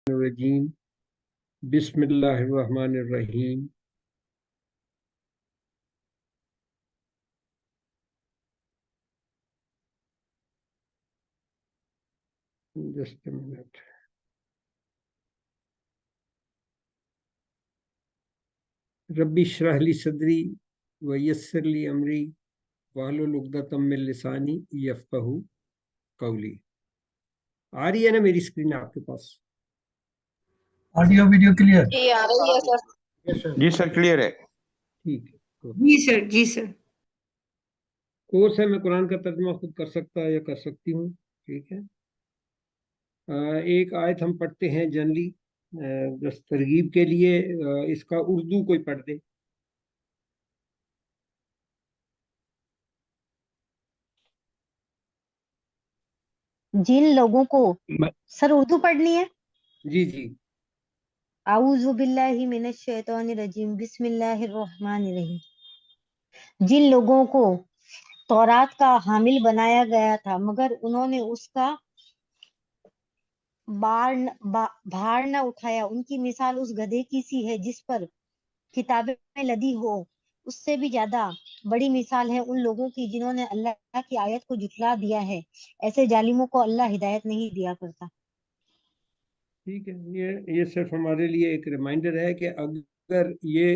الرجیم بسم اللہ الرحمن الرحیم جسٹ اے منٹ ربی اشرح لی صدری ویسر لی امری واحلل عقدۃ من لسانی یفقہوا قولی۔ آ رہی ہے نا میری اسکرین آپ کے پاس؟ Audio video clear? جی آ رہی ہے سر۔ جی سر کلیئر ہے۔ ٹھیک ہے، جی سر، جی سر۔ کورس ہے، میں قرآن کا ترجمہ خود کر سکتا یا کر سکتی ہوں، ٹھیک ہے۔ ایک آیت ہم پڑھتے ہیں جنرلی بس ترغیب کے لیے، اس کا اردو کوئی پڑھ دے۔ جن لوگوں کو سر اردو پڑھنی ہے؟ جی جی اعوذ باللہ من الشیطان الرجیم بسم اللہ الرحمن الرحیم۔ جن لوگوں کو تورات کا حامل بنایا گیا تھا مگر انہوں نے اس کا بھار نہ اٹھایا، ان کی مثال اس گدھے کی سی ہے جس پر کتابیں لدی ہو۔ اس سے بھی زیادہ بڑی مثال ہے ان لوگوں کی جنہوں نے اللہ کی آیت کو جھٹلا دیا ہے، ایسے ظالموں کو اللہ ہدایت نہیں دیا کرتا۔ ٹھیک ہے، یہ صرف ہمارے لیے ایک ریمائنڈر ہے کہ اگر یہ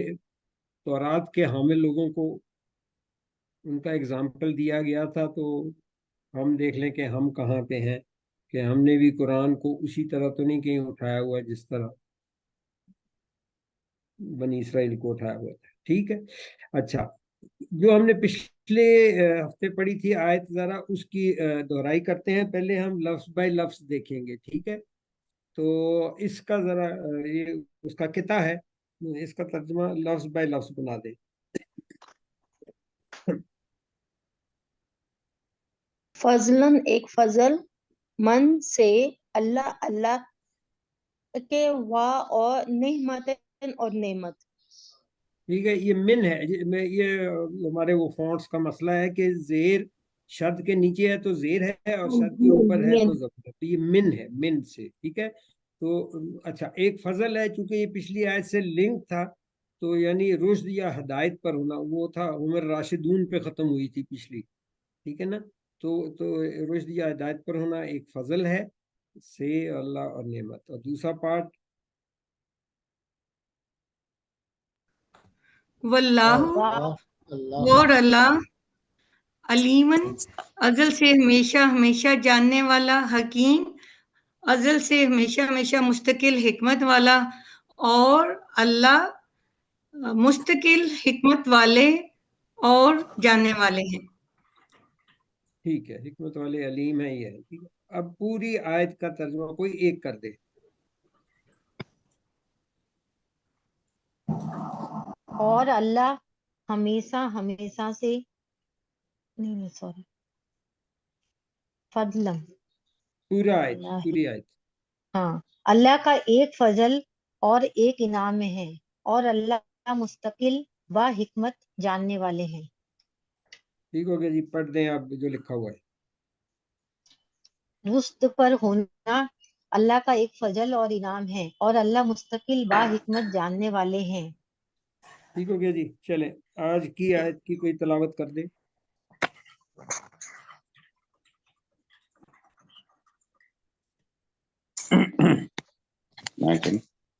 تورات کے حامل لوگوں کو ان کا اگزامپل دیا گیا تھا تو ہم دیکھ لیں کہ ہم کہاں پہ ہیں، کہ ہم نے بھی قرآن کو اسی طرح تو نہیں کہیں اٹھایا ہوا جس طرح بنی اسرائیل کو اٹھایا ہوا تھا۔ ٹھیک ہے، اچھا، جو ہم نے پچھلے ہفتے پڑھی تھی آیت، ذرا اس کی دہرائی کرتے ہیں۔ پہلے ہم لفظ بائی لفظ دیکھیں گے، ٹھیک ہے۔ تو اس کا ذرا یہ اس کا کتا ہے، اس کا ترجمہ لفظ بائی لفظ بنا دیں۔ فضلن ایک فضل، من سے اللہ اللہ کے، وا اور نعمت اور نعمت۔ ٹھیک ہے، یہ من ہے، یہ ہمارے وہ فونٹس کا مسئلہ ہے کہ زیر شد کے نیچے ہے تو زیر ہے اور شد کے اوپر ہے تو ضبط ہے، تو یہ من ہے، من سے، ٹھیک ہے۔ تو اچھا، ایک فضل ہے، چونکہ یہ پچھلی آیت سے لنک تھا، تو یعنی رشد یا ہدایت پر ہونا، وہ تھا عمر راشدون پہ ختم ہوئی تھی پچھلی، ٹھیک ہے نا۔ تو رشد یا ہدایت پر ہونا ایک فضل ہے سے اللہ اور نعمت، اور دوسرا پارٹ واللہ اور اللہ، علیمن ازل سے ہمیشہ ہمیشہ جاننے والا، حکیم ازل سے ہمیشہ ہمیشہ مستقل حکمت والا، اور اللہ مستقل حکمت والے اور جاننے والے ہیں۔ ٹھیک ہے، حکمت والے علیم ہے، یہ ہے، ٹھیک ہے۔ اب پوری آیت کا ترجمہ کوئی ایک کر دے۔ اور اللہ ہمیشہ ہمیشہ سے نہیں سوری فضلم، پورا آیت، پوری آیت۔ ہاں، اللہ کا ایک فضل اور ایک انعام ہے، اور اللہ مستقل با حکمت جاننے والے ہیں۔ ٹھیک ہو گیا جی، پڑھ دیں آپ جو لکھا ہوا ہے۔ رشد پر ہونا اللہ کا ایک فضل اور انعام ہے، اور اللہ مستقل با حکمت جاننے والے ہیں۔ ٹھیک ہو گیا جی، چلیں آج کی آیت کی کوئی تلاوت کر دیں۔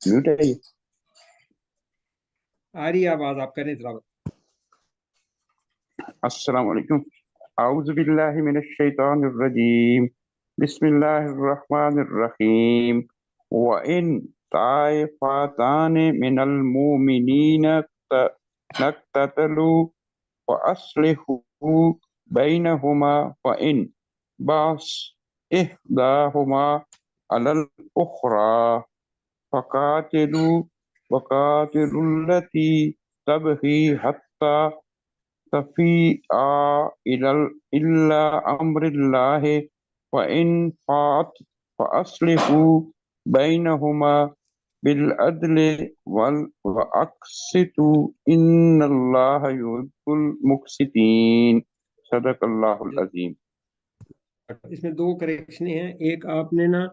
میوٹ ہے یہ۔ آ رہی ہے آواز، آپ کریں تلاوت۔ السلام علیکم۔ اعوذ باللہ من الشیطان الرجیم بسم اللہ الرحمن الرحیم۔ وَإِن طَائِفَتَانِ مِنَ الْمُؤْمِنِينَ اقْتَتَلُوا فَأَصْلِحُوا بَيْنَهُمَا وَإِن بَغَتْ إِحْدَاهُمَا عَلَى الْأُخْرَى وَقَاتِلُوا الَّتِي تَبْغِي حَتَّى تفیء إلى أمر الله وإن فاءت فأصلحوا بينهما بالعدل وأقسطوا إن الله يحب المقسطين۔ صدق اللہ العظیم۔ اس میں دو کریکشنیں ہیں، ایک آپ نے نا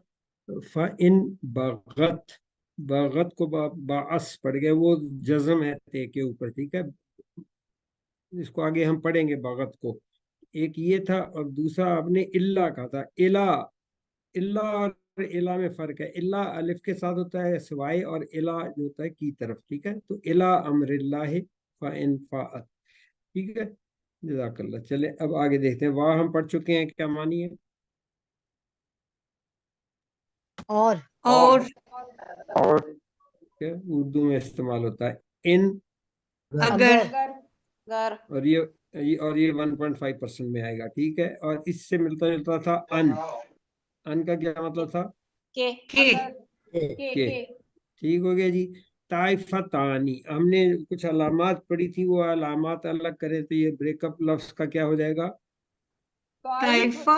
फ़इन बगत, बगत को बाअस पड़ गया, वो जज्म है ते के ऊपर, ठीक है, इसको आगे हम पढ़ेंगे बगत को। एक ये था, और दूसरा आपने इल्ला कहा था, इला, इल्ला और इला में फर्क है। इल्ला अलिफ के साथ होता है सिवाय, और इला जो होता है की तरफ, ठीक है। तो इला अम्रिल्लाह फ़इन फ़ाअत, ठीक है। जज़ाकल्लाह। चले अब आगे देखते हैं। वाह हम पढ़ चुके हैं, क्या मानी है? और और और क्या उर्दू में इस्तेमाल होता है? इन, अगर और ये 1.5% में आएगा, ठीक है। और इससे मिलता जुलता था अन, अन का क्या मतलब था? के के, ठीक हो गया जी। ताइफतानी, हमने कुछ अलामात पढ़ी थी, वो अलामात अलग करें तो ये ब्रेकअप लफ्ज का क्या हो जाएगा? ताइफा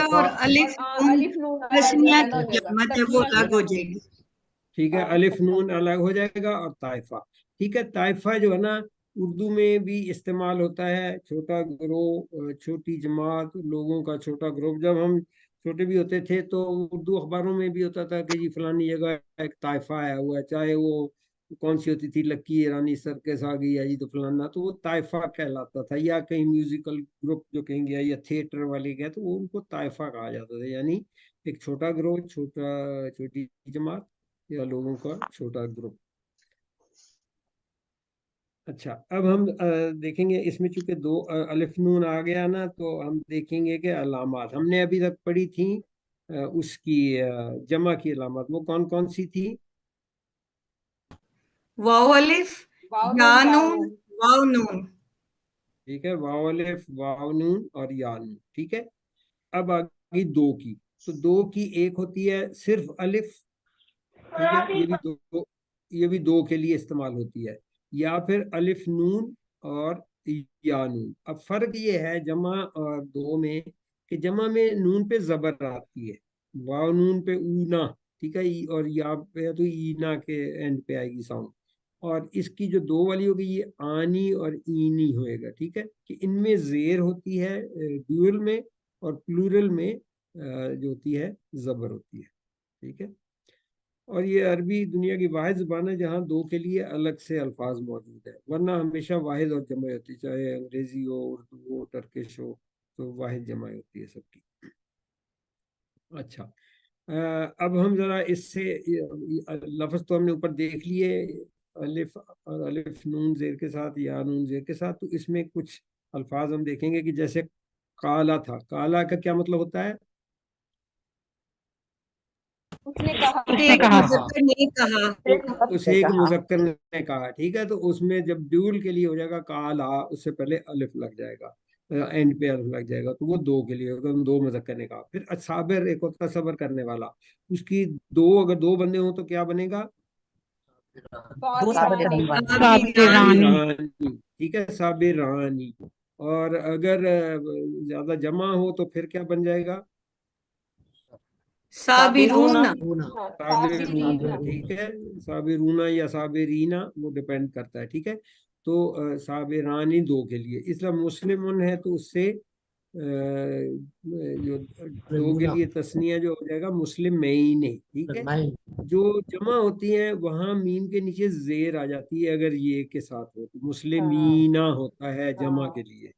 और अलिफ नून तस्निया की जमात है, वो अलग हो जाएगी। ठीक है, अलिफ नून अलग हो जाएगा, और ताइफा, ठीक है। ताइफा जो है ना, उर्दू में भी इस्तेमाल होता है, छोटा ग्रोह, छोटी जमात, लोगों का छोटा ग्रुप। जब हम छोटे भी होते थे तो उर्दू अखबारों में भी होता था कि जी फलानी जगह एक ताइफा आया हुआ है, चाहे वो कौन सी होती थी, लक्की ईरानी सर्कस आ गई है जी तो फलाना, तो वो ताइफा कहलाता था। या कहीं म्यूजिकल ग्रुप जो कहेंगे, या थिएटर वाले गए तो वो उनको ताइफा कहा जाता था, यानी एक छोटा ग्रोह, छोटी जमात, या लोगों का छोटा ग्रुप। अच्छा, अब हम देखेंगे इसमें, चूंकि दो अलिफ नून आ गया ना, तो हम देखेंगे कि अलामात हमने अभी तक पढ़ी थी, उसकी जमा की अलामात वो कौन कौन सी थी? वाव अलिफ, या नून, वाव नून। ठीक है, वाव अलिफ, वाव नून और या नून, ठीक है। अब आ गई दो की। तो दो की एक होती है सिर्फ अलिफ, ठीक है, ये भी दो के लिए इस्तेमाल होती है, या फिर अलिफ नून और या नून। अब फर्क ये है जमा और दो में, कि जमा में नून पे जबर आती है, वाव नून पे ऊना, ठीक है, और या पे तो ईना के एंड पे आएगी साउंड। और इसकी जो दो वाली होगी, ये आनी और ईनी होएगा, ठीक है, कि इनमें जेर होती है ड्यूअल में, और प्लूरल में जो होती है जबर होती है, ठीक है। और ये अरबी दुनिया की वाहिद ज़ुबान है जहाँ दो के लिए अलग से अल्फाज मौजूद है, वरना हमेशा वाहिद और जमा होती है, चाहे अंग्रेजी हो, उर्दू हो, टर्किश हो, तो वाहिद जमा होती है सबकी। अच्छा, अब हम जरा इससे लफ्ज़ तो हमने ऊपर देख लिए, अलिफ और अलिफ नून जेर के साथ, या नून जेर के साथ। तो इसमें कुछ अल्फाज हम देखेंगे कि जैसे काला था, काला का क्या मतलब होता है? एक मुज़क्कर ने कहा। उसे एक मुजक्कर ने कहा, ठीक है। तो उसमें जब ड्यूल के लिए हो जाएगा काला, उससे पहले अलिफ लग जाएगा, एंड पे अलिफ लग जाएगा, तो वो दो के लिए होगा, दो मुजक्कर ने कहा। फिर साबिर एक होता है सबर करने वाला, उसकी दो, अगर दो बंदे हो तो क्या बनेगा? साबिरानी, ठीक है, साबिरानी। और अगर ज्यादा जमा हो तो फिर क्या बन जाएगा? साबिरूना। साबिरूना, ठीक है, साबिरूना या साबिरीना, वो डिपेंड करता है, ठीक है। तो साबिरानी दो के लिए। इसलिए मुस्लिम है तो उससे जो दो के लिए तस्निया जो हो जाएगा मुस्लिम में, ठीक है। जो जमा होती है वहां मीम के नीचे जेर आ जाती है, अगर ये के साथ हो तो मुस्लिमीना होता है जमा के लिए,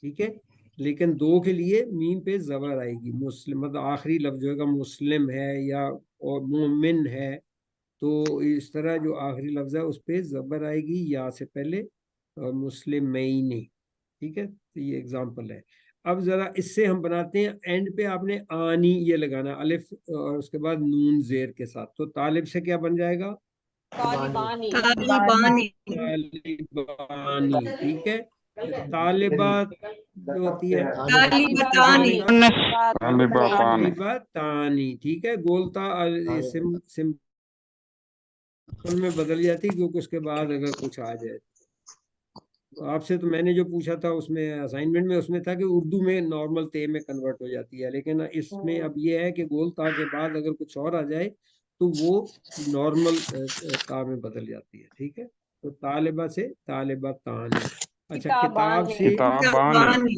ठीक है। लेकिन दो के लिए मीम पे जबर आएगी, मुस्लिम मतलब आखिरी लफ्ज होगा, मुस्लिम है या और मोमिन है, तो इस तरह जो आखिरी लफ्ज है उस पे जबर आएगी या से पहले, और मुस्लिम मईनी, ठीक है। तो ये एग्जांपल है। अब जरा इससे हम बनाते हैं, एंड पे आपने आनी ये लगाना, अलिफ और उसके बाद नून जेर के साथ, तो तालिब से क्या बन जाएगा? तालिबानी। तालिबानी, ठीक है। तालिबात जो होती है, तालिबतानी। तालिबातानी, ठीक है। गोलता सिम में बदल जाती, क्योंकि उसके बाद अगर कुछ आ जाए। तो आपसे तो मैंने जो पूछा था उसमें असाइनमेंट में, उसमें था कि उर्दू में नॉर्मल ते में कन्वर्ट हो जाती है, लेकिन इसमें अब ये है कि गोल ता के बाद अगर कुछ और आ जाए तो वो नॉर्मल ता में बदल जाती है, ठीक है। तो तालिबा से तालिबा तानी। अच्छा, किताब से किताबानी,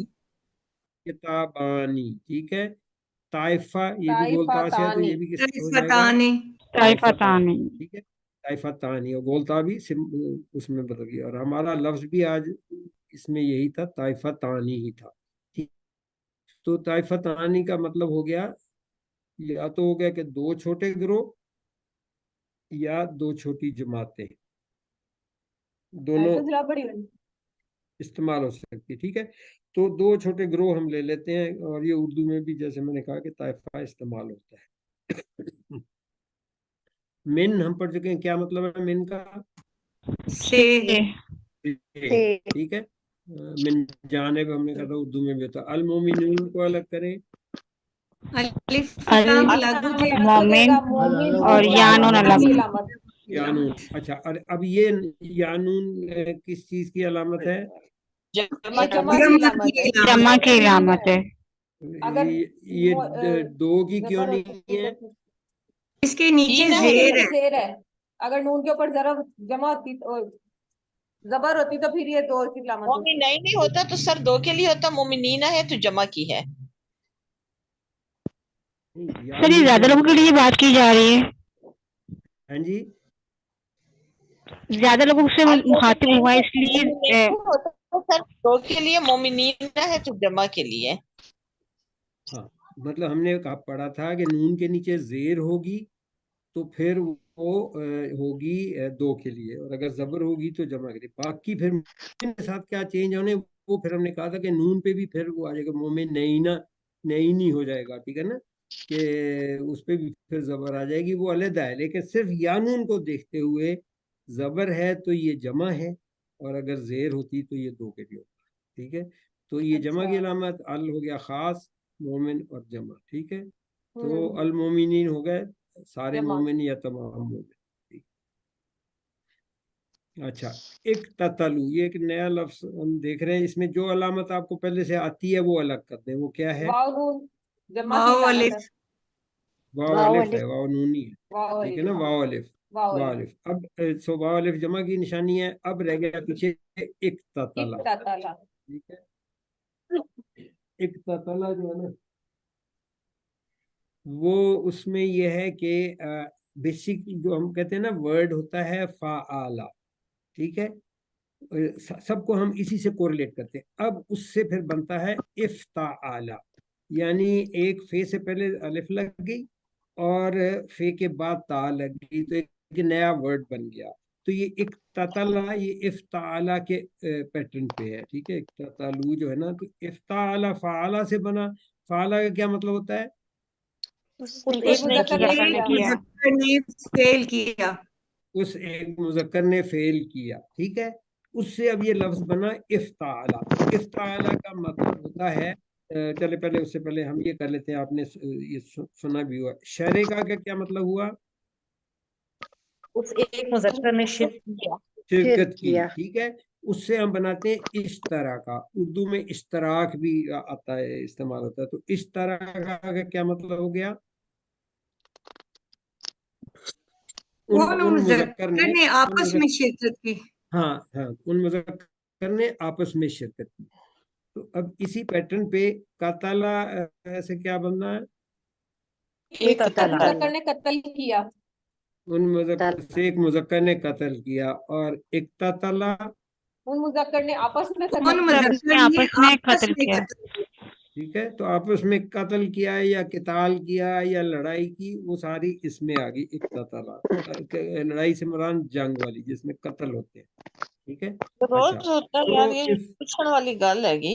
किताबानी, ठीक है। ताइफा, ये भी गोलता से है, तो ये भी किस हो जाएगा? फतानी ताइफतानी। ठीक है, ताइफतानी, और गोलता भी उसमें बदल गया, और हमारा लफ्ज भी आज इसमें यही था, ताइफतानी ही था। ठीक, तो ताइफतानी का मतलब हो गया, या तो हो गया कि दो छोटे गिरोह या दो छोटी जमातें, दोनों इस्तेमाल हो सकती है। ठीक है, तो दो छोटे गिरोह हम ले लेते हैं, और ये उर्दू में भी जैसे मैंने कहा कि ताइफा इस्तेमाल होता है। मिन हम पढ़ चुके हैं, क्या मतलब है मिन का? से ठीक है, मिन जानिब हमने कहा था, उर्दू में भी होता है। अल मोमिनून को अलग करें, अलिफ अल लाम लागू थे मोमिन और यानुन अलग। यानून। अच्छा, और अब ये यानून किस चीज की अलामत है? जमा की जमा की इलामत है। ये दो की क्यों नहीं है? इसके नीचे जेर है। अगर नून के ऊपर जरा जमा होती जबर होती तो फिर ये दो की अलामत होती। मोमिनाइन होता तो सर दो के लिए होता, मोमिनीना है तो जमा की है। सर ये ज्यादा लोगों के लिए बात की जा रही है, हाँ जी, ज्यादा लोगों से मुखातिब हुआ इसलिए मोमिनीन होता तो सर दो के लिए, मोमिनीना है तो जमा के लिए। हाँ, मतलब हमने कहा पढ़ा था कि नून के नीचे जेर होगी तो फिर वो होगी दो के लिए, और अगर जबर होगी तो जमा के लिए। बाकी फिर के साथ क्या चेंज होने, वो फिर हमने कहा था कि नून पे भी फिर वो आ जाएगा, मोमिन नईना, नईनी हो जाएगा। ठीक है ना, कि उस पे भी फिर जबर आ जाएगी, वो अलग है। लेकिन सिर्फ या नून को देखते हुए, जबर है तो ये जमा है, और अगर जेर होती तो ये दो के लिए होता। ठीक है, तो ये जमा की अलामत अल हो गया खास, मोमिन और जमा। ठीक है, तो अल मोमिनीन हो गए सारे मोमिन या तमाम मोमिन। अच्छा, एक ततलु, ये एक नया लफ्ज हम देख रहे हैं, इसमें जो अलामत आपको पहले से आती है वो अलग कर दें, वो क्या है? वाव अलिफ वाव अलिफ है, वाव नूनी है। ठीक है ना, वाव अलिफ, वाव अलिफ। अब सो वाव अलिफ जमा की निशानी है। अब रह गया पीछे एक ततला। ठीक है, एक ततला जो है ना, वो उसमें ये है कि बेसिक जो हम कहते हैं ना, वर्ड होता है फ़ाआला। ठीक है, सबको हम इसी से कोरिलेट करते हैं। अब उससे फिर बनता है इफ्ताआला, यानी एक फे से पहले अलिफ लग गई और फे के बाद ता लग गई, तो एक नया वर्ड बन गया। तो ये इक्ततला, ये इफ्ताला के पैटर्न पे है। ठीक है, इक्ततलू जो है ना, तो इफ्ताला फ़ाला से बना। फ़ाला का क्या मतलब होता है? उसने किया। ने फेल किया। उस एक मुजक्कर ने फेल किया। ठीक है, उससे अब ये लफ्ज बना इफ्ताला। इफ्ताला का मतलब होता है, चले पहले उससे पहले हम ये कर लेते हैं, आपने ये सुना भी हुआ, शरे का क्या मतलब हुआ? उस एक मुजक्कर ने शिरकत की। ठीक है, उससे हम बनाते हैं इस तरह का। उर्दू में इश्तराक भी आता है, इस्तेमाल होता है। तो इस तरह का क्या मतलब हो गया? उन उन मुजक्कर ने आपस में शिरकत की। हाँ हाँ, उन मुजक्कर ने आपस में शिरकत की। तो अब इसी पैटर्न पे कतला ऐसे क्या बनना है? एक मुजक्कर ने कत्ल किया। उन मुजक्कर से एक मुजक्कर ने कत्ल किया। और इक्ततला, उन मुजक्कर ने आपस में उन मुजक्कर ने आपस में कत्ल किया। ठीक है, तो आपस में कत्ल किया या किताल किया या लड़ाई की, वो सारी इसमें आ गई इक्ततला। लड़ाई से मुराद जंग वाली, जिसमें कत्ल होते हैं। ठीक है, रोज अच्छा होता तो यार, ये पूछने वाली गल हैगी।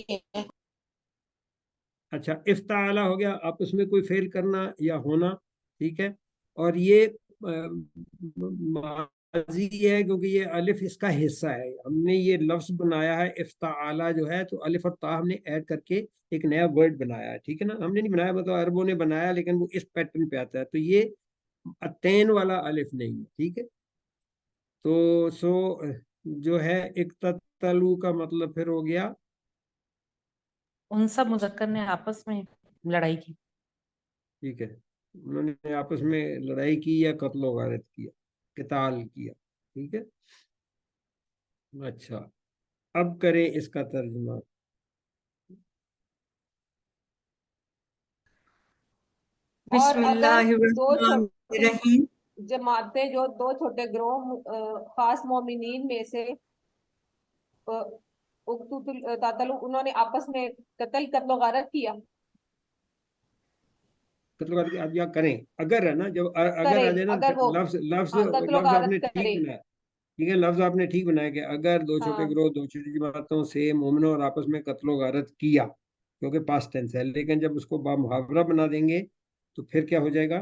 अच्छा, इफ्ताला हो गया आपस में कोई फेल करना या होना। ठीक है, और ये माजी है, क्योंकि ये अलिफ इसका हिस्सा है। हमने ये लफ्ज बनाया है इफ्ताला जो है, तो अलिफ और ता हमने ऐड करके एक नया वर्ड बनाया है। ठीक है ना, हमने नहीं बनाया, मतलब अरबों ने बनाया, लेकिन वो इस पैटर्न पे आता है। तो ये अतैन वाला अलिफ नहीं है। ठीक है, तो जो है इक्ततलू का मतलब फिर हो गया उन सब मुजक्कर ने आपस में लड़ाई की। ठीक है, उन्होंने आपस में लड़ाई की या कत्ल वारत किया, किताल किया। ठीक है, अच्छा, अब करें इसका तर्जुमा। اور بسم اگر اللہ دو الرحمن چھوٹی الرحیم. جماعتیں جو دو چھوٹے گروہ خاص مومنین میں سے انہوں نے آپس میں قتل و غارت کیا. قتل وغارت آپ یا کریں اگر ہے نا جب اگر آ جائے نا اگر وہ قتل و لفظ آپ غارت نے ٹھیک کریں. بنایا. ٹھیک ہے لفظ آپ نے ٹھیک بنایا کہ اگر دو چھوٹے ہاں گروہ دو چھوٹی جماعتوں سے مومنوں اور آپس میں قتل و غارت کیا کیونکہ پاسٹ ٹینس ہے. لیکن جب اس کو با محاورہ بنا دیں گے تو پھر کیا ہو جائے گا؟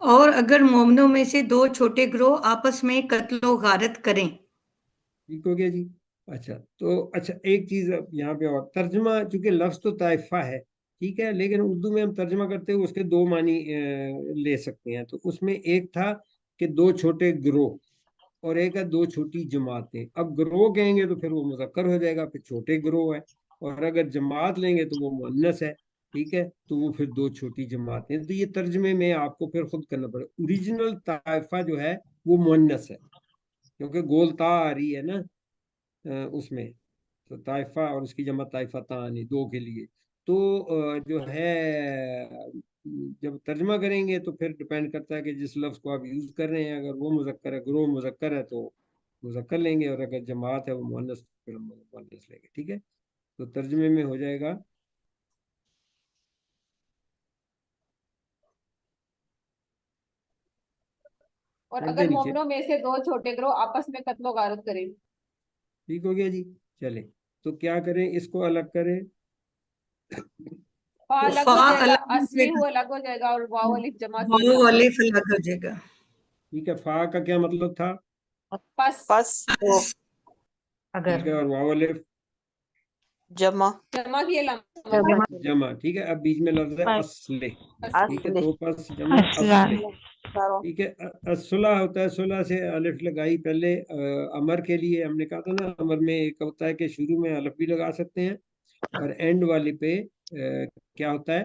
اور اگر مومنوں میں سے دو چھوٹے گروہ آپس میں قتل و غارت کریں. ٹھیک ہو گیا جی. اچھا تو اچھا ایک چیز یہاں پہ اور ترجمہ چونکہ لفظ تو طائفہ ہے ٹھیک ہے لیکن اردو میں ہم ترجمہ کرتے ہوئے اس کے دو معنی لے سکتے ہیں. تو اس میں ایک تھا کہ دو چھوٹے گروہ اور ایک ہے دو چھوٹی جماعتیں. اب گروہ کہیں گے تو پھر وہ مذکر ہو جائے گا پھر چھوٹے گروہ ہے اور اگر جماعت لیں گے تو وہ مؤنث ہے ٹھیک ہے تو وہ پھر دو چھوٹی جماعتیں. تو یہ ترجمے میں آپ کو پھر خود کرنا پڑے. اوریجنل طائفہ جو ہے وہ مؤنث ہے کیونکہ گول تا آ رہی ہے نا اس میں تو طائفہ اور اس کی جمع طائفہ تانی دو کے لیے. تو جو ہے جب ترجمہ کریں گے تو پھر ڈپینڈ کرتا ہے کہ جس لفظ کو آپ یوز کر رہے ہیں اگر وہ مذکر ہے گروہ مذکر ہے تو مذکر لیں گے اور اگر جماعت ہے وہ مؤنث پھر ہم مؤنث لیں گے. ٹھیک ہے تو ترجمے میں ہو جائے گا اور پڑھ دیں اگر نیچے. مومنوں میں سے دو چھوٹے گروہ آپس میں قتل و غارت کریں. ٹھیک ہو گیا جی. چلیں تو کیا کریں اس کو الگ کریں. فا تو الگ فا ہو جائے گا الگ ہو اصلی جائے ہو گا الگ ہو جائے گا اور واو الف جمع کی واو الگ ہو الف جائے الگ ہو جائے گا. ٹھیک ہے فا کا کیا مطلب تھا؟ گا. پس پس وہ ٹھیک ہے اور واو الف جمع جمع کی جمع. ٹھیک ہے اب بیچ میں لفظ ہے اسلح. ٹھیک ہے اصل تو پس جمع اسلحہ. اسلح. ٹھیک ہے الصلح ہوتا ہے صلح سے الف لگائی پہلے امر کے لیے. ہم نے کہا تھا نا امر میں ایک ہوتا ہے کہ شروع میں الف بھی لگا سکتے ہیں اور اینڈ والی پہ کیا ہوتا ہے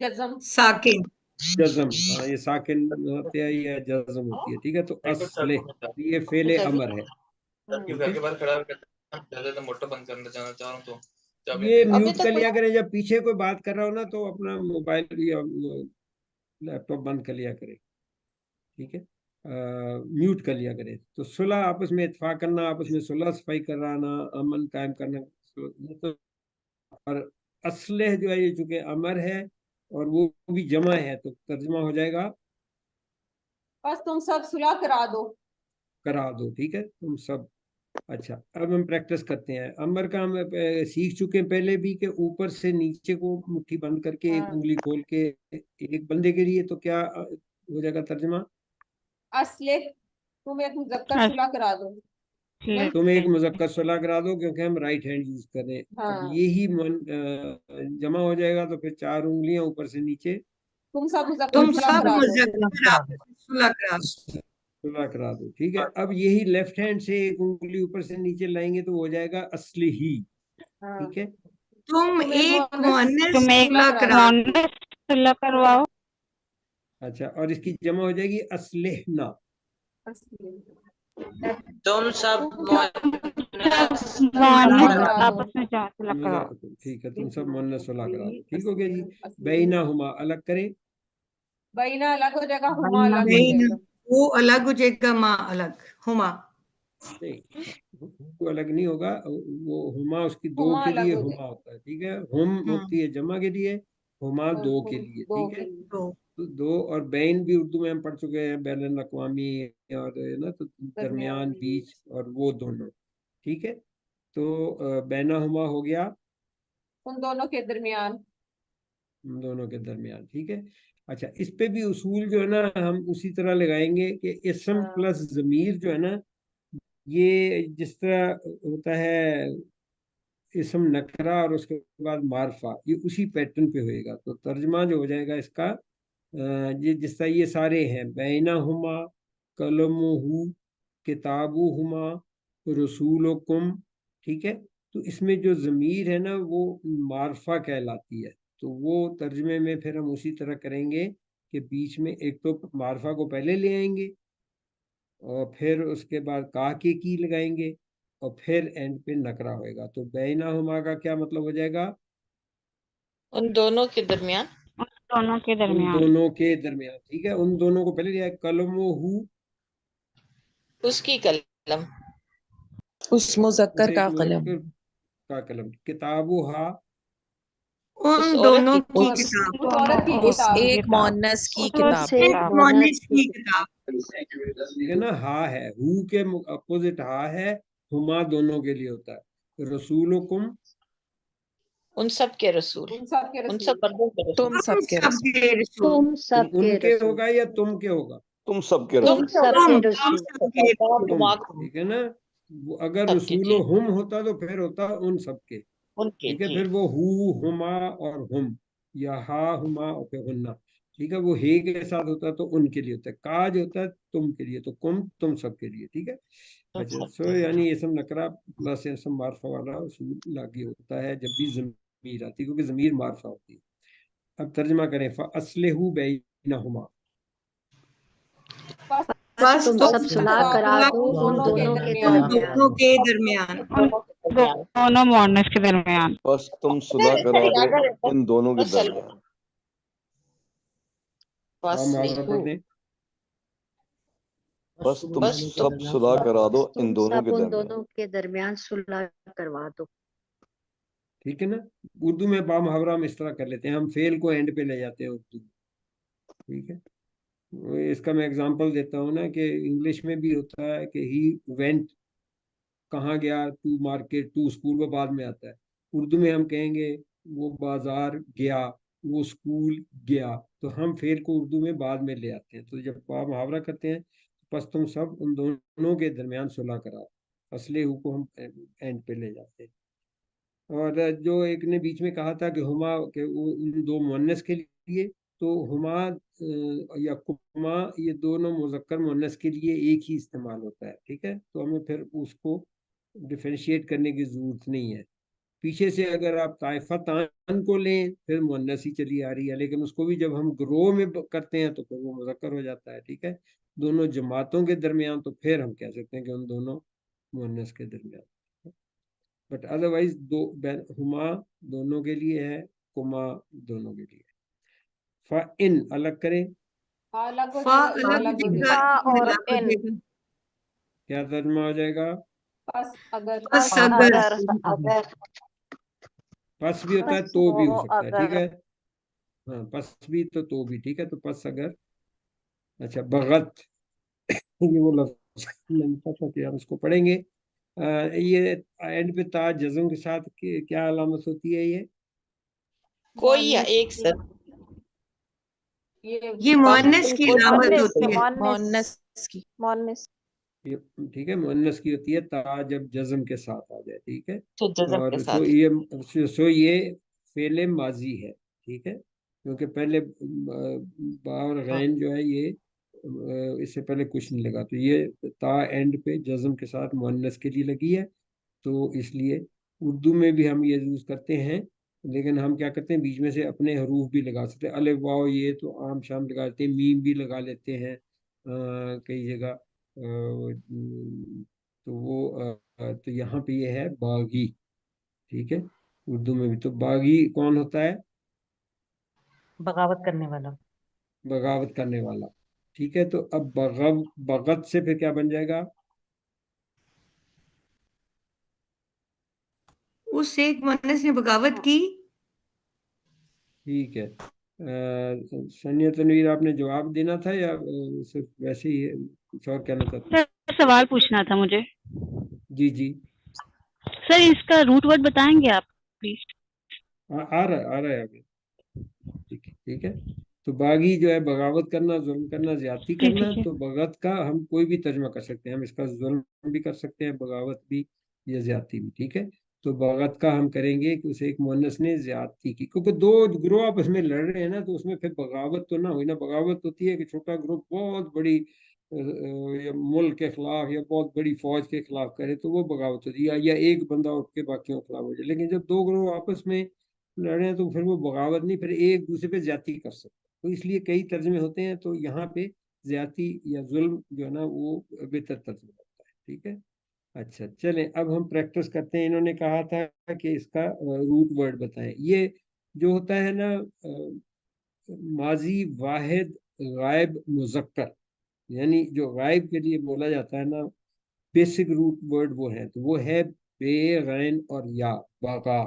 جزم. ساکن. جزم. ہاں یہ ساکن ہوتے ہیں یا جزم ہوتی ہے. ٹھیک ہے تو اسلح یہ فعل امر ہے. یہ ابھی میوٹ کر تک لیا کریں جب پیچھے کوئی بات کر رہا ہو نا تو اپنا موبائل یا لیپ ٹاپ بند کر لیا کرے. ٹھیک ہے میوٹ کر لیا کرے. تو صلح آپس میں اتفاق کرنا آپس میں صلح صفائی کرانا امن قائم کرنا. اور اسلحہ جو ہے یہ چونکہ امر ہے اور وہ بھی جمع ہے تو ترجمہ ہو جائے گا بس تم سب صلح کرا دو. کرا دو. ٹھیک ہے تم سب. اچھا اب ہم پریکٹس کرتے ہیں. امر کا ہم سیکھ چکے ہیں پہلے بھی کہ اوپر سے نیچے کو مٹھی بند کر کے ایک انگلی کھول کے ایک بندے کے لیے. تو کیا ہو جائے گا ترجمہ؟ اسلح تم ایک مذکر صلح کرا دو. تم ایک مذکر صلح کرا دو کیونکہ ہم رائٹ ہینڈ یوز کر رہے ہیں. اب ہاں یہی جمع ہو جائے گا تو پھر چار انگلیاں اوپر سے نیچے تم سب مذکر تم صلح سب کرا دو. مذکر آپس میں صلح کرا دو. صلح کرا دو. ٹھیک ہے اب یہی لیفٹ ہینڈ سے ایک انگلی اوپر سے نیچے لائیں گے تو وہ ہو جائے گا اسلحی. ہاں. ٹھیک ہے تم ایک مؤنث تم ایک صلح کرا دو. مؤنث صلح کرواؤ. اچھا اور اس کی جمع ہو جائے گی اسلحنا. تم سب مؤنث کرا دو. آپس میں جا صلح کرواؤ. ٹھیک ہے تم سب مؤنث صلح کرا دو. ٹھیک ہو گیا جی. بینہما الگ کریں. بینا الگ ہو جائے گا ہما الگ ہو جائے گا. وہ الگ ہو جائے گا ما الگ. ہما نہیں وہ الگ نہیں ہوگا وہ ہما اس کی دو ہما کے الگ لیے ہو ہما ہوتا ہے. ٹھک ہے ہم ہوتی ہے جمع کے لیے ہما دو کے لیے. دو ٹھیک کے ہے لیے. دو. تو دو اور بین بھی اردو میں ہم پڑھ چکے ہیں بین الاقوامی اور نا تو درمیان بیچ اور وہ دونوں. ٹھیک ہے تو بینہما ہو گیا ان دونوں کے درمیان. ان دونوں کے درمیان. ٹھیک ہے اچھا اس پہ بھی اصول جو ہے نا ہم اسی طرح لگائیں گے کہ اسم ہاں. پلس ضمیر جو ہے نا یہ جس طرح ہوتا ہے اسم نکرہ اور اس کے بعد معرفہ یہ اسی پیٹرن پہ ہوئے گا. تو ترجمہ جو ہو جائے گا اس کا یہ جس طرح یہ سارے ہیں بینہما کلمہ کتابہما رسولکم. ٹھیک ہے تو اس میں جو ضمیر ہے نا وہ معرفہ کہلاتی ہے. تو وہ ترجمے میں پھر ہم اسی طرح کریں گے کہ بیچ میں ایک تو معرفہ کو پہلے لے آئیں گے اور پھر اس کے بعد کا کے کی لگائیں گے اور پھر اینڈ پہ نکرہ ہوئے گا. تو بینہما کا کیا مطلب ہو جائے گا؟ उन दोनों के दरमियान, उन दोनों के उन दरमियान, दोनों के दरमियान, ठीक है। उन दोनों को पहले लिया है, कलमुहु, उसकी कलम, उस मुजक्कर उसे एक का कलम, मुज़क्कर का कलम, किताबुहा, उस उन औरत दोनों की की उस किताब, उस औरत की उस किताब, एक एक मुअन्नस की उस किताब, उससे एक किताब, मोनिस मोनस की की किताब, ठीक है ना। हा है, हु के अपोजिट हा है, हुमा दोनों के लिए होता है। रसूलुकुम, उन सब के रसूल, उन सब के उन रसूल, सब मर्दों के रसूल, तुम हम सब के रसूल, सबके रसूल, तुम सबके उनके रसूल, होगा या तुम के होगा? तुम सबके तुम रसूल। सबके हम रसूल, सबके तुम, माकुम, ठीक है ना। अगर सबके रसूल जी, हुम होता तो फिर होता उन सबके, उनके ठीक है। जी, फिर वो हु, हुमा और हुम, या हा, हुमा और फिर हुन्ना, ठीक है। वो हे के साथ होता तो उनके लिए होता है। काज होता है तुम के लिए, तो कुम तुम सबके लिए, ठीक है। उन अच्छा, सबके, यानी ये सब नकरा प्लस ये सब मार्फा वाला उसूल लागू होता है जब भी ज़मीर आती है, क्योंकि ज़मीर मार्फा होती है। अब तर्जमा करें, फ़अस्लिहू बैनहुमा, बस तुम तुम सब सब सुलह करा सुलह दो करो उन दोनों के दोनों के उन दरमियान, दरमियान, दोनों के दरमियान, उन दोनों मोनस के दरमियान, बस तुम सुलह करा दो इन दोनों के असल, दरमियान। आप मुहावरा फस्लिहू, पढ़ दें। बस तुम बस सब सुलह करा दो इन तुम दोनों सब के उन दरमियान। दोनों के दरमियान सुलह करवा दो। ठीक है ना। उर्दू में बा मुहावरा हम इस तरह कर लेते हैं, हम फेल को एंड पे ले जाते हैं उर्दू में, ठीक है। इसका मैं एग्जांपल देता हूँ ना, कि इंग्लिश में भी होता है कि ही वेंट, कहाँ गया, टू मार्केट, टू स्कूल, वो बाद में आता है। उर्दू में हम कहेंगे वो बाजार गया, वो स्कूल गया, तो हम फेल को उर्दू में बाद में ले आते हैं। तो जब बा मुहावरा करते हैं, तो बस तुम सब उन दोनों के दरमियान सुलह करा, असले हु को हम एंड पे ले जाते हैं। और जो एक ने बीच में कहा था कि हुमा के वो उन दो मुअन्नस के लिए, तो हुमा या कुमा, ये दोनों मुज़क्कर मुअन्नस के लिए एक ही इस्तेमाल होता है, ठीक है। तो हमें फिर उसको डिफरेंशिएट करने की जरूरत नहीं है। पीछे से अगर आप ताइफतान को लें, फिर मुअन्नस ही चली आ रही है, लेकिन उसको भी जब हम ग्रोह में करते हैं तो फिर वो मुज़क्कर हो जाता है, ठीक है। दोनों जमातों के दरमियान तो फिर हम कह सकते हैं कि उन दोनों मुअन्नस के दरमियान। बट अदरवाइज हुमा दोनों के लिए है, कुमा दोनों के लिए। फ इन अलग करें, अलग हो फा जाएगा, अलग अलग हो जगह, जाएगा, फा इन और अलग इन, जगह, क्या तर्जुमा हो जाएगा? बस अगर, बस अगर, अगर, पस भी होता है, बस तो भी हो वो सकता है, ठीक अगर, है। हाँ, पस भी तो भी, ठीक है। तो पस अगर, अच्छा, बगत, ये वो लफ्ज नहीं पता कि हम उसको पढ़ेंगे। ये एंड पे ता जज़म के साथ क्या अलामत होती है? ये कोई या मुअन्नस एक सर, ये मुअन्नस की अलामत मोनिस होती है, मोनिस मुअन्नस की, मोनिस, ये ठीक है, मुअन्नस की होती है ता जब जज़म के साथ आ जाए, ठीक है। तो जज़म के और साथ, ये फेले माजी है, ठीक है। क्योंकि पहले बा और हाँ, गैन जो है ये इससे पहले कुछ नहीं लगा, तो ये ता एंड पे जज़म के साथ मुअन्नस के लिए लगी है। तो इसलिए उर्दू में भी हम ये यूज़ करते हैं, लेकिन हम क्या करते हैं, बीच में से अपने हरूफ भी लगा सकते हैं। अलिफ वाव ये तो आम शाम लगा लेते हैं, मीम भी लगा लेते हैं कई जगह। तो वो तो यहाँ पे ये है बागी, ठीक है। उर्दू में भी तो बागी कौन होता है? बगावत करने वाला। बगावत करने वाला, ठीक है। तो अब बगत से फिर क्या बन जाएगा? उस एक मुअन्नस ने बगावत की, ठीक है। सनिया तनवीर, आपने जवाब देना था या सिर्फ वैसे ही कुछ और कहना चाहते हैं? सर सवाल पूछना था मुझे, जी जी, सर इसका रूट वर्ड बताएंगे आप प्लीज? आ रहा है आगे, ठीक है, ठीक है। तो बागी जो है बगावत करना, जुल्म करना, ज्यादती जी करना। ठीक है, तो बगत का हम कोई भी तर्जमा कर सकते हैं, हम इसका जुल्म भी कर सकते हैं, बगावत भी, या ज्यादती भी, ठीक है। तो बगत का हम करेंगे कि उसे एक मुअन्नस ने ज्यादती की, क्योंकि दो ग्रोह आपस में लड़ रहे हैं ना, तो उसमें फिर बगावत तो ना हुई ना। बगावत होती है कि छोटा ग्रुप बहुत बड़ी या मुल्क के खिलाफ या बहुत बड़ी फौज के खिलाफ करे, तो वो बगावत होती है, या एक बंदा उठ के बाकियों के खिलाफ हो जाए। लेकिन जब दो ग्रोह आपस में लड़े तो फिर वो बगावत नहीं, फिर एक दूसरे पे ज्यादती कर सकते। तो इसलिए कई तर्जमे होते हैं, तो यहाँ पे ज्यादती या जुल्म जो है ना वो बेहतर तर्जमा होता है, ठीक है। अच्छा, चलें अब हम प्रैक्टिस करते हैं। इन्होंने कहा था कि इसका रूट वर्ड बताएं। ये जो होता है ना माजी वाहिद गायब मुज़क्कर, यानी जो गायब के लिए बोला जाता है ना, बेसिक रूट वर्ड वो है, तो वो है बे गैन और या, बगा।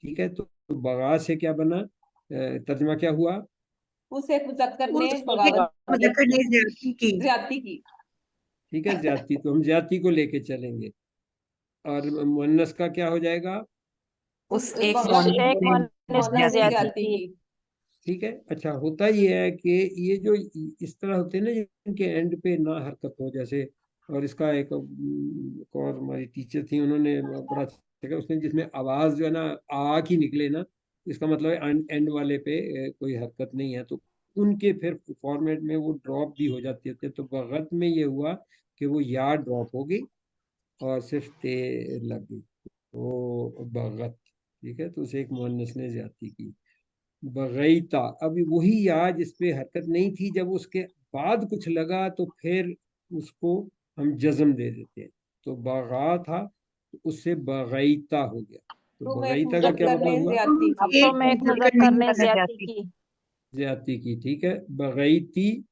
ठीक है, तो बगा से क्या बना, तर्जमा क्या हुआ? उस एक मुज़क्कर ने उस बगावत मुज़क्कर ने ज्यादती की। ज्यादती की। ठीक है, ज्यादती, तो हम ज्यादती को लेके चलेंगे। और मुअन्नस का क्या हो जाएगा? उस एक मोहनस ने ज्यादती ज्यादती की। ठीक है। अच्छा, होता ये है कि ये जो इस तरह होते हैं ना, जिनके एंड पे ना हरकत हो, जैसे, और इसका एक और हमारी टीचर थी, उन्होंने बड़ा अच्छा, उसने जिसमें आवाज जो है ना आ की निकले ना, इसका मतलब है एंड वाले पे कोई हरकत नहीं है, तो उनके फिर फॉर्मेट में वो ड्रॉप भी हो जाती है। तो बगत में ये हुआ कि वो या ड्रॉप हो गई और सिर्फ ते लग गई, वो बगत। ठीक है, तो उसे एक मुअन्नस ने ज्यादती की। बगैता, अब वही या जिस पे हरकत नहीं थी, जब उसके बाद कुछ लगा तो फिर उसको हम जज्म दे देते हैं। तो बगा था, तो उससे बगैता हो गया। तो तुम एक बगैता का क्या मुज़क्कर ने मतलब हुआ? ज्यादती की। एक मुज़क्कर ने ज्यादती की। ज्यादती की। ठीक है, बगैती,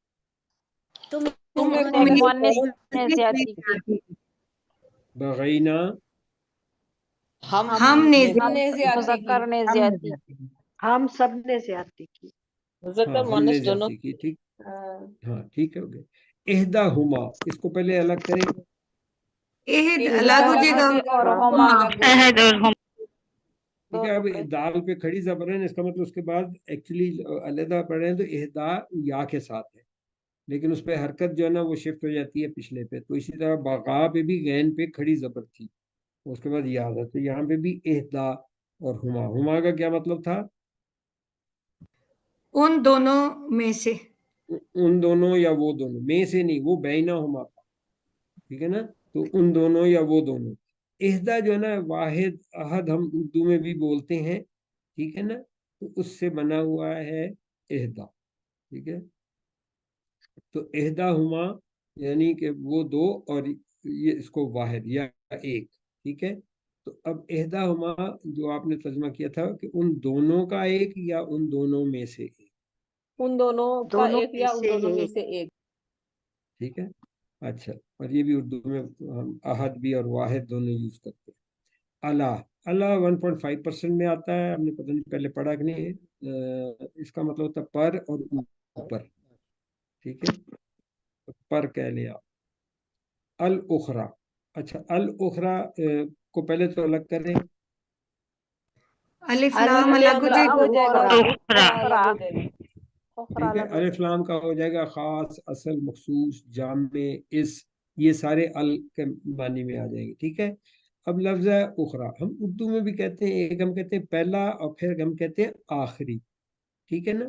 तुम एक मुअन्नस मुअन्नस ने ज्यादती की। बगैना, हमने ने ज्यादती की। हम सब ने ज्यादती की। हाँ, मुज़क्कर हमने मुअन्नस दोनों ज्यादती की। ठीक, हाँ। हाँ ठीक है, हो गया। इहदाहुमा, इसको पहले अलग करें। एहद अलग हो जाएगा और हुमा। हुमा अलग हो अहद और हम। ठीक है, अब दाल पे खड़ी जबर है, इसका मतलब उसके बाद एक्चुअली अलहदा पढ़े हैं तो इहदा या के साथ है, लेकिन उस पे हरकत जो है ना वो शिफ्ट हो जाती है पिछले पे। तो इसी तरह बगा पे भी गैन पे खड़ी जबर थी, उसके बाद याद है, तो यहाँ पे भी इहदा और हुमा। हुमा का क्या मतलब था? उन दोनों में से। उन दोनों या वो दोनों में से नहीं, वो बैना हुमा था। ठीक है ना, तो उन दोनों या वो दोनों। इहदा जो है ना वाहिद अहद हम उर्दू में भी बोलते हैं। ठीक है ना, तो उससे बना हुआ है इहदा। ठीक है, तो इहदा हुमा यानी कि वो दो, और ये इसको वाहिद या एक। ठीक है, तो अब इहदा हुमा जो आपने तर्जमा किया था कि उन दोनों का एक या उन दोनों में से एक। उन दोनों का एक या उन दोनों में से एक। ठीक है, अच्छा, और ये भी उर्दू में हम अहद भी और वाहिद दोनों यूज करते हैं। अला, अला 1.5% में आता है, हमने पता नहीं पहले पढ़ा कि नहीं। इसका मतलब होता है पर और ऊपर। ठीक है, तो पर कह लिया। अल उखरा, अच्छा, अल उखरा को पहले तो अलग करें। अलिफ लाम अलग हो अलग हो जाएगा। जाएगा, उखरा। अलग हो जाएगा। ठीक है, अलिफ लाम का हो जाएगा खास, असल, मखसूस, जामे, इस, ये सारे अल के मानी में आ जाएंगे। ठीक है, अब लफ्ज है उखरा, हम उर्दू में भी कहते हैं, एक हम कहते हैं पहला और फिर हम कहते हैं आखिरी। ठीक है ना,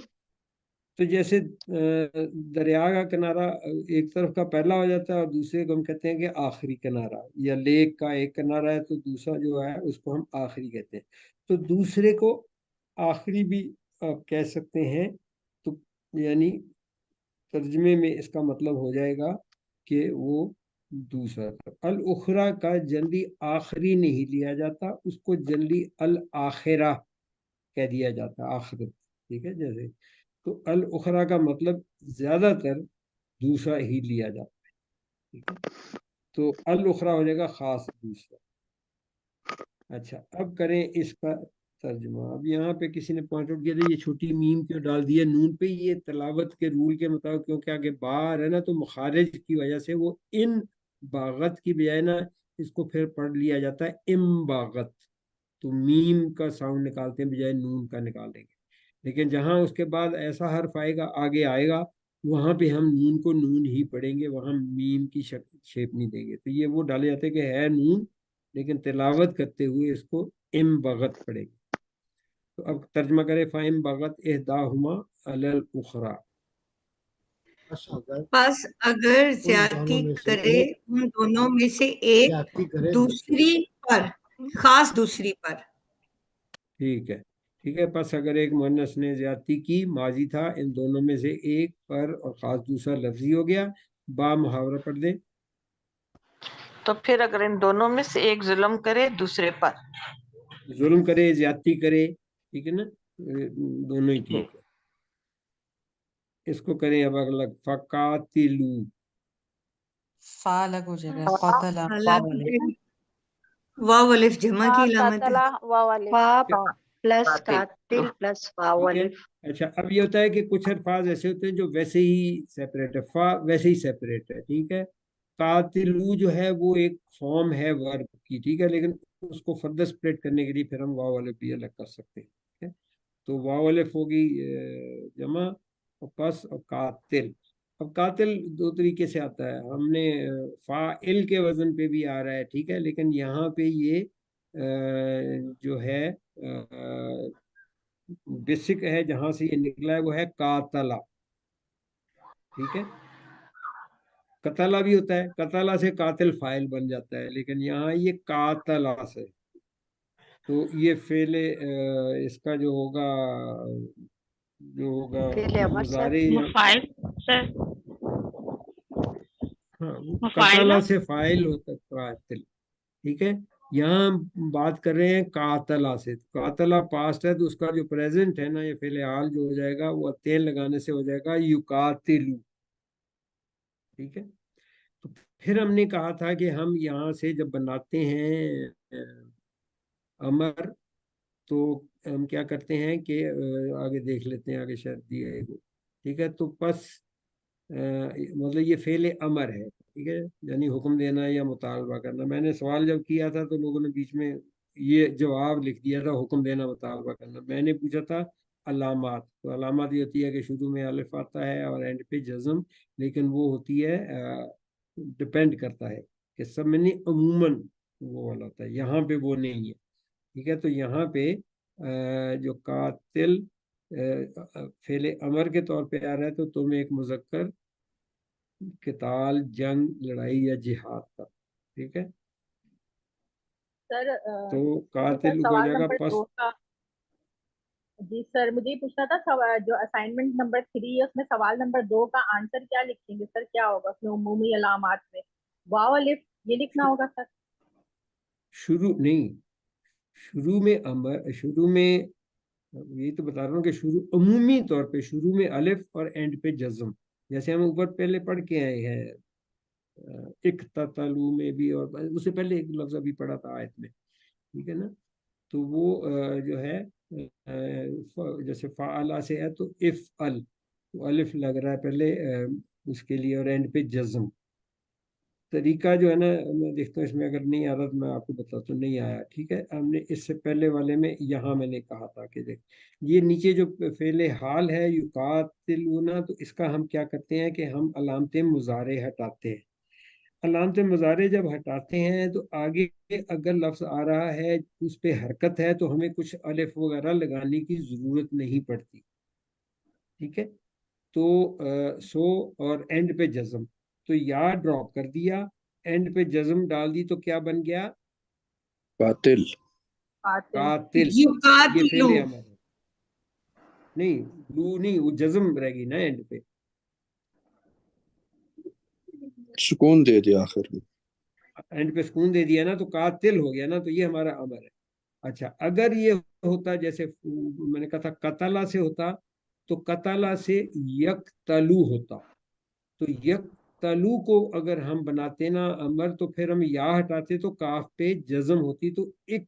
तो जैसे दरिया का किनारा एक तरफ का पहला हो जाता है और दूसरे को हम कहते हैं कि आखिरी किनारा, या लेक का एक किनारा है तो दूसरा जो है उसको हम आखिरी कहते हैं। तो दूसरे को आखिरी भी आप कह सकते हैं। तो यानी तर्जमे में इसका मतलब हो जाएगा कि वो दूसरा था। अल उखरा का जल्दी आखिरी नहीं लिया जाता, उसको जल्दी अल आखिरा कह दिया जाता, आखिरत। ठीक है, जैसे, तो अल उखरा का मतलब ज्यादातर दूसरा ही लिया जाता है। ठीक है, तो अल उखरा हो जाएगा खास दूसरा। अच्छा, अब करें इसका तर्जुमा। अब यहाँ पे किसी ने पॉइंट आउट किया था, ये छोटी मीम क्यों डाल दी है नून पे? ये तलावत के रूल के मुताबिक, क्योंकि आगे बार है ना, तो मुखारिज की वजह से वो इन बागत की बजाय ना इसको फिर पढ़ लिया जाता है इम बागत। तो मीम का साउंड निकालते हैं बजाय नून का निकालेंगे, लेकिन जहाँ उसके बाद ऐसा हर्फ आएगा आगे आएगा, वहां पे हम नून को नून ही पढ़ेंगे, वहां मीम की शेप नहीं देंगे। तो ये वो डाले जाते हैं कि है नून, लेकिन तिलावत करते हुए इसको इम बगत पढ़ेंगे। तो अब तर्जमा करें, फ़ाइम बगत इहदाहुमा अलल उखरा। बस अगर ज्यादती करे उन दोनों में से एक दूसरी पर, खास दूसरी पर। ठीक है, ठीक है, बस अगर एक मुअन्नस ने ज्यादती की, माजी था, इन दोनों में से एक पर और खास दूसरा लफ्जी हो गया। बा मुहावरा पढ़ दे। तो फिर अगर इन दोनों में से एक जुल्म करे दूसरे पर। जुल्म करे, ज्यादती करे, ठीक है ना, दोनों ही ठीक है। इसको करें अब अलग, फकातिलू, फा अलग हो जाएगा, कौतला अलग वाव अलिफ जमा की अलामत है। फा प्लस कातिल प्लस ठीक है। वावलिफ। अच्छा, अब ये होता है कि कुछ अल्फाज ऐसे होते हैं जो वैसे ही सेपरेट है, फा वैसे ही सेपरेट है, ठीक है। कातिलू जो है वो एक फॉर्म है वर्ब की, ठीक है, लेकिन उसको फर्दर स्प्रेड करने के लिए फिर हम वाव अलिफ भी अलग कर सकते हैं, ठीक है। तो वाव अलिफ होगी जमा, और कस और कातिल। अब कातिल दो तरीके से आता है, हमने फाइल के वजन पे भी आ रहा है, ठीक है, लेकिन यहाँ पे ये जो है बेसिक है जहां से ये निकला है वो है कातला, ठीक है। कतला भी होता है, कतला से कातिल फाइल बन जाता है, लेकिन यहाँ ये कातला से, तो ये फेले इसका जो होगा फेले अमर सर, मुजारे या मुफाइल सर, हाँ, मुफाइला कतला से फाइल होता है कातिल, ठीक है। यहाँ हम बात कर रहे हैं कातला से, कातला पास्ट है तो उसका जो प्रेजेंट है ना, ये फेले हाल जो हो जाएगा वो तेल लगाने से हो जाएगा युकातिलू, ठीक है। तो फिर हमने कहा था कि हम यहाँ से जब बनाते हैं अमर, तो हम क्या करते हैं कि आगे देख लेते हैं, आगे शायद दिया है वो, ठीक है। तो बस मतलब ये फेले अमर है, ठीक है, यानी हुक्म देना या मुतालबा करना। मैंने सवाल जब किया था तो लोगों ने बीच में ये जवाब लिख दिया था, हुक्म देना मुतालबा करना। मैंने पूछा था अलामात, तो अलामात ये होती है कि शुरू में अलिफ आता है और एंड पे जज़म, लेकिन वो होती है डिपेंड करता है कि सब में नहीं, अमूमन वो वाला होता है, यहाँ पे वो नहीं है, ठीक है। तो यहाँ पे जो कातिल फेले अमर के तौर पे आ रहा है, तो तुम्हें एक मुजक्कर किताल, जंग, लड़ाई या जिहाद का, ठीक है। सर तो कातिल हो जाएगा पस। जी सर, मुझे ये पूछना था, जो असाइनमेंट नंबर 3 है उसमें सवाल नंबर 2 का आंसर क्या लिखेंगे सर, क्या होगा उसमें उमूमी अलामात में? वाव अलिफ ये लिखना होगा सर? शुरू नहीं, शुरू में अमर, शुरू में यही तो बता रहा हूँ कि शुरू अमूमी तौर पे शुरू में अलिफ और एंड पे जज्म, जैसे हम ऊपर पहले पढ़ के आए हैं इक्ततलू में भी, और उससे पहले एक लफ्ज अभी पढ़ा था आयत में, ठीक है ना। तो वो जो है जैसे फ़ाअला से है तो इफ अल, तो अलिफ लग रहा है पहले उसके लिए, और एंड पे जज्म। तरीका जो है ना, मैं देखता हूँ इसमें अगर नहीं आ रहा तो मैं आपको बताता हूँ, नहीं आया, ठीक है। हमने इससे पहले वाले में यहाँ मैंने कहा था कि देख, ये नीचे जो फेले हाल है युकातिलूना, तो इसका हम क्या करते हैं कि हम अलामत मुजारे हटाते हैं। अलामत मुजारे जब हटाते हैं तो आगे अगर लफ्ज आ रहा है उस पे हरकत है तो हमें कुछ अलिफ वगैरह लगाने की जरूरत नहीं पड़ती, ठीक है। तो सो और एंड पे जज्म, तो या ड्रॉप कर दिया, एंड पे जज्म डाल दी, तो क्या बन गया? कातिल। कातिल। ये युकातिलू, फेले अमर है, नहीं लू नहीं, वो जज्म रहेगी ना एंड पे, सुकून दे दिया आखिर में। एंड पे सुकून दे दिया ना, तो कातिल हो गया ना, तो ये हमारा अमर है। अच्छा, अगर ये होता जैसे मैंने कहा था कतला से होता, तो कतला से यकतलू होता, तो यकतलू को अगर हम बनाते ना अमर, तो फिर हम या हटाते तो काफ पे जज्म होती, तो एक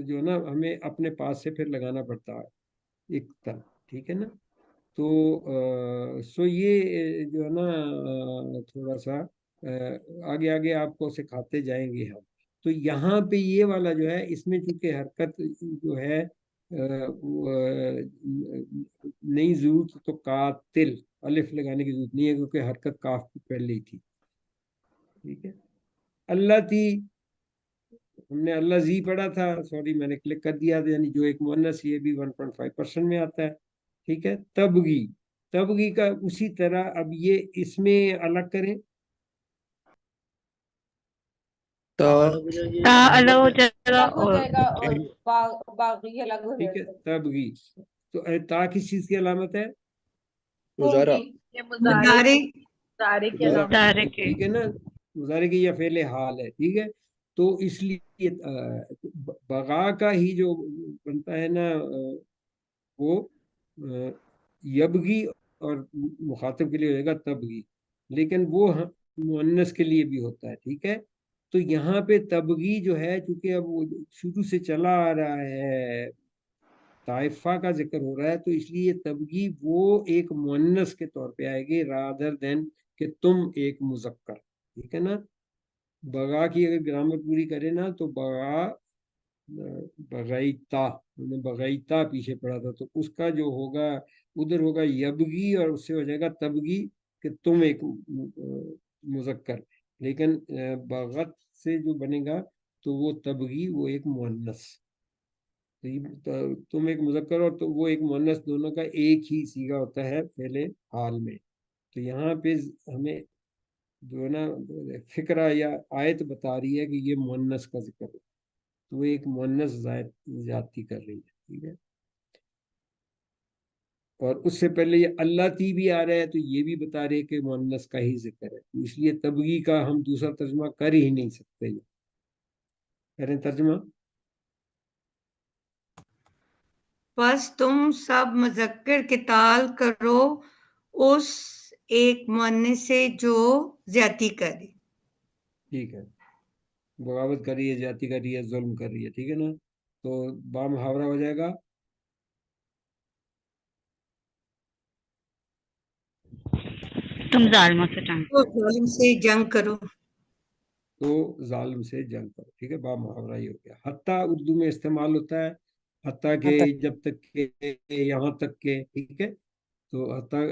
जो ना हमें अपने पास से फिर लगाना पड़ता है एक तल, ठीक है ना। तो सो ये जो है ना थोड़ा सा आगे आगे आपको सिखाते जाएंगे हम। तो यहाँ पे ये वाला जो है, इसमें चूंकि हरकत जो है नहीं जरूरत, तो कातिल अलिफ लगाने की जरूरत नहीं है क्योंकि हरकत काफ की पहले ही थी, ठीक है। अल्लाह थी, हमने अल्लाह जी पढ़ा था, सॉरी मैंने क्लिक कर दिया था, यानी जो एक मुअन्नस, ये भी 1.5% में आता है, ठीक है। तबगी, तबगी का उसी तरह, अब ये इसमें अलग करें, ता ता अलग हो जाएगा अलग हो और जाएगा और बाकी अलग हो ठीक है। जाएगा। तबगी, तो ता किस चीज की अलामत है? मुजारा। ये मुजारे मुजारे की मुजारे, अलामत। मुजारे के। ठीक है ना, मुजारे की या फेले हाल है, ठीक है। तो इसलिए बगा का ही जो बनता है ना وہ یبغی اور مخاطب کے لیے ہو جائے گا تبغی، لیکن وہ مؤنث کے لیے بھی ہوتا ہے، ٹھیک ہے. تو یہاں پہ تبغی جو ہے چونکہ اب وہ شروع سے چلا آ رہا ہے، طائفہ کا ذکر ہو رہا ہے، تو اس لیے تبغی وہ ایک مؤنث کے طور پہ آئے گی رادر دین کہ تم ایک مذکر، ٹھیک ہے نا. بغا کی اگر گرامر پوری کرے نا تو بغا بغیتا، ہم نے بغیتا پیچھے پڑھا تھا، تو اس کا جو ہوگا ادھر ہوگا یبغی اور اس سے ہو جائے گا تبغی کہ تم ایک مذکر، لیکن بغت سے جو بنے گا تو وہ تبغی وہ ایک مؤنث، تم ایک مذکر اور تو وہ ایک مؤنث، دونوں کا ایک ہی صیغہ ہوتا ہے پہلے حال میں. تو یہاں پہ ہمیں جو ہے نا فکرہ یا آیت بتا رہی ہے کہ یہ مؤنث کا ذکر ہے، تو وہ ایک مؤنث زیادتی کر رہی ہے، ٹھیک ہے. اور اس سے پہلے یہ اللہ تی بھی آ رہا ہے تو یہ بھی بتا رہے کہ مؤنث کا ہی ذکر ہے، تو اس لیے تبغی کا ہم دوسرا ترجمہ کر ہی نہیں سکتے. کریں ترجمہ. بس تم سب مذکر قتال کرو اس ایک مؤنث سے جو زیادتی کرے. ٹھیک ہے، بغاوت کر رہی ہے، زیادتی کر رہی ہے، ظلم کر رہی ہے، ٹھیک ہے نا. تو با محاورہ ہو جائے گا تم ظالموں سے جنگ تو ظالم سے جنگ کرو. تو ظالم سے جنگ کرو، ٹھیک ہے. با محاورہ یہ ہو گیا. حتیٰ اردو میں استعمال ہوتا ہے، حتیٰ کہ جب تک کہ یہاں تک کہ، ٹھیک ہے. تو حتیٰ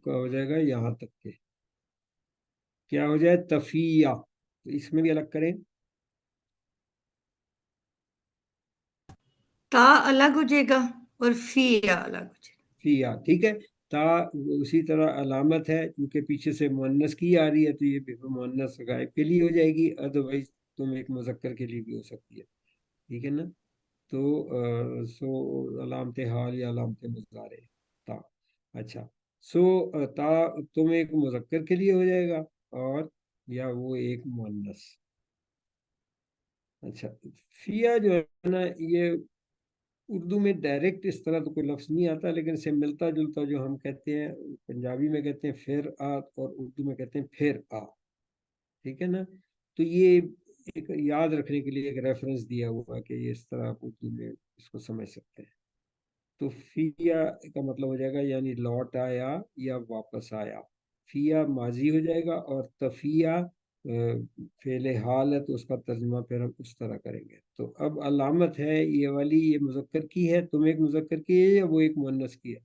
کا ہو جائے گا یہاں تک کہ، کیا ہو جائے تفیہ، تو اس میں بھی الگ کریں. تا الگ ہو جائے گا اور فی الگ ہو جائے گا. فیہ، ٹھیک ہے. تا اسی طرح علامت ہے کیونکہ پیچھے سے مؤنث کی آ رہی ہے تو یہ بھی مؤنث غائب کے لیے ہو جائے گی، ادروائز تم ایک مذکر کے لیے بھی ہو سکتی ہے، ٹھیک ہے نا. تو سو علامت حال یا علامت مضارع تا. اچھا، سو تا تم ایک مذکر کے لیے ہو جائے گا اور یا وہ ایک مؤنث. اچھا، فیہ جو ہے نا یہ اردو میں ڈائریکٹ اس طرح تو کوئی لفظ نہیں آتا، لیکن اسے ملتا جلتا جو ہم کہتے ہیں پنجابی میں کہتے ہیں پھر آ اور اردو میں کہتے ہیں پھر آ، ٹھیک ہے نا. تو یہ ایک یاد رکھنے کے لیے ایک ریفرنس دیا ہوا کہ یہ اس طرح آپ اردو میں اس کو سمجھ سکتے ہیں. تو فیا کا مطلب ہو جائے گا یعنی لوٹ آیا یا واپس آیا. فیا ماضی ہو جائے گا اور تفیہ فعل حال ہے تو اس کا ترجمہ پھر ہم اس طرح کریں گے. تو اب علامت ہے یہ والی، یہ مذکر کی ہے، تم ایک مذکر کی ہے یا وہ ایک مؤنث کی ہے؟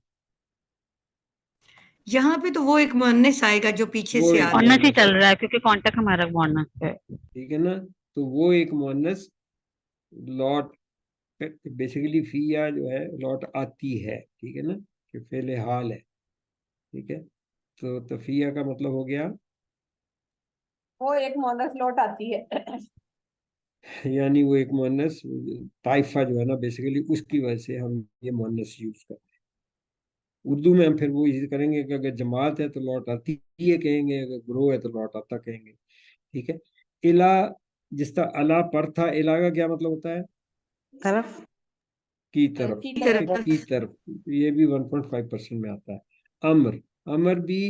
یہاں پہ تو وہ ایک مؤنث آئے گا جو پیچھے وہ سے ایک آ رہا مؤنث ہی مؤنث، چل رہا ہے کیونکہ کانٹیکٹ ہمارا مؤنث ہے. ٹھیک ہے نا. تو وہ ایک مؤنث لوٹ، بیسیکلی فیا جو ہے لوٹ آتی ہے، ٹھیک ہے نا، کہ فعل حال ہے، ٹھیک ہے. تو تفیہ کا مطلب ہو گیا وہ ایک مونس لوٹ آتی ہے. یعنی وہ ایک مؤنث طائفہ جو ہے نا بیسیکلی اس کی وجہ سے ہم یہ مؤنث یوز کرتے ہیں. اردو میں ہم پھر وہ یہ کریں گے کہ اگر جماعت ہے تو لوٹ آتی ہے کہیں گے، اگر گروہ ہے تو لوٹ آتا کہیں گے، ٹھیک ہے. الا، جس طرح الا پر تھا، الا کا کیا مطلب ہوتا ہے؟ طرف. کی طرف، کی ٹھیک ہے، طرف. کی طرف. یہ بھی 1.5% میں آتا ہے. امر، امر بھی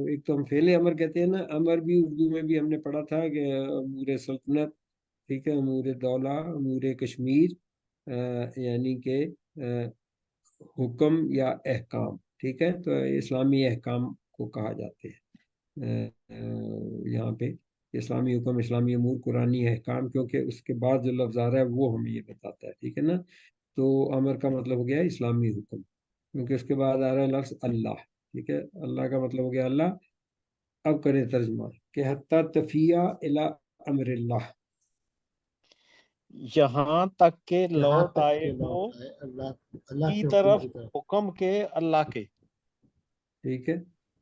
ایک تو ہم فعل امر کہتے ہیں نا، امر بھی اردو میں بھی ہم نے پڑھا تھا کہ امور سلطنت، ٹھیک ہے، امور دولہ، امور کشمیر، یعنی کہ حکم یا احکام، ٹھیک ہے. تو اسلامی احکام کو کہا جاتے ہیں یہاں پہ، اسلامی حکم، اسلامی امور، قرآنی احکام، کیونکہ اس کے بعد جو لفظ آ رہا ہے وہ ہمیں یہ بتاتا ہے، ٹھیک ہے نا. تو امر کا مطلب ہو گیا اسلامی حکم، کیونکہ اس کے بعد آ رہا ہے لفظ اللہ، ٹھیک ہے. اللہ کا مطلب ہو گیا اللہ. اب کریں ترجمہ کہ حتیٰ تفیہ الی امر اللہ، یہاں تک کہ لوٹ آئے وہ کی طرف حکم کے اللہ کے، ٹھیک ہے.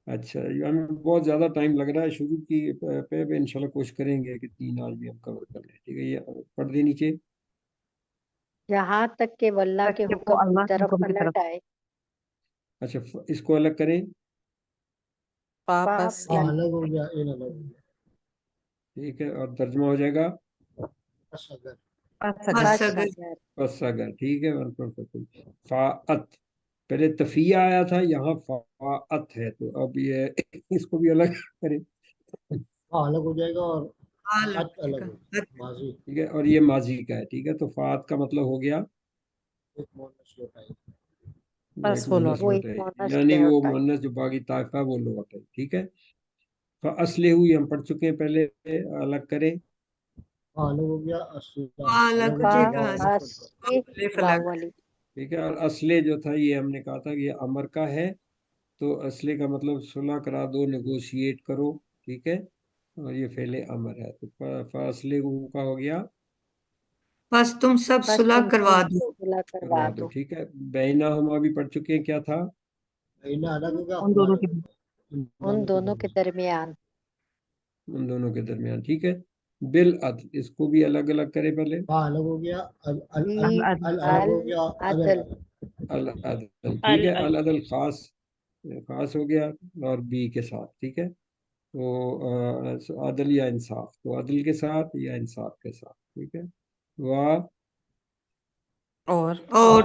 اچھا، ہمیں بہت زیادہ ٹائم لگ رہا ہے، شروع کی پہ انشاءاللہ کوشش کریں گے کہ 3 آج بھی ہم کور کر لیں، ٹھیک ہے. یہ پڑھ دیں نیچے. یہاں تک کہ وہ اللہ کے حکم کی طرف پلٹ آئے. اچھا، اس کو الگ کریں. واپس پاپ الگ ہو گیا، این الگ ہو گیا. ٹھیک ہے، اور ترجمہ ہو جائے گا بس اگر بس بس اگر. اگر. بس اگر، ٹھیک ہے. فاعت، पहले तफिया आया था, यहाँ फाअत है, तो अब ये इसको भी अलग करें, अलग हो जाएगा और अलग अत अलग हो जाएगा, माजी ठीक है, और ये माजी का है, ठीक है, तो फाअत का मतलब हो गया एक मोनस लौट आई। वो बस एक वो मुन्नस वो लौट एक आई, मोनस यानी वो लौट आई। मुन्नस जो बागी ताइफा वो लौट आई, ठीक है। असले हुई हम पढ़ चुके हैं पहले, अलग करें, अलग हो गया, असला अलग अलग हो हो गया, जाएगा, वाव अलग असले अलिफ वाव अलग। वाली। ठीक है। और असले जो था ये हमने कहा था कि ये अमर का है, तो असले का मतलब सुलह करा दो, नेगोशिएट करो, ठीक है, और ये फेले अमर है, तो फासले का हो गया बस तुम सब बस सुलह तुम करवा सब दो। सुलह करवा करवा दो, दो। ठीक है। बैना हम अभी पढ़ चुके हैं, क्या था, इना अलग हो गया, उन दोनों के उन दोनों के दरमियान। उन दोनों के दरमियान, ठीक है। बिल अदल, इसको भी अलग अलग करें पहले, अलग हो गया, अल अल बी अल अल अल अलग हो अल गया, अदल। अल अदल, ठीक है, अल अदल खास, खास हो गया, और बी के साथ, ठीक है, तो अदल या इंसाफ, तो अदल के साथ या इंसाफ के साथ, ठीक है। वाह और और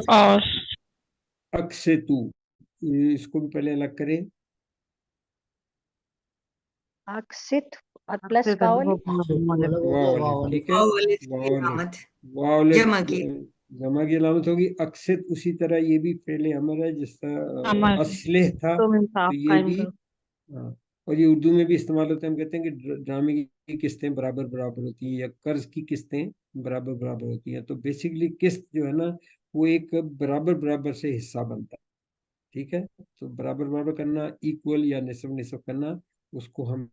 अक्से तू, इसको भी पहले अलग करें, अक्सित और प्लस अक्सित वाव वाली। अलग हो गया, वाव वाव वाले, अलग ठीक है, वाव वाले की वाव वाले, अलामत वाव वाले जमा की। जमा की अलामत होगी। अक्सित उसी तरह ये भी फेले अमर है, जिस तरह अमर असलेह था, तुम तो इंसाफ ये कायम भी, करो। हाँ, और ये उर्दू में भी इस्तेमाल होता है, हम कहते हैं कि ड्रामे की किस्तें बराबर बराबर होती हैं, या कर्ज की किस्तें बराबर बराबर होती हैं, तो बेसिकली किस्त जो है ना, वो एक बराबर बराबर से हिस्सा बनता है, ठीक है, तो बराबर बराबर करना, इक्वल या निस्फ निस्फ करना, उसको हम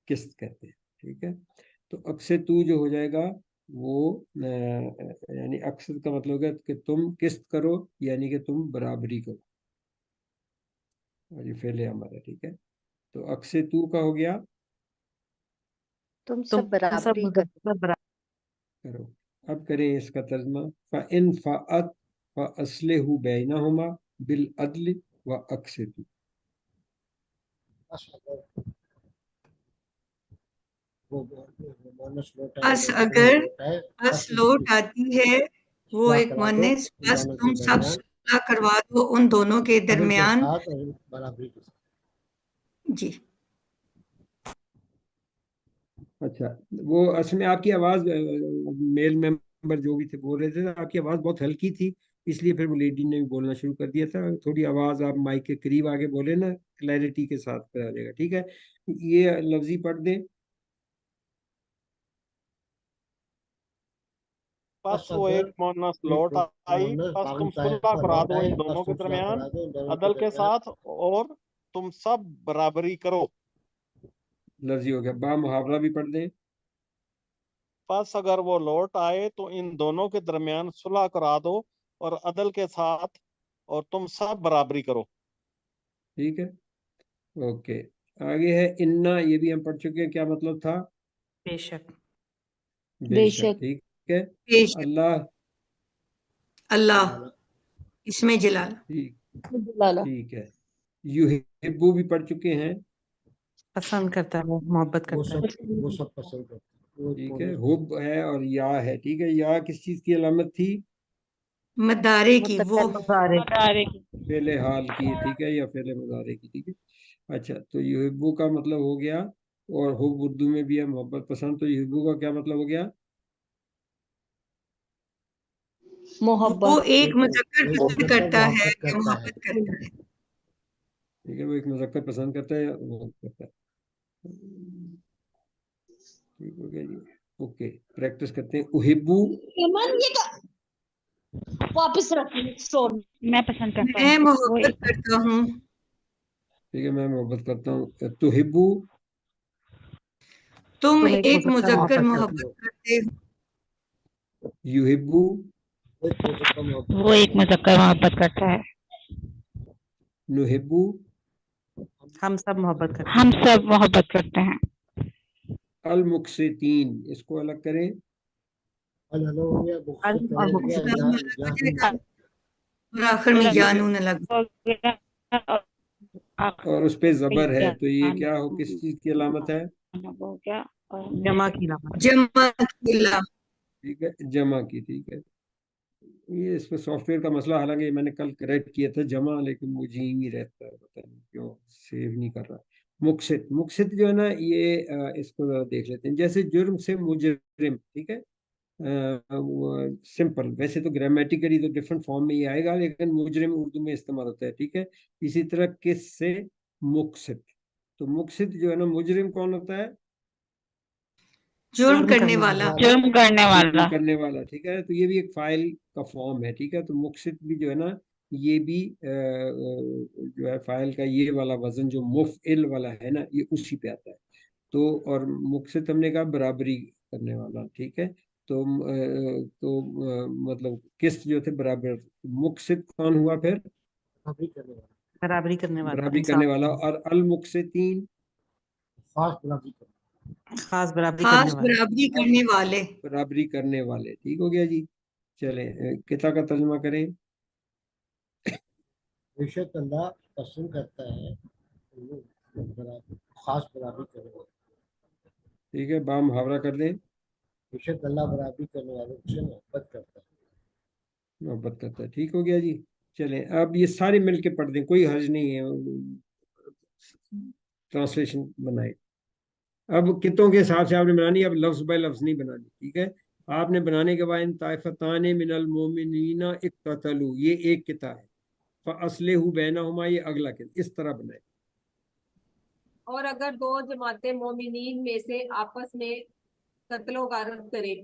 किस्त कहते हैं, ठीक है। तो अक्सर तू जो हो जाएगा वो यानी अक्सर का मतलब है कि तुम किस्त करो, यानी कि तुम बराबरी करो, और ये फेले अमर है, ठीक है, तो अक्सर तू का हो गया तुम तुम सब बराबरी सब करो। करो। अब करें इसका तर्जमा, फ़इन फ़अत फ़अस्लिहु बैनहुमा बिल अदल व अक्सितु। वो मोनस लौट बस आए, अगर लौट आए, बस लौट आती है वो सुलह एक करा दो मुअन्निस, उन बस दोनों के तुम सब दरमियान, सुलह करवा दो उन दोनों के अदल के दरमियान। साथ और बराबरी के साथ। जी अच्छा, वो असल में आपकी आवाज़, मेल मेंबर जो भी थे बोल रहे थे, आपकी आवाज़ बहुत हल्की थी, इसलिए फिर वो लेडी ने भी बोलना शुरू कर दिया था। थोड़ी आवाज़ आप माइक के करीब आके बोले ना, क्लैरिटी के साथ फिर आ जाएगा, ठीक है। ये लफ्जी पढ़ दें, बस वो एक मोनस लौट आई, बस तुम सुलह करा दो इन दोनों के दरमियान अदल के साथ, और तुम सब बराबरी करो। लफ्जी हो गया। बा मुहावरा भी पढ़ दें, बस अगर वो लौट आए तो इन दोनों के दरमियान सुलह करा दो और अदल के साथ, और तुम सब बराबरी करो। ठीक है, ओके। आगे है इन्ना, ये भी हम पढ़ चुके हैं, क्या मतलब था, बेशक बेशक, ठीक है। बेशक अल्लाह, अल्लाह इसमें जलाल। ठीक, लाला। ठीक है। युहिब्बु भी पढ़ चुके हैं, पसंद करता है, वो मोहब्बत वो करता है। सब पसंद करते हैं, वो ठीक है। मोनस हुब है और या है, ठीक है। या किस चीज की अलामत थी, मदारे की वो मुतारे मुतारे की। फेले हाल की, ठीक है, या फेले मुजारे की, ठीक है। अच्छा, तो युहिब्बु का मतलब हो गया, और हुब उर्दू में भी है मोहब्बत पसंद, तो युहिब्बु का क्या मतलब हो गया, वो मोहब्बत। एक मुजक्कर एक पसंद मुजक्कर करता है मोहब्बत या करता है। मोहब्बत करता है। ठीक है, वो एक मुजक्कर पसंद करता है या मोहब्बत करता है, ठीक हो गया जी। ओके, प्रैक्टिस करते हैं। उहिब्बु, वापस रखो। मैं पसंद करता मैं हूँ वो मोहब्बत एक। करता हूँ, ठीक है, मैं मोहब्बत करता हूँ। तुहिब्बु, तुम तुम एक एक मुजक्कर मुजक्कर मोहब्बत मोहब्बत करते हो। युहिब्बु, एक मुजक्कर मोहब्बत वो एक मुजक्कर मोहब्बत करता है। नुहिब्बु, हम सब मोहब्बत करते हम सब मोहब्बत करते हैं। अल मुक्सितीन, इसको अलग करें, अलग हो गया, अल मुक्सित और अलग हो गया, इस्लाम या अलग हो याहून जाएगा और आखिर में ठीक है, जानून अलग। हो गया, और और उस पे जबर है, तो ये ज्ञान क्या हो, किस चीज की अलामत है, हो गया, और जमा की लामत। जमा किला। ठीक है, जमा की, ठीक है। یہ اس پہ سافٹ ویئر کا مسئلہ، حالانکہ میں نے کل کریکٹ کیا تھا جمع، لیکن وہ جیم ہی رہتا ہے، پتہ نہیں کیوں سیو نہیں کر رہا۔ مقصد، مقصد جو ہے نا یہ اس کو ذرا دیکھ لیتے ہیں، جیسے جرم سے مجرم، ٹھیک ہے، سمپل، ویسے تو گرامیٹیکلی تو ڈفرنٹ فارم میں یہ آئے گا، لیکن مجرم اردو میں استعمال ہوتا ہے، ٹھیک ہے۔ اسی طرح کس سے مقصد، تو مقصد جو ہے نا مجرم کون ہوتا ہے؟ جرم کرنے والا، جرم کرنے والا، جرم کرنے والا، ٹھیک ہے، تو یہ بھی ایک فائل کا فارم ہے، ٹھیک ہے۔ تو مقصد بھی جو ہے نا یہ بھی جو ہے فائل کا یہ والا وزن جو مفعل والا ہے نا یہ اسی پہ آتا ہے۔ تو اور مقصد ہم نے کہا برابری کرنے والا، ٹھیک ہے۔ تو مطلب قسط جو تھے برابر، مقصد کون ہوا پھر؟ برابری کرنے والا، برابری کرنے والا، اور المقسطین خاص برابری خاص کرنے والا، برابری کرنے والے، برابری کرنے والے، ٹھیک ہو گیا جی۔ چلیں کتا کا ترجمہ کریں۔ بے شک اللہ پسند کرتا ہے خاص برابری کرنے والے، ٹھیک ہے، با محاورہ کر دیں۔ بے شک اللہ برابری کرنے والوں سے محبت کرتا ہے، محبت کرتا ہے، ٹھیک ہو گیا جی۔ چلیں اب یہ سارے مل کے پڑھ دیں، کوئی حرج نہیں ہے، ٹرانسلیشن بنائے۔ اب کتوں کے حساب سے آپ نے بنانی، اب لفظ بائی لفظ نہیں بنانی، ٹھیک ہے۔ آپ نے بنانے کے بعد طائفتان من المؤمنین اقتتلوا، یہ ایک کتا ہے، فاصلحوا بینہما، یہ اگلا کتا، اس طرح بنائے۔ اور اگر دو جماعتیں مومنین میں سے آپس میں قتل و غارت کرے،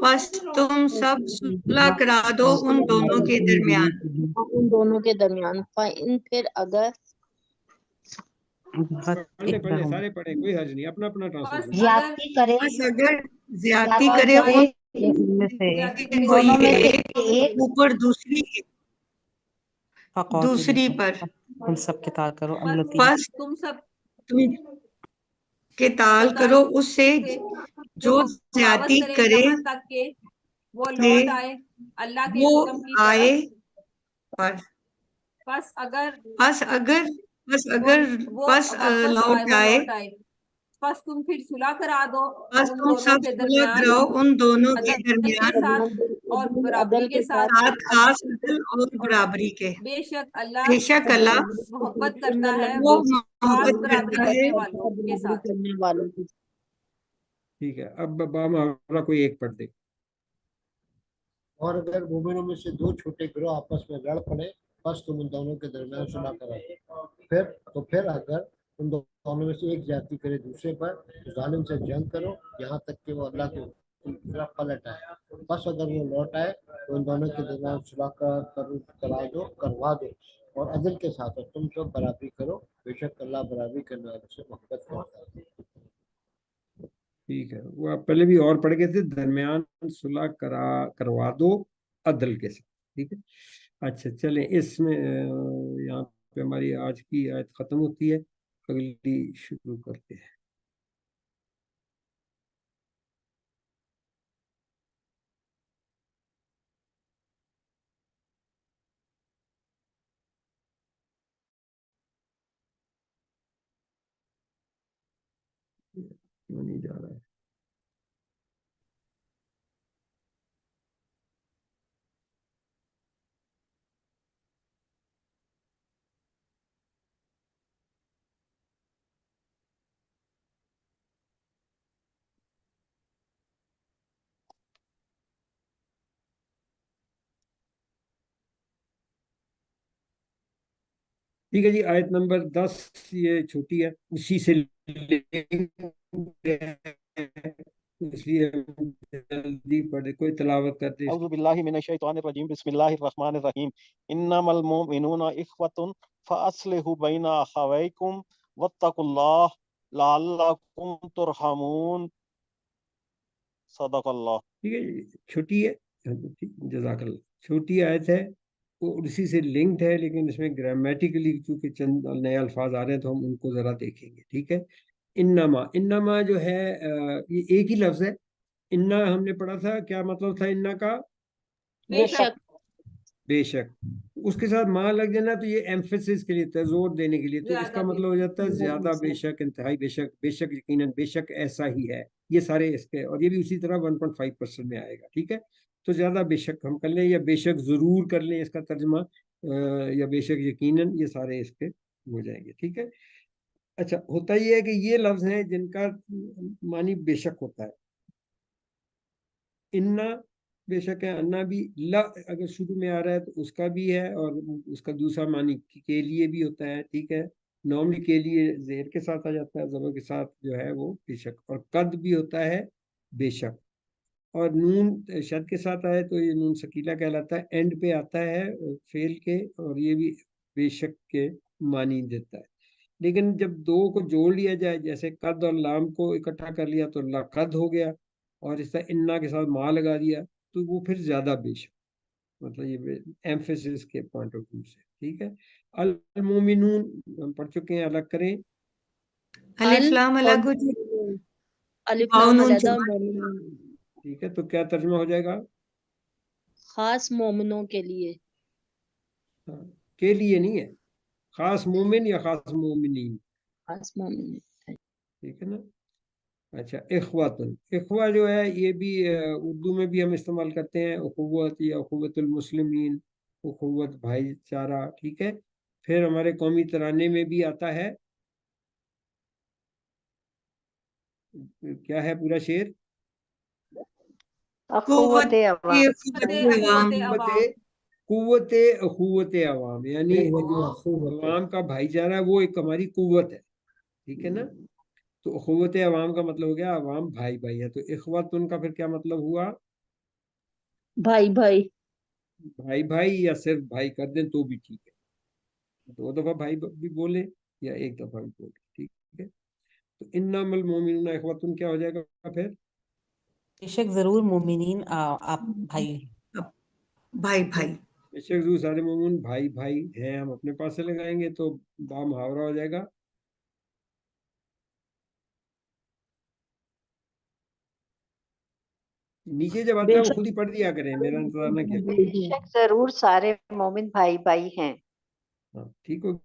بس تم سب صلح کرا دو ان دونوں کے درمیان، ان دونوں کے درمیان، فَإِن پھر اگر سارے پڑھیں، کوئی حرج نہیں، اپنا اپنا ٹرانسلیشن۔ زیادتی کرے، بس اگر زیادتی کرے میں سے ان دونوں میں سے کے ایک اوپر دوسری فقاتلوا، پر، تم سب قتال کرو التی، بس تم سب تم قتال کرو اس سے جو زیادتی بغاوت کرے یہاں تک کہ وہ کہ لوٹ آئے اللہ کے وہ حکم کی آئے طرف، پر، بس اگر بس اگر وہ بس لوٹ آئے، بس تم پھر صلح کرا دو بس ان تم دونوں سب کے صلح درمیان کراؤ ان دونوں کے عدل کے درمیان، ساتھ اور برابری کے ساتھ، ساتھ خاص عدل اور برابری کے، بے شک بے شک اللہ محبت کرتا ہے وہ خاص محبت برابری کرتا ہے کرنے والوں کے ساتھ۔ ٹھیک ہے، اب با محاورہ کوئی ایک پڑھ دے۔ اور اگر مومنوں میں سے دو چھوٹے گروہ آپس میں لڑ پڑے، بس تم ان دونوں کے درمیان صلح کرا دو، پھر اگر ان دونوں میں سے ایک زیادتی کرے دوسرے پر تو ظالم سے جنگ کرو یہاں تک کہ وہ اللہ کے حکم کی طرف پلٹ آئے، بس اگر وہ لوٹ آئے تو ان دونوں کے درمیان صلح کروا دو اور عدل کے ساتھ، اور تم سب برابری کرو، بے شک اللہ برابری کرنے والوں سے محبت کرتا ہے۔ ٹھیک ہے، وہ آپ پہلے بھی اور پڑھ گئے تھے، درمیان صلح کروا دو عدل کے ساتھ، ٹھیک ہے۔ اچھا چلیں اس میں یہاں پہ ہماری آج کی آیت ختم ہوتی ہے، اگلی شروع کرتے ہیں۔ کیوں نہیں جا رہا ہے؟ ٹھیک ہے جی، آیت نمبر 10 یہ چھوٹی ہے، اسی سے اس لیے جلدی پڑھے، کوئی تلاوت کرتے۔ اعوذ باللہ من الشیطان الرجیم، بسم اللہ الرحمن الرحیم، انما المؤمنون اخوة فاصلحوا بین اخویکم واتقوا اللہ لعلکم ترحمون، صدق اللہ۔ ٹھیک ہے جی، چھوٹی ہے، جزاک اللہ، چھوٹی آیت ہے، وہ اسی سے لنکڈ ہے، لیکن اس میں گرامیٹیکلی چونکہ چند نئے الفاظ آ رہے ہیں تو ہم ان کو ذرا دیکھیں گے، ٹھیک ہے۔ انما جو ہے یہ ایک ہی لفظ ہے، انا ہم نے پڑھا تھا، کیا مطلب تھا انا کا؟ بے شک، बेशक, उसके साथ माँ लग जाना तो ये एम्फेसिस के लिए होता है, जोर देने के लिए, तो इसका ज्यादा मतलब हो जाता है ज्यादा, बेशक, इंतहाई, बेशक, बेशक, यकीनन, बेशक ऐसा ही है, ये सारे इसके, और ये भी उसी तरह 1.5% में आएगा, ठीक है। तो ज्यादा बेशक हम कर लें, या बेशक जरूर कर लें इसका तर्जमा, या बेशक यकीनन, ये सारे इसके हो जाएंगे, ठीक है। अच्छा, होता ये है कि ये लफ्ज हैं जिनका मानी बेशक होता है। इन्ना बेशक है, अन्ना भी, ला अगर शुरू में आ रहा है तो उसका भी है, और उसका दूसरा मानी के लिए भी होता है, ठीक है। नॉर्मली के लिए जेर के साथ आ जाता है, जबर के साथ जो है वो बेशक, और कद भी होता है बेशक, और नून शद के साथ आए तो ये नून सकीला कहलाता है, एंड पे आता है फेल के, और ये भी बेशक के मानी देता है। लेकिन जब दो को जोड़ लिया जाए, जैसे कद और लाम को इकट्ठा कर लिया तो लकद हो गया, और इस तरह इन्ना के साथ माँ लगा दिया तो वो फिर ज्यादा बेशक, मतलब ये एम्फेसिस के पॉइंट ऑफ व्यू से, ठीक है। अल मोमिनून हम पढ़ चुके हैं, अलग करें। अलिफ लाम और अलग हो जाए, अलिफ वाव लाम नून अलहदा जमा। मोमिनून, ठीक है, तो क्या तर्जुमा हो जाएगा? खास मोमिनों के लिए। हाँ, के लिए नहीं है, खास मोमिन या खास मोमिनीन, खास मोमिन। ठीक है ना। अच्छा, इखवातुन, इखवा जो है ये भी उर्दू में भी हम इस्तेमाल करते हैं, उखुवत या उखुवतुल मुस्लिमीन, उखुवत भाईचारा, ठीक है। फिर हमारे कौमी तराने में भी आता है, क्या है पूरा शेर? अखुवत अवाम। कुव्वत अवाम। कुव्वत अखुवत अवाम, यानी जो अवाम का भाईचारा है वो एक हमारी कुव्वत है, ठीक है ना। तो अखुवत अवाम का मतलब हो गया अवाम भाई भाई है, तो इखवत उनका फिर क्या मतलब हुआ? भाई भाई। भाई भाई, या सिर्फ भाई कर दें तो भी ठीक है, दो दफा भाई भी बोले या एक दफा भी बोले, ठीक है। तो इन्नमल मोमिनूना इखवतुन क्या हो जाएगा फिर? बेशक जरूर मोमिनीन आप भाई भाई भाई। बेशक जरूर सारे मोमिन भाई भाई हैं, हम अपने पास से लगाएंगे तो बा मुहावरा हो जाएगा। नीचे जब आता है वो बेशक खुद ही पढ़ दिया करें, मेरा इंतजार ना किया करें। बेशक जरूर सारे मोमिन भाई भाई हैं। हाँ, ठीक हो।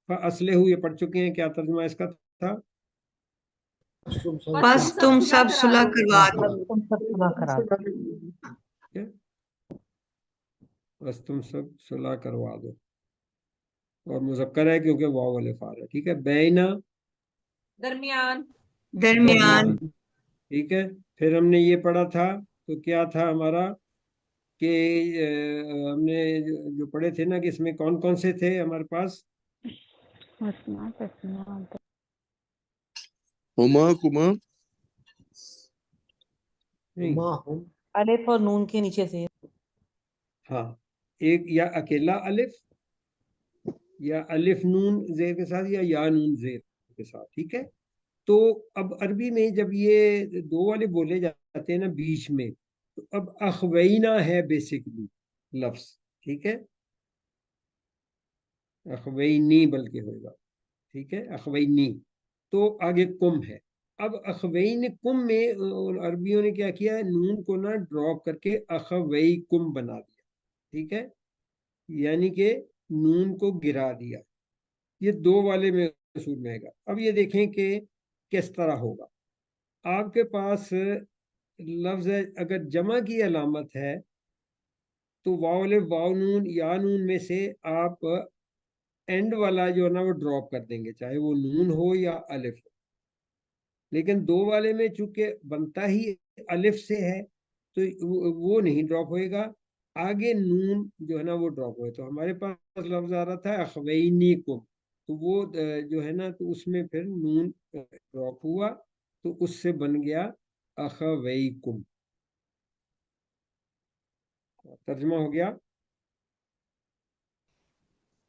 असले हुए पढ़ चुके हैं, क्या तर्जुमा इसका था? बस तुम सब सुलह करवा दो। तुम सब सुलह करा दो। ठीक है, बस तुम सब सुलह करवा दो, और मुज़क्कर है क्योंकि वाव वाले फार है, ठीक है। बैना, दरमियान। दरमियान। ठीक है। फिर हमने ये पढ़ा था, तो क्या था हमारा कि हमने जो पढ़े थे ना कि इसमें कौन कौन से थे हमारे पास? हुमा कुमा नहीं, अलिफ और नून के नीचे से। हाँ, एक या अकेला अलिफ, या अलिफ नून जेर के साथ, या नून जेर के साथ, ठीक है। तो अब अरबी में जब ये दो वाले बोले जाते हैं ना बीच में, तो अब अखवैना है बेसिकली लफ्ज, ठीक है, अखवैनी बल्कि होगा, ठीक है, अखवैनी। तो आगे कुम है। अब अखवैन कुम में अरबियों ने क्या किया है, नून को ना ड्रॉप करके अखवै कुम बना दिया, ठीक है, यानी कि नून को गिरा दिया। ये दो वाले में असूल में आएगा। अब ये देखें कि किस तरह होगा। आपके पास लफ्ज है, अगर जमा की अलामत है तो वाव अलिफ वाव नून या नून में से आप एंड वाला जो है ना वो ड्रॉप कर देंगे, चाहे वो नून हो या अलिफ हो। लेकिन दो वाले में चूंकि बनता ही अलिफ से है तो वो नहीं ड्रॉप होएगा, आगे नून जो है ना वो ड्रॉप होए। तो हमारे पास लफ्ज आ रहा था अखवैनी कुम, तो वो जो है ना तो उसमें फिर नून ड्रॉप हुआ, तो उससे बन गया अखवैकुम। तर्जुमा हो गया,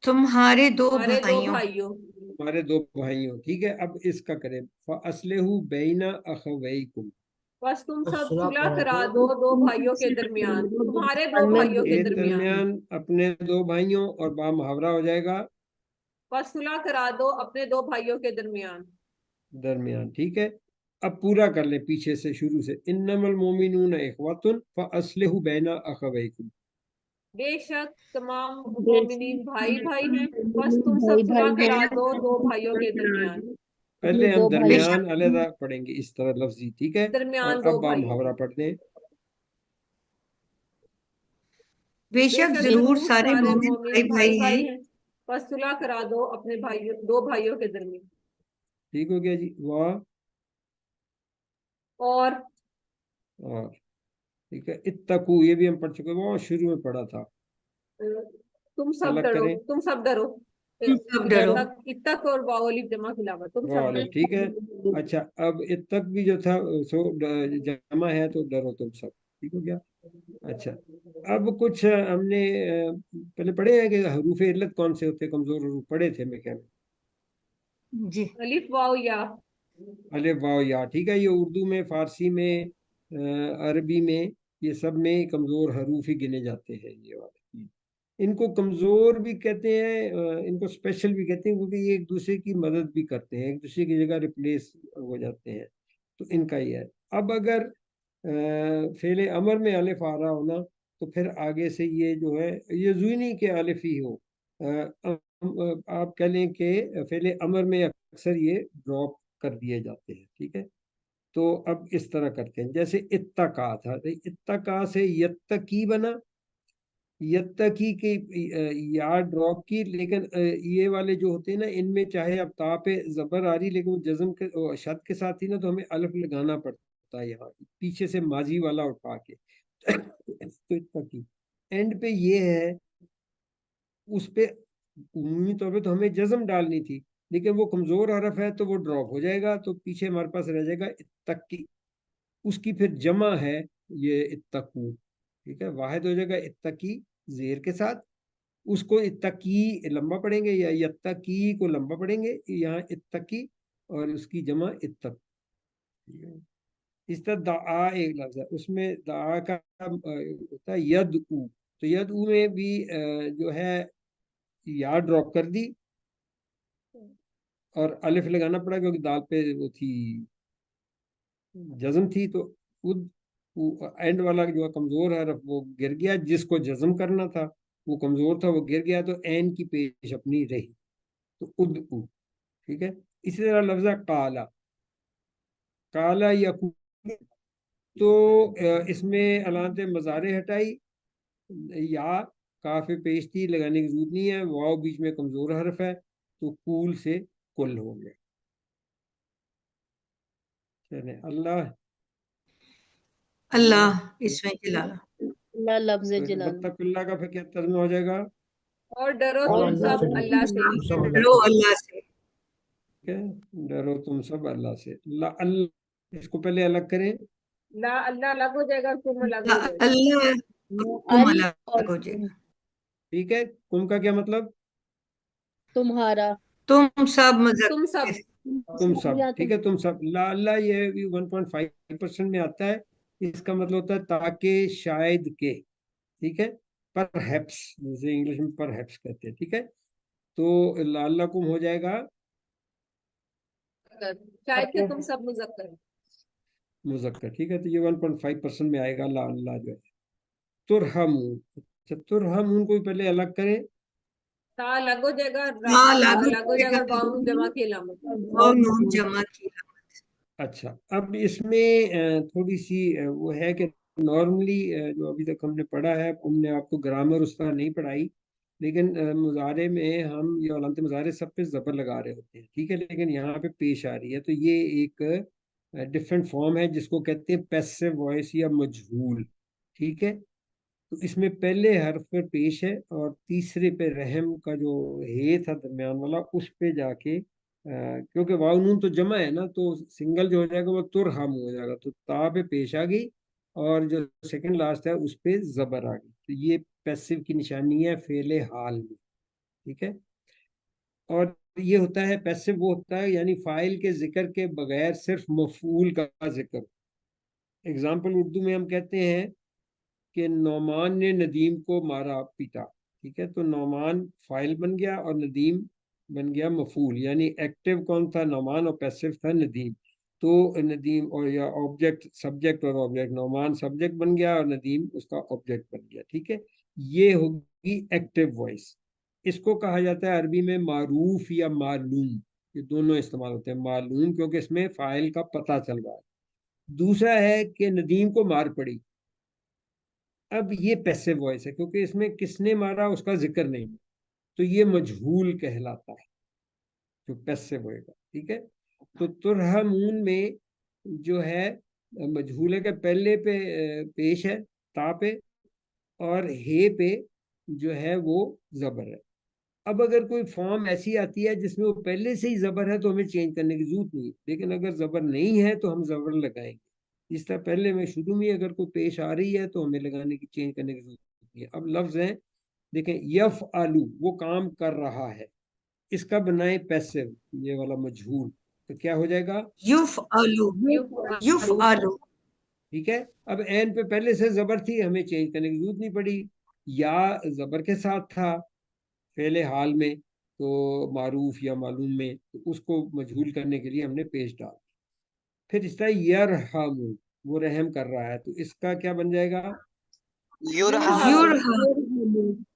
तुम्हारे दो हमारे दो भाइयों। भाइयों। हमारे दो भाइयों, ठीक है। अब इसका करें, असलहू बैना अखवैकुम, बस तुम सब सुलह करा दो दो भाइयों के दरमियान, तुम्हारे दो भाइयों के दरमियान। दरमियान अपने दो भाइयों, और बा मुहावरा हो जाएगा बस सुलह करा दो अपने दो भाइयों के दरमियान। दरमियान, ठीक है। अब पूरा कर ले पीछे से शुरू से, इन्नमल मोमिनून इखवतुन फअस्लिहु बैना अखवैकुम। बेशक तमाम मोमिनीन भाई भाई हैं, बस तुम सब सुलह करा दो दो भाइयों के दरमियान। पहले हम दो भाई दरमियान अलहदा पढ़ेंगे इस तरह लफ्जी, ठीक है, दरमियान और दो अब हम भाइयों मुहावरा पढ़ते हैं। बेशक बेशक जरूर जरूर सारे सारे मोमिन भाई मोमिन भाई भाई हैं। हैं, बस सुलह करा दो अपने भाइयों दो भाइयों के दरमियान। ठीक हो गया जी। वाह और और ठीक है, इत्तकू ये भी हम पढ़ चुके हैं, वो शुरू में पढ़ा था। तुम सब अलग डरो, करें, तुम सब डरो। तुम सब डरो। इत्तक और वाओलिफ जमा के अलावा तुम सब वाह डरो। ठीक है। अच्छा, अब इत्तक भी जो था सो जमा है तो डरो तुम सब, ठीक हो गया। अच्छा, अब कुछ हमने पहले पढ़े हैं कि हरूफ इल्लत कौन से होते हैं, कमजोर हरूफ पढ़े थे मैं, क्या जी अलिफ वाओ या। अलिफ वाव या, ठीक है, ये उर्दू में, फारसी में, अरबी में, ये सब में कमजोर हरूफ ही गिने जाते हैं ये वाले। इनको कमजोर भी कहते हैं, इनको स्पेशल भी कहते हैं, क्योंकि ये एक दूसरे की मदद भी करते हैं, एक दूसरे की जगह रिप्लेस हो जाते हैं, तो इनका ही है। अब अगर फेले अमर में अलिफ आ रहा हो ना, तो फिर आगे से ये जो है ये ज़ुनी के अलिफ ही हो, आप कह लें कि फेले अमर में अक्सर ये ड्रॉप कर दिए जाते हैं, ठीक है। तो अब इस तरह करते हैं, जैसे इत्तका था, तो इत्तका से यत्तकी बना, यत्तकी के या ड्रॉप की, लेकिन ये वाले जो होते हैं ना, इनमें चाहे अब ता पे जबर आ रही, लेकिन वो जज्म के शद के साथ ही ना, तो हमें अलिफ लगाना पड़ता है यहाँ पीछे से माजी वाला उठा के। तो इत्तकी एंड पे ये है, उस पे उम्मी तौर पे तो हमें जज्म डालनी थी, लेकिन वो कमजोर हरफ है तो वो ड्रॉप हो जाएगा, तो पीछे हमारे पास रह जाएगा इत्तकी। उसकी फिर जमा है ये इत्तकू, ठीक है, वाहिद हो जाएगा इत्तकी जेर के साथ। उसको इत्तकी लंबा पढ़ेंगे या यत्तकी को लंबा पढ़ेंगे, यहाँ इत्तकी और उसकी जमा इत्तक। इस तरह दा एक लफ्ज है, उसमें दा का होता है यद उ, तो यद उ में भी जो है या ड्रॉप कर दी और अलिफ लगाना पड़ा, क्योंकि दाल पे वो थी जज्म थी, तो उद एंड वाला जो कमजोर है वो गिर गया, जिसको जज्म करना था वो कमजोर था, वो गिर गया, तो एन की पेश अपनी रही, तो उद उ, ठीक है। इसी तरह लफ्ज काला, काला या तो इसमें अलामत मजारे हटाई, या काफे पेशती लगाने की जरूरत नहीं है, वाव बीच में कमजोर हरफ है, तो कूल से कुल हो गया। चले अल्लाह अल्लाह इसमें जलाला। अल्लाह लफ्ज तो जलाल। वत्तकुल्लाह का फिर क्या तर्जुमा हो जाएगा? और डरो और तुम अल्लाह सब से अल्लाह से। डरो, सब अल्लाह डरो से। अल्लाह से। ठीक है, डरो तुम सब अल्लाह से। अल्लाह, इसको पहले अलग करें, ला अल्लाह अलग हो जाएगा, तुम अलग हो जाएगा। अल्लाह तुम अल अलग और हो तुम, जाएगा। ठीक है। कुम का क्या मतलब? तुम्हारा, तुम सब तुम सब तुम सब, या ठीक है, तुम सब। ला अल्लाह ये 1.5% में आता है, इसका मतलब होता है ताकि, शायद के, ठीक है, परहैप्स, जैसे इंग्लिश में परहैप्स कहते हैं, ठीक है। तो ला अल्लाह कुम हो जाएगा शायद कि तुम सब मुजक्कर। मुजक्कर, ठीक है, तो ये 1.5% में आएगा ला अल्लाह जो है। तुरहमून, अच्छा तुरहमून को भी पहले अलग करें, ता अलग हो जाएगा, हाँ रा लागू अलग हो जाएगा, वाउ जमा की अलामत। और नून जमा की। अच्छा। अब इसमें थोड़ी सी वो है कि नॉर्मली जो अभी तक हमने पढ़ा है, हमने आपको ग्रामर उस तरह नहीं पढ़ाई, लेकिन मुजारे में हम ये अलामत मुजारे सब पे ज़बर लगा रहे होते हैं, ठीक है, लेकिन यहाँ पे पेश आ रही है, तो ये एक डिफरेंट फॉर्म है, जिसको कहते हैं पैसिव वॉइस या मजहूल, ठीक है। तो इसमें पहले हर्फ पर पेश है, और तीसरे पे रहम का जो हे था दरमियान वाला, उस पे जाके क्योंकि वाव नून तो जमा है ना, तो सिंगल जो हो जाएगा वो तुरहम हो जाएगा, तो ता पे पेश आ गई, और जो सेकंड लास्ट है उस पे जबर आ गई, तो ये पैसिव की निशानी है फेले हाल में, ठीक है। और ये होता है पैसिव, वो होता है यानी फाइल के जिक्र के बगैर सिर्फ मफूल का जिक्र। एग्जाम्पल उर्दू में हम कहते हैं कि नौमान ने नदीम को मारा पीटा, ठीक है, तो नौमान फाइल बन गया और नदीम बन गया मफूल, यानी एक्टिव कौन था? नौमान, और पैसिव था नदीम। तो नदीम और या ऑब्जेक्ट, सब्जेक्ट और ऑब्जेक्ट, नौमान सब्जेक्ट बन गया और नदीम उसका ऑब्जेक्ट बन गया, ठीक है। یہ ہوگی ایکٹیو وائس. اس کو کہا جاتا ہے عربی میں معروف یا معلوم. یہ دونوں استعمال ہوتے ہیں. معلوم کیونکہ اس میں فاعل کا پتہ چل رہا ہے. دوسرا ہے کہ ندیم کو مار پڑی. اب یہ پیسو وائس ہے کیونکہ اس میں کس نے مارا اس کا ذکر نہیں ہے, تو یہ مجہول کہلاتا ہے جو پیسو ہوئے گا. ٹھیک ہے. تو ترہمون میں جو ہے مجہول ہے کہ پہلے پہ پیش ہے تا پہ, اور ہے پہ جو ہے وہ زبر ہے. اب اگر کوئی فارم ایسی آتی ہے جس میں وہ پہلے سے ہی زبر ہے تو ہمیں چینج کرنے کی ضرورت نہیں, لیکن اگر زبر نہیں ہے تو ہم زبر لگائیں گے. جس طرح پہلے میں شروع میں اگر کوئی پیش آ رہی ہے تو ہمیں لگانے کی چینج کرنے کی ضرورت نہیں ہے. اب لفظ ہیں دیکھیں, یف آلو وہ کام کر رہا ہے, اس کا بنائے پیسو یہ والا مجہول, تو کیا ہو جائے گا یف آلو. یف آلو. ٹھیک ہے. اب این پہ پہلے سے زبر تھی, ہمیں چینج کرنے کی ضرورت نہیں پڑی. یا زبر کے ساتھ تھا فعل حال میں تو معروف یا معلوم میں, تو اس کو مجہول کرنے کے لیے ہم نے پیش ڈال. پھر اس طرح یرحم وہ رحم کر رہا ہے, تو اس کا کیا بن جائے گا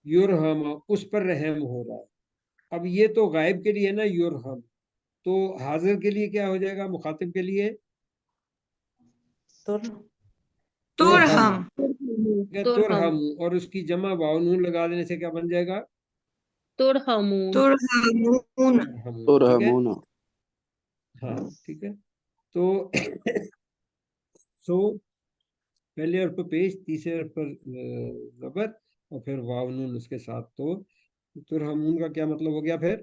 یرحم اس پر رحم ہو رہا ہے. اب یہ تو غائب کے لیے نا یرحم, تو حاضر کے لیے کیا ہو جائے گا مخاطب کے لیے ترحم. ترحم, اور اس کی جمع واو نون لگا دینے سے کیا بن جائے گا ترحمون. ترحمون. ٹھیک ہے. ترحمون. ہاں ٹھیک ہے. تو سو پہلے حرف پر پیش, تیسرے حرف پر زبر, اور پھر واو نون اس کے ساتھ. تو ترحمون کا کیا مطلب ہو گیا پھر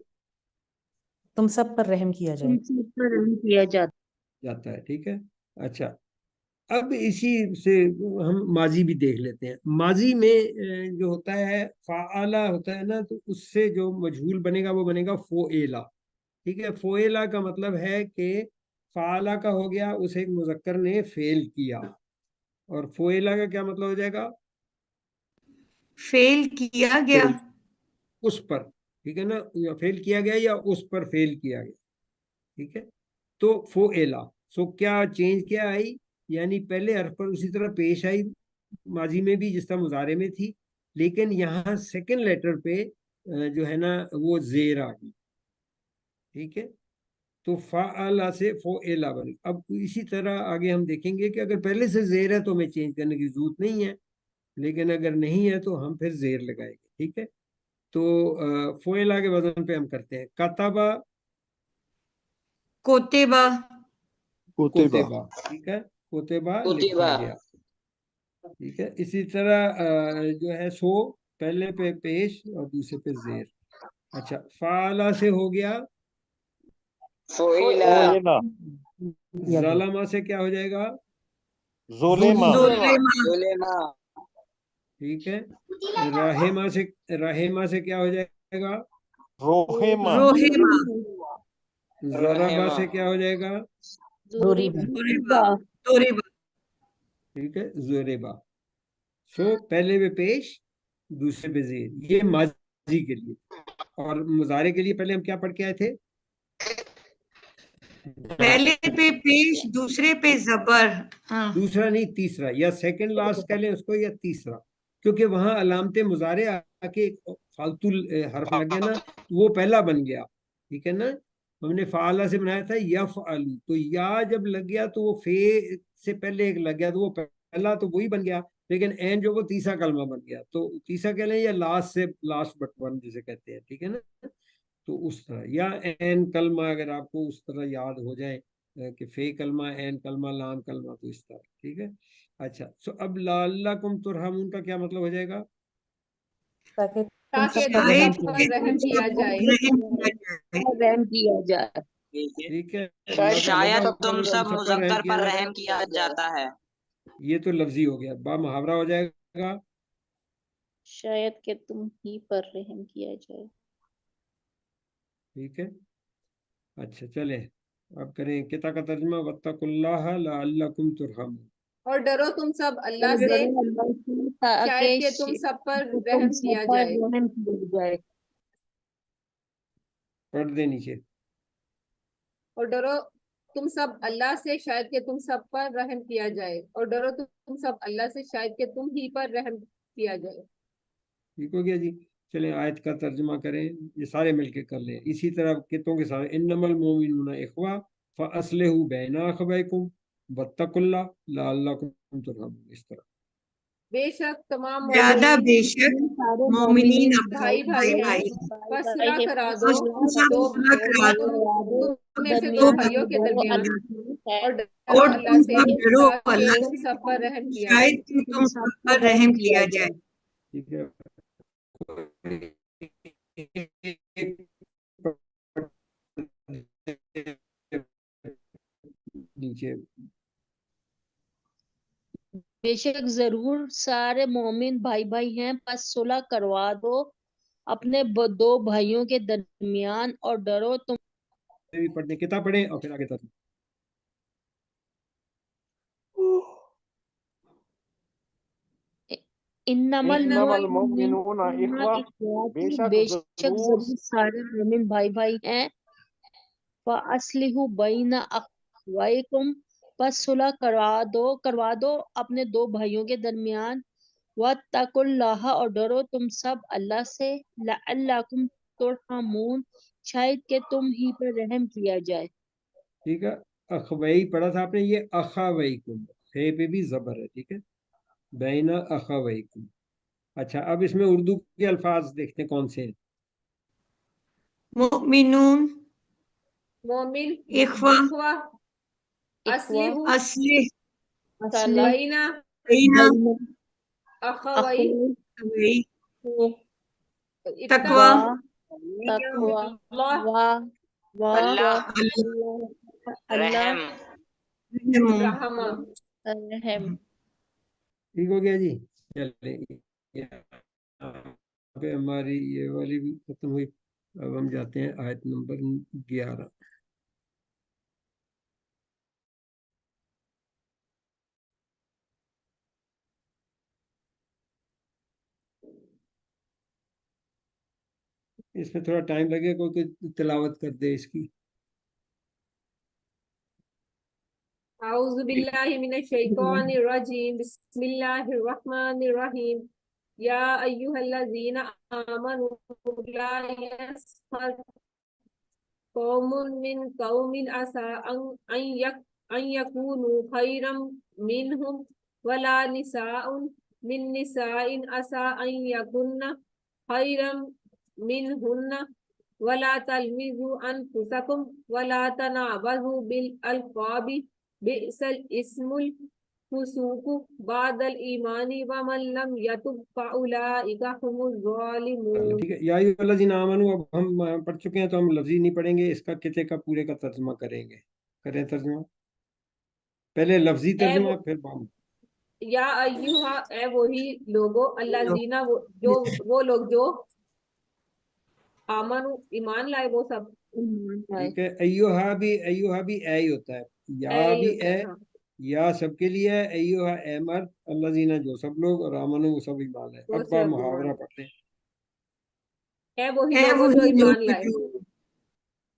تم سب پر رحم کیا جائے. تم سب پر رحم کیا جاتا ہے. ٹھیک ہے. اچھا, اب اسی سے ہم ماضی بھی دیکھ لیتے ہیں. ماضی میں جو ہوتا ہے فعالہ ہوتا ہے نا, تو اس سے جو مجہول بنے گا وہ بنے گا فوئلا. ٹھیک ہے. فوئلا کا مطلب ہے کہ فعالہ کا ہو گیا, اسے ایک مذکر نے فعل کیا, اور فوئلا کا کیا مطلب ہو جائے گا فیل کیا گیا. اس پر. ٹھیک ہے نا, یا فعل کیا گیا یا اس پر فعل کیا گیا. ٹھیک ہے. تو فوئلا, سو کیا چینج کیا آئی, یعنی پہلے حرف پر اسی طرح پیش آئی ماضی میں بھی جس طرح مضارع میں تھی, لیکن یہاں سیکنڈ لیٹر پہ جو ہے نا وہ زیر آ گئی. ٹھیک ہے. تو فعلا سے فوئلا بنی. اب اسی طرح آگے ہم دیکھیں گے کہ اگر پہلے سے زیر ہے تو ہمیں چینج کرنے کی ضرورت نہیں ہے, لیکن اگر نہیں ہے تو ہم پھر زیر لگائیں گے. ٹھیک ہے. تو فوئلا کے وزن پہ ہم کرتے ہیں کتبہ کوتبہ. کوتبہ. ٹھیک ہے. کوتبہ لکھا گیا. ٹھیک ہے. اسی طرح جو ہے سو پہلے پہ پیش اور دوسرے پہ زیر. اچھا, فعلا سے ہو گیا فوئلا. ظلمہ سے کیا ہو جائے گا ظلمہ. ٹھیک ہے. رحمہ سے کیا ہو جائے گا روحمہ. روحمہ. ضربہ سے کیا ہو جائے گا ضربہ. ضربہ. ٹھیک ہے. ضربہ. سو پہلے پہ پیش دوسرے پہ زیر, یہ ماضی کے لیے. اور مضارع کے لیے پہلے ہم کیا پڑھ کے آئے تھے پہلے پہ پیش دوسرے پہ زبر. ہاں. دوسرا نہیں تیسرا, یا سیکنڈ لاسٹ کہہ لیں اس کو, یا تیسرا, کیونکہ وہاں علامت مضارع آ کے فالتو حرف لگ گیا نا, وہ پہلا بن گیا. ٹھیک ہے نا. ہم نے فعالہ سے بنایا تھا یفعلو, تو یا جب لگ گیا تو وہ فے سے پہلے ایک لگ گیا, تو وہ پہلا تو وہی بن گیا, لیکن این جو وہ تیسرا کلمہ بن گیا. تو تیسرا کہہ لیں یا لاسٹ سے لاسٹ بٹ ون جسے کہتے ہیں. ٹھیک ہے نا. تو اس طرح, یا این کلمہ اگر آپ کو اس طرح یاد ہو جائے کہ فے کلمہ, این کلمہ, لام کلمہ, تو اس طرح. ٹھیک ہے. اچھا, سو اب لعلکم ترحمون کا کیا مطلب ہو جائے گا تاکہ تم تاکہ سب پر تم رحم سب کیا پر جائے. رحم کیا جائے. رحم کیا جائے. ٹھیک ہے. شاید تم سب پر مذکر پر جائے. رحم کیا جاتا ہے. یہ تو لفظی ہو گیا, با محاورہ ہو جائے گا شاید کہ تم ہی پر رحم کیا جائے. ٹھیک ہے. اچھا چلیں اب کریں کتا کا ترجمہ, واتقوا اللہ لعلکم ترحمون. اور ڈرو تم سب اللہ سے شاید کہ تم سب پر رحم کیا جائے. پڑھ دے نیچے. اور ڈرو تم سب اللہ سے شاید کہ تم سب پر رحم کیا جائے. اور ڈرو تم سب اللہ سے شاید کہ تم ہی پر رحم کیا جائے. ٹھیک ہو گیا جی. چلیں آیت کا ترجمہ کریں, یہ سارے مل کے کر لیں اسی طرح کتوں کے سارے. انما المؤمنون اخوہ فاصلحوا بین اخویکم واتقوا اللہ لعلکم ترحمون. اس طرح بے شک تمام زیادہ بے شک مومنین بھائی بھائی ہیں, بس صلح کرا دو دو تم میں سے دو بھائیوں کے درمیان, اور ڈرو اور اللہ تم سے سب ڈرو تاکہ اللہ تم سے سب پر رحم کیا جائے. شاید کہ تم سب پر رحم کیا جائے. ٹھیک ہے. نیچے بے شک ضرور سارے مومن بھائی بھائی ہیں، پس صلح کروا دو اپنے دو بھائیوں کے درمیان اور ڈرو تم بھی پڑھنے کتاب پڑھیں اور پھر آگے تک. انما المؤمنون اخوہ، بے شک ضرور سارے مومن بھائی بھائی ہیں. فَأَصْلِحُوا بَيْنَ أَخَوَيْكُمْ، پس صلح کروا دو اپنے دو بھائیوں کے درمیان. وَاتَّقُوا اللَّهَ، اور ڈرو تم سب اللہ سے. لَعَلَّكُمْ تُرْحَمُونَ، شاید کہ تم ہی پر رحم کیا جائے. ٹھیک ہے. اخوئی پڑھا تھا آپ نے, یہ اخویکم خے پہ بھی زبر ہے. ٹھیک ہے, بین اخویکم. اچھا اب اس میں اردو کے الفاظ دیکھتے ہیں کون سے ہیں. مؤمنون، مومن، اخوہ، اخوہ، اصلح، اصلح، بینا، بین، اخوئی، اخوئی، اتقوا تقوی، اللہ، اللہ رحم. رحمہ. رحم. ٹھیک ہو گیا جی. چلیں یہاں پہ ہماری یہ والی بھی ختم ہوئی. اب ہم جاتے ہیں آیت نمبر 11. اس میں تھوڑا ٹائم لگے, کوئی تلاوت کر دے اس کی. اعوذ باللہ من الشیطان الرجیم. بسم اللہ الرحمن الرحیم. یا ایہا الذین آمنوا لا یسخر قوم من قوم عسى ان یکونوا خیرا منہم ولا نساء من نساء عسى ان یکن خیرا منہن ولا تلمزوا انفسکم ولا تنابزوا بالالقاب بئس الاسم الفسوق بعد الایمان ومن لم یتب فاولئک هم الظالمون. ٹھیک ہے. یا ایھا الذین آمنوا اب ہم پڑھ چکے ہیں تو ہم لفظی نہیں پڑھیں گے, اس کا قطعے کا پورے کا ترجمہ کریں گے. کریں ترجمہ, پہلے لفظی ترجمہ پھر بام. یا ایوہا, اے وہی لوگو, اللہ زینہ وہ لوگ جو آمنو ایمان لائے, وہ سب. ٹھیک ہے. ایوہا بھی اے ہی ہوتا ہے, یا بھی اے, یا سب کے لیے ہے. ایوہا اے مرد, اللہ زینہ جو سب لوگ, اور آمنو وہ سب ایمان لائے. اب آپ محاورہ پڑھتے ہیں. اے وہی لوگو جو ایمان لائے.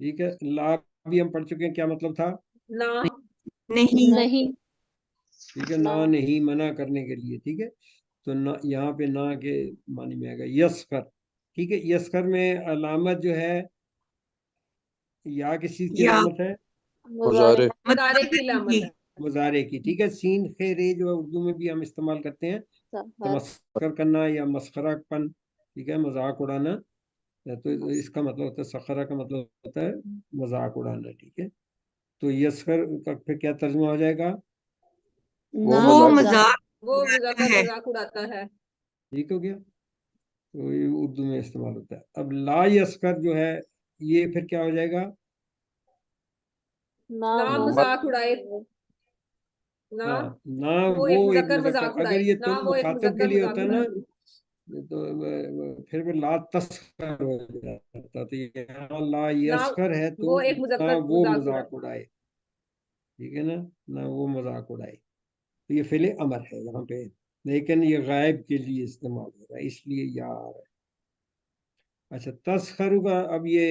ٹھیک ہے. لا بھی ہم پڑھ چکے ہیں, کیا مطلب تھا؟ نہیں. ٹھیک ہے, نہ نہیں منع کرنے کے لیے. ٹھیک ہے, تو نہ یہاں پہ نہ کے معنی میں آئے گا یسخر. ٹھیک ہے. یسخر میں علامت جو ہے یا کس چیز کی علامت ہے؟ مضارع. مضارع کی علامت ہے. مضارع کی. ٹھیک ہے. سین خیرے جو ہے اردو میں بھی ہم استعمال کرتے ہیں, تمسخر کرنا یا مسخرہ پن. ٹھیک ہے, مذاق اڑانا. تو اس کا مطلب ہوتا ہے, سخرہ کا مطلب ہوتا ہے مذاق اڑانا. ٹھیک ہے. تو یسخر کا پھر کیا ترجمہ ہو جائے گا؟ وہ مذاق اڑاتا ہے. ٹھیک ہو گیا. تو یہ اردو میں استعمال ہوتا ہے. اب لا یسخر جو ہے یہ پھر کیا ہو جائے گا؟ نہ مذاق اڑائے, نہ وہ ایک مذکر. اگر یہ تم مخاطب کے لیے ہوتا ہے نا تو پھر لا تسخر ہو جاتا. تو یہاں لا یسخر ہے تو نہ وہ مذاق اڑائے. ٹھیک ہے نا, نہ وہ مذاق اڑائے. تو یہ فعل امر ہے یہاں پہ, لیکن یہ غائب کے لیے استعمال ہو رہا ہے, اس لیے یا آ رہا ہے. اچھا, تسخر کا اب یہ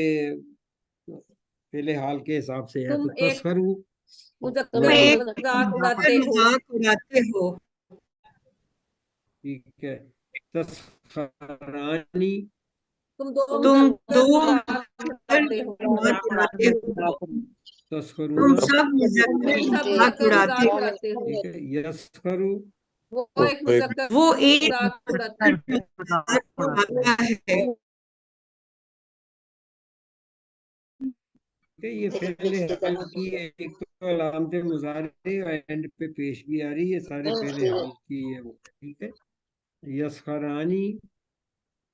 فعل حال کے حساب سے ہے. تو تسخر مذاق اڑاتے ہو. ٹھیک ہے. تسخر तस्खरानी तुम दो मजाक उड़ाते हो, तुम तस्खरूना सब मजाक उड़ाते हो। ठीक है, यस्खरू वो एक वो एक मुज़क्कर वो एक मजाक उड़ाता है। मजाक उड़ाता है। ठीक है, ये पहले हल की है, एक तो अलामत मुज़ारे और एंड पे पेश भी आ रही है, सारे पहले हल की है वो, ठीक है। यस्खरानी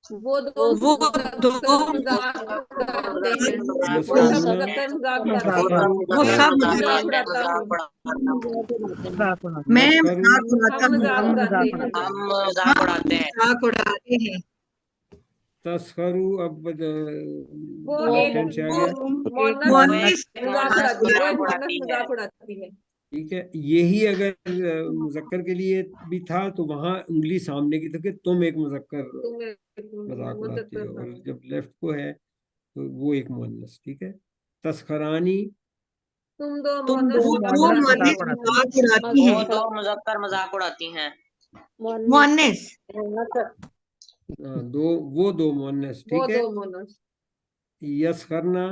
वो दो वो दो मजाक उड़ाते हैं। वो सब यस्खरूना मुज़क्कर मजाक उड़ाते हैं। तस्खरू वो सब मजाक उड़ाता हूँ। मैं यस्खरू मजाक उड़ाता हम हूँ, मजाक उड़ाते हैं। हम मजाक उड़ाते हैं। मजाक उड़ाते हैं। तस्खरू, अब वो लेफ्ट एक हैंड से आ गया, मुअन्निस मजाक उड़ाती है। वो एक मुअन्नस मजाक उड़ाती है। ठीक है। यही अगर मुज़क्कर के लिए भी था तो वहां उंगली सामने की, तो कि तुम एक मुज़क्कर तुम एक मजाक उड़ाते हो, मुज़क्कर और जब लेफ्ट को है तो वो एक मुअन्नस, ठीक है। तस्खरानी तुम दो वो मुअन्नस मुअन्निस मजाक उड़ाती वो है। दो मुज़क्कर मजाक उड़ाती हैं। मुअन्निस वो दो मुअन्नस, वो ठीक है। दो मुअन्नस। यस्खरना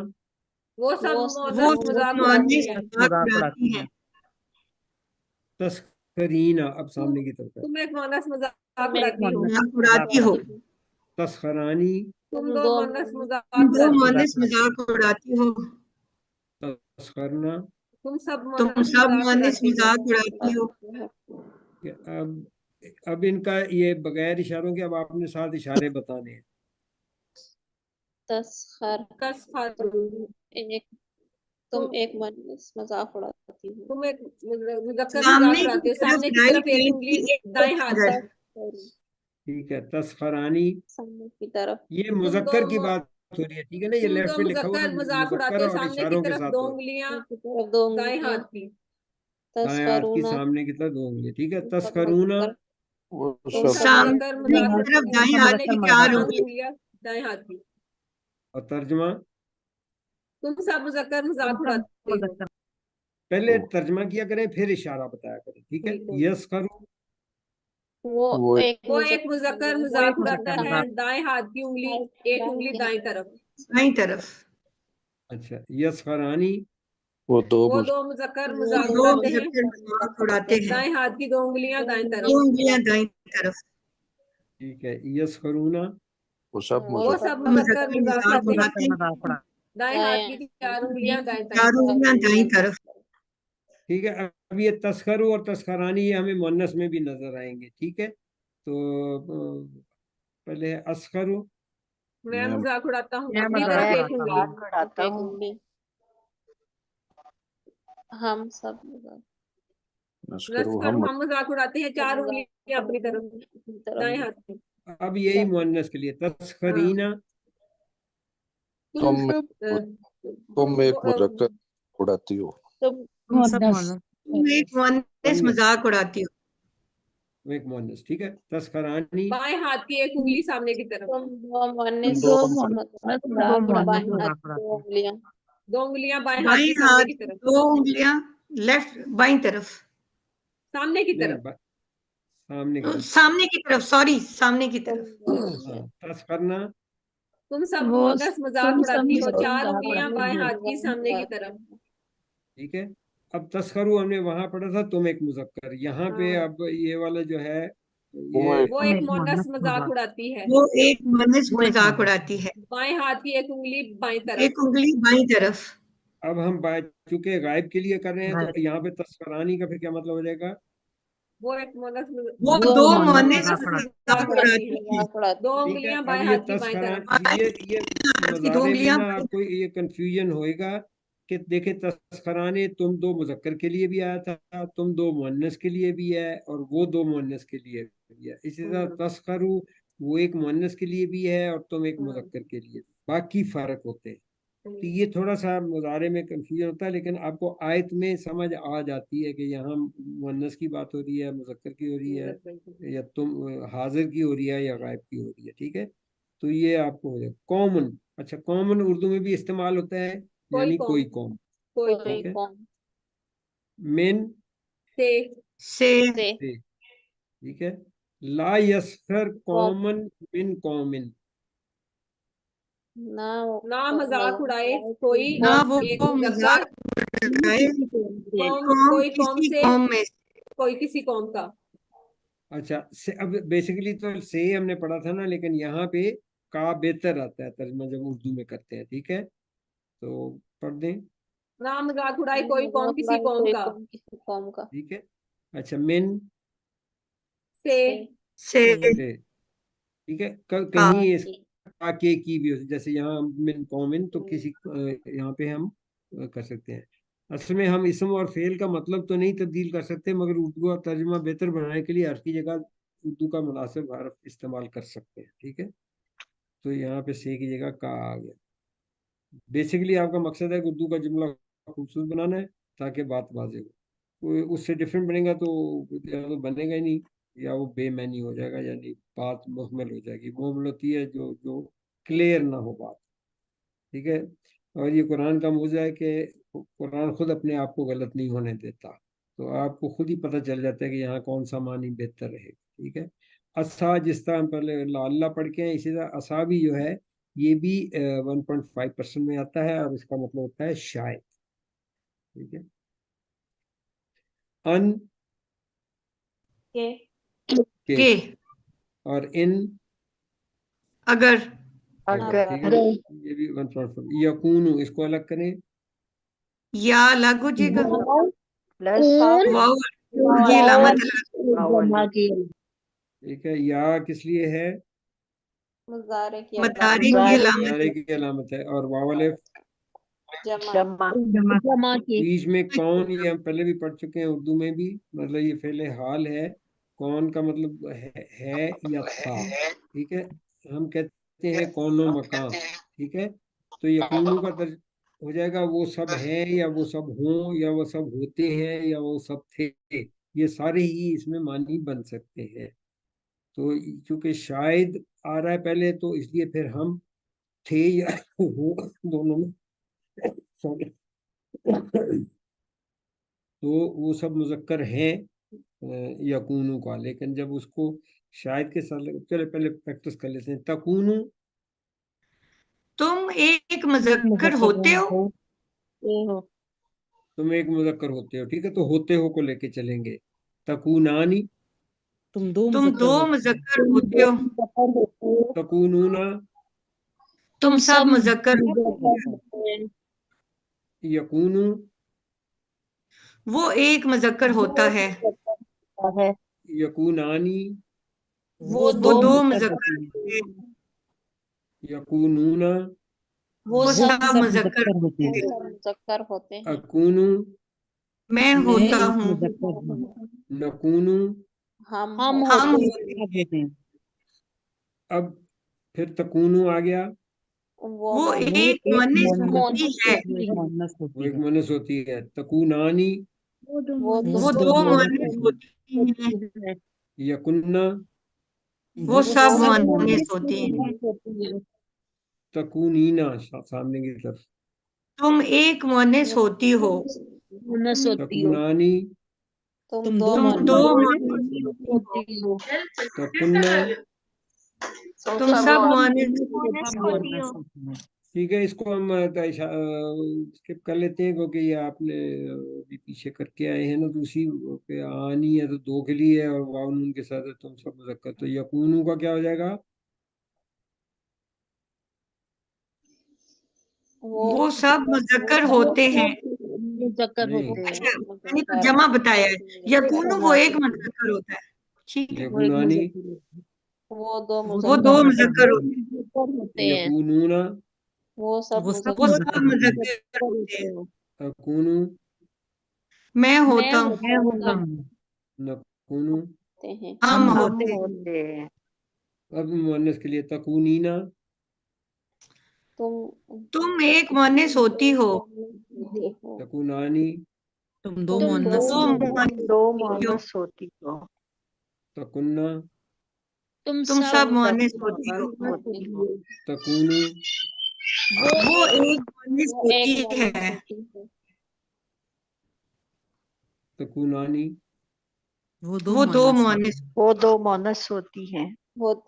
वो सब वो मुअन्नस मजाक उड़ाती मुअन्निस है। मजाक उड़ाती है। तस्खरीना, अब सामने की तरफ है, तुम एक मुअन्नस मजाक उड़ाती हो। मजाक उड़ाती हो। तस्खरानी तुम दो मुअन्नस मजाक तुम दो उड़ाती हो। मुअन्निस मजाक उड़ाती हो। तस्खरना, तुम सब तुम मुअन्नस सब मजाक मुअन्निस उड़ाती हो। मजाक उड़ाती हो। अब इनका ये बगैर इशारों के, अब आपने साथ इशारे बताने हैं। तस्खर एक तुम एक मुअन्निस मजाक उड़ाती हो। तुम एक मुज़क्कर सामने मजाक उड़ाते की हो। तरफ सामने की राइट तरफ एक हैंड उंगली की दाएं एक हाथ फिंगर। पर। ठीक है, तस्खरानी, सामने की तरफ ये तुम मुज़क्कर दो की बात हो रही है, ठीक है ना। ये तुम लेफ्ट दो पे लिखा हुआ है मुज़क्कर मजाक मुज़क्कर उड़ाते हो। और सामने की इशारों के तरफ साथ दो हो, उंगलियां की तरफ दो दाएं उंगलियां हाथ की। दाएं हाथ की तस्करूना सामने की तरफ दो उंगली, ठीक है। तुम सब तस्करूना मुज़क्कर वो तुम सब सब सामने मुज़क्कर की मजाक तरफ उड़ाती हो। दाएं हाथ सामने की की 4 चार उंगली। उंगलियां दाएं हाथ की। और तर्जमा, तुम सब मुज़क्कर मजाक उड़ाते हो। पहले तर्जमा किया करें फिर इशारा बताया करें, ठीक है। ठीक है। यस करो, वो वो वो एक मुज़क्कर मजाक उड़ाता है। है दाएं हाथ की उंगली, एक उंगली दाएं तरफ। दाईं तरफ। अच्छा। यस खरानी, वो दो वो मुझ दो मुज़क्कर मजाक दो उड़ाते हैं। मुज़क्कर मजाक उड़ाते हैं। दाएं हाथ की दो उंगलियां दाएं दो तरफ। उंगलियां दाईं तरफ। ठीक है। यस खरूना, वो सब वो मुझ सब मुज़क्कर मुज़क्कर मजाक मजाक उड़ाते हैं। उड़ाते हैं। दाएं हाथ की चार उंगलियां दाएं तरफ। 4 उंगलियां दाईं तरफ। ठीक है। अब ये तस्करू और तस्करानी ये हमें मुअन्नस में भी नजर आएंगे, ठीक है। तो पहले है अस्करू, मैं मजाक उड़ाता हूँ। मैं अपनी मजाक तरफ एक उड़ाता उंगली। हूँ। उड़ाता हूँ। हम सब मजाक नस्करू हम मजाक उड़ाते हैं। चार उंगलियां अपनी तरफ दाएं हाथ की। अब यही मुअन्नस के लिए तस्करीना, तुम एक मुज़क्कर उड़ाती हो। तुम एक मुअन्निस मजाक उड़ाती हो। एक मुअन्नस, ठीक है। तस्करानी, बाएं हाथ की एक उंगली सामने की तरफ। तुम दो मुअन्निस दो मजाक बाएं हाथ की दो उंगलियां दो उंगलियां बाएं हाथ बाईं की सामने हाथ की की तरफ। 2 उंगलियां लेफ्ट बाईं तरफ। सामने की नहीं, तरफ। सामने की तरफ। सामने की तरफ, सॉरी, सामने की तरफ। हाँ, तस्करना, तुम सब मुअन्नस मजाक उड़ाती हो। चार उंगलियां बाएं हाथ की सामने की तरफ। ठीक है। अब तस्करू हमने वहां पढ़ा था, तुम एक मुज़क्कर। यहाँ पे हाँ। अब ये वाला जो है वो ये वो एक मुअन्नस मजाक उड़ाती है। वो एक मुअन्निस मजाक उड़ाती है। बाएं हाथ की एक उंगली बाएं तरफ। एक उंगली बाईं तरफ। अब हम चूंकि गायब के लिए कर रहे हैं तो यहाँ पे तस्करानी का फिर क्या मतलब हो जाएगा? वो एक मुअन्नस वो दो दो मुअन्नस मुअन्निस मजाक मजाक उड़ाती उड़ाती है। है। दो ठीक है। उंगलियां अब बाएं ये हाथ की बाएं तरफ। तस्करानी, ये हाथ की 2 मुजारे में उंगलियां ना आपको ये कंफ्यूजन होएगा कि देखे तस्कराने तुम दो मुज़क्कर के लिए भी आया था, तुम दो मुअन्नस के लिए भी है, और वो दो मुअन्नस के लिए भी है। इसी तरह तस्करू वो एक मुअन्नस के लिए भी है और तुम एक मुज़क्कर के लिए, बाकी फर्क होते हैं। तो ये थोड़ा सा मुजारे में कंफ्यूजन होता है, लेकिन आपको आयत में समझ आ जाती है कि यहाँ मुअन्नस की बात हो रही है, मुज़क्कर की हो रही है, या तुम हाजिर की हो रही है, या गायब की हो रही है, ठीक है। तो ये आपको हो जाए कॉमन। अच्छा, कॉमन उर्दू में भी इस्तेमाल होता है, यानी कोई कौम, कोई ठीक है। कौम मिन से से ठीक है। ला यस्खर कौमन मिन कौमिन, ना मजाक उड़ाए कोई ना वो एक मजाक मुजक्कर उड़ाए कोई कौम किसी से कौम में से। कोई किसी कौम का। अच्छा अब बेसिकली तो से हमने पढ़ा था ना, लेकिन यहाँ पे का बेहतर आता है तर्जमा जब उर्दू में करते हैं, ठीक है, तो पढ़ दें, ना मजाक उड़ाए कोई कौम किसी कौम का। ठीक है। अच्छा मिन से से ठीक है, कहीं इस का के की भी होती, जैसे यहाँ मिन कौमिन तो किसी यहाँ पे हम कर सकते हैं। असल में हम इसम और फेल का मतलब तो नहीं तब्दील कर सकते, मगर उर्दू का तर्जुमा बेहतर बनाने के लिए हर की जगह उर्दू का मुनासिब हर्फ इस्तेमाल कर सकते हैं, ठीक है। तो यहाँ पे से की जगह का आ गया। बेसिकली आपका मकसद है कि उर्दू का जुमला खूबसूरत बनाना है ताकि बात वाज़ेह हो। कोई उससे डिफरेंट बनेगा तो या तो बनेगा ही नहीं, या वो बेमैनी हो जाएगा, यानी बात मुहमल हो जाएगी। मुहमल होती है जो जो क्लियर ना हो बात, ठीक है। और ये कुरान का मौजू है कि कुरान खुद अपने आप को गलत नहीं होने देता, तो आपको खुद ही पता चल जाता है कि यहाँ कौन सा मानी बेहतर रहेगा, ठीक है। असा जिस तरह हम पहले अल्लाह पढ़ के हैं, इसी तरह असा भी जो है ये भी 1.5% में आता है, और इसका मतलब होता है शायद, ठीक है। अन के और इन अगर ठीक है, ये भी 1.5। यकूनु इसको अलग करें, या अलग हो जाएगा, प्लस वाव की अलामत है, ठीक है। या किस लिए है, मदारे की मुजारे अलामत की अलामत है, और वावल जमा की बीच में कौन, ये हम पहले भी पढ़ चुके हैं उर्दू में भी, मतलब ये फेले हाल है। कौन का मतलब है या था, ठीक है। हम कहते हैं कौनो मकान, ठीक है। तो यकूनू का तर्ज हो जाएगा वो सब हैं, या वो सब हों, या वो सब होते हैं, या वो सब थे, ये सारे ही इसमें मानी बन सकते हैं। तो चूंकि शायद आ रहा है पहले, तो इसलिए फिर हम थे या हो दोनों में सॉरी तो वो सब मुजक्कर हैं यकूनू का, लेकिन जब उसको शायद के साथ चले पहले प्रैक्टिस कर लेते हैं। तकूनू तुम एक मुजक्कर होते हो, तुम एक मुजक्कर होते हो, ठीक है, तो होते हो को लेके चलेंगे। तकूनानी तुम दो मुजक्कर होते हो, तकूनूना तुम सब मुजक्कर होते हो, यकूनू वो एक मुजक्कर होता है, यकूनानी वो दो मुजक्कर होते हैं, यकूनूना वो सब मुजक्कर होते हैं, मुजक्कर होते हैं। अकूनू मैं होता हूँ, नकूनू हम हम होते हैं, अब फिर तकूनू आ गया, वो एक मुअन्नस होती है, वो एक मुअन्नस होती है। तकूनानी वो दो मुअन्नस होती हैं, यकुन्ना वो सब मुअन्नस होती हैं, तकूनीना सामने की तरफ। तुम एक मुअन्नस होती हो, तकूनानी तुम दो तुम दो मुअन्नस मुअन्नस हो, तकुन्ना तुम सब मुअन्नस होती हो, ठीक है। इसको हम स्किप कर लेते हैं, क्योंकि ये आपने भी पीछे करके आए हैं ना, तो उसी पे आनी है तो दो के लिए है, और वाव नून के साथ है तुम सब मुज़क्कर। तो यकूनू का क्या हो जाएगा, वो सब मुजक्कर होते हैं, मुजक्कर नहीं, होते हैं। अच्छा मैंने तो जमा बताया है, यकूनु वो एक मुजक्कर होता है, ठीक है, यकुनानी वो दो वो दो मुजक्कर होते हैं, यकूनूना वो सब वो सब मुजक्कर होते हैं, अकूनू मैं होता हूँ, नकूनू हैं। हम होते हैं, अब मुअन्नस के लिए तकूनीना तुम एक मुअन्नस होती हो, तकूनानी तुम दो मुअन्नस होती हो, तकुन्ना तुम सब मुअन्नस होती हो, तकूनू वो एक मुअन्नस होती है, तकूनानी वो वो दो मुअन्नस, वो दो मोनस होती हैं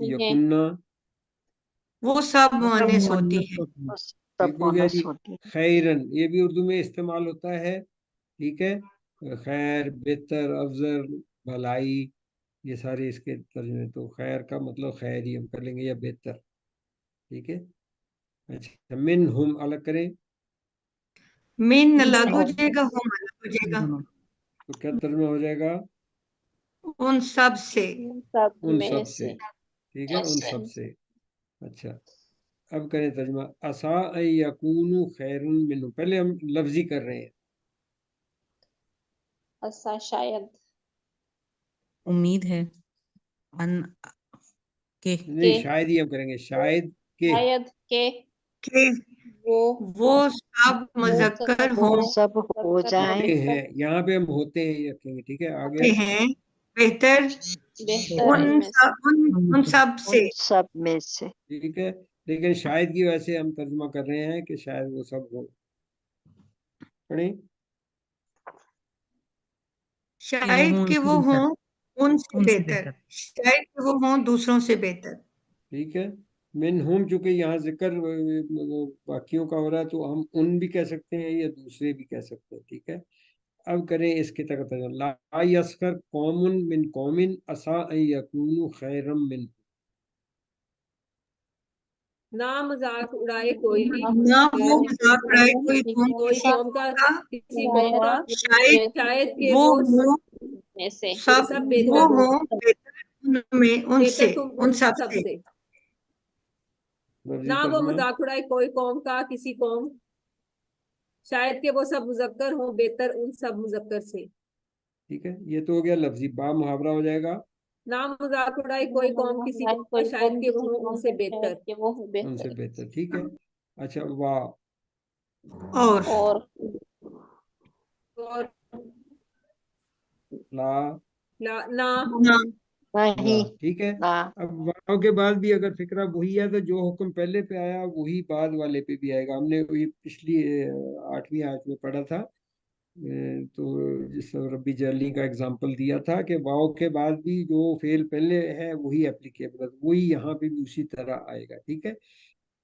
यकुन्ना वो सब सब मुअन्नस होती मुअन्नस हैं। होती हैं। सब ठीक हो गया मोनस जी। होती हैं। खैरन ये भी उर्दू में इस्तेमाल होता है, ठीक है। खैर, बेहतर, अफजल, भलाई, ये सारे इसके तर्जुमे। तो खैर का मतलब खैर ही हम कर लेंगे, या बेहतर, ठीक है। अच्छा, मिन हुम अलग करें मिन अलग हो जाएगा, हम अलग हो जाएगा। तो क्या तर्जुमा हो जाएगा? उन सब से। उन सब से, ठीक है, उन सब से। अच्छा, अब करें तर्जुमा। असा अन यकूनु खैरुन मिन्हुम। पहले हम लफ्जी कर रहे हैं। असा शायद, उम्मीद है, अन के नहीं, शायद ही हम करेंगे, शायद के। शायद के वो सब वो मुज़क्कर वो हों, सब हो जाएं होते हैं, यहाँ पे हम होते हैं ये रखेंगे, ठीक है। होते आगे हैं बेहतर बेहतर उन इनमें से, उन सब से। उन सब में से। ठीक है, लेकिन शायद की वजह से हम तर्जुमा कर रहे हैं कि शायद वो सब हो। पढ़ें। शायद कि वो हों उनसे उनसे बेहतर, बेहतर। शायद कि वो हों दूसरों से बेहतर। ठीक है, मिन हुम चूंकि यहाँ जिक्र बाकियों का हो रहा है, तो हम उन भी कह सकते हैं या दूसरे भी कह सकते हैं, ठीक है। अब करें इसके तक तर्जुमा। ला यस्खर कौमुन मिन कौमिन असा अन यकूनु खैरम मिन। ना मजाक उड़ाए कोई ना वो मजाक उड़ाए कोई कौम कोई किसी कौम का का, किसी कौम का, शायद शायद कि वो वो हों में से सब, सब वो बेहतर हो, हों बेहतर उनमें उनसे, बेहतर तुम उन उन सब सब से। से। लफ्जी ना वो तर्जुमा। मजाक उड़ाए कोई कौम का किसी कौम, शायद कि वो सब मुजक्कर हो, बेहतर उन सब मुजक्कर से। ठीक है, ये तो हो गया लफ्जी। बा मुहावरा हो जाएगा, ना मजाक उड़ाए कोई कौम किसी कौम का, कोई शायद कौम कि वो किसी हो कौम उनसे का, शायद बेहतर। कि वो उनसे बेहतर। बेहतर, ठीक है। अच्छा, वाह, और और ला, ना ना नहीं ना, ठीक है। ना। अब वाव के बाद भी अगर फिक्रा वही है, तो जो हुक्म पहले पे आया वही बाद वाले पे भी आएगा। हमने वही पिछली 8वीं आयत में पढ़ा था। तो जिस रब्बी जली का एग्जांपल दिया था कि वाव के बाद भी जो फेल पहले है वही एप्लीकेबल है, वही यहाँ पे भी उसी तरह आएगा, ठीक है।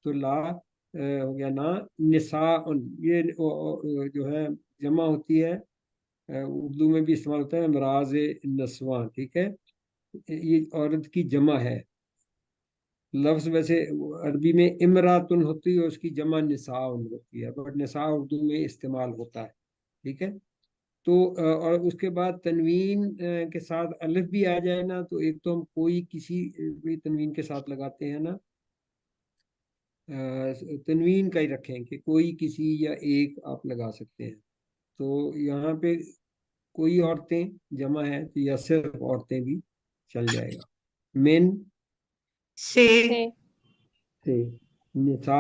तो ला हो गया ना। निसाउन, ये जो है जमा होती है, उर्दू में भी इस्तेमाल होता है, मराज नस्वां, ठीक है। ये औरत की जमा है। लफ्ज वैसे अरबी में इमरातुन होती है, उसकी जमा निसाउन होती है, बट निसा उर्दू में इस्तेमाल होता है, ठीक है। तो और उसके बाद तनवीन के साथ अलिफ भी आ जाए ना, तो एक तो हम कोई किसी भी तनवीन के साथ लगाते हैं ना, तनवीन का ही रखें कि कोई किसी या एक आप लगा सकते हैं। तो यहाँ पे कोई औरतें जमा है, तो या सिर्फ औरतें भी चल जाएगा। मिन से से, निसा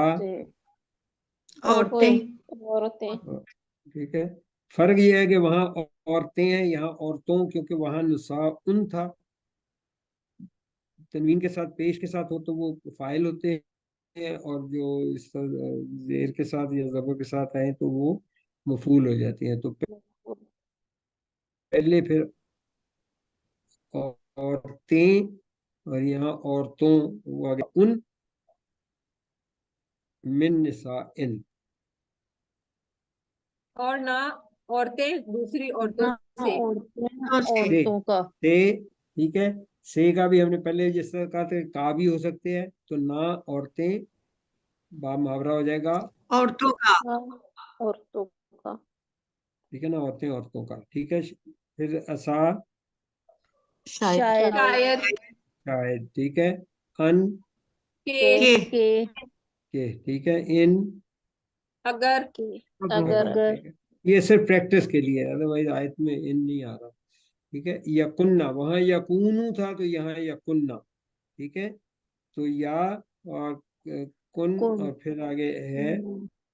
औरतें, ठीक है। फर्क ये है कि वहाँ औरतें हैं, यहाँ औरतों, क्योंकि वहाँ निसा उन था। तनवीन के साथ पेश के साथ हो तो वो फाइल होते हैं, और जो इस जेर के साथ या ज़बर के साथ आए तो वो मफूल हो जाती हैं। तो पहले फिर औरतें, और यहाँ औरतों, वो आ गया उन, मिन निसाइन। और ना औरतें दूसरी औरतों से, औरतों का, से, ठीक है। से का भी हमने पहले जिस तरह कहा था, का भी हो सकते हैं, तो ना औरतें बा मुहावरा हो जाएगा, औरतों का, औरतों का, ठीक है ना, औरतें औरतों का, ठीक है। फिर असा शायद शायद शायद, ठीक है। अन के के, ठीक है। इन अगर अगर, ठीक है। ये सिर्फ प्रैक्टिस के लिए है, अदरवाइज आयत में इन नहीं आ रहा, ठीक है। यकुन्ना, वहां यकूनु था तो यहाँ यकुन्ना, ठीक है। तो या और कुन, और फिर आगे है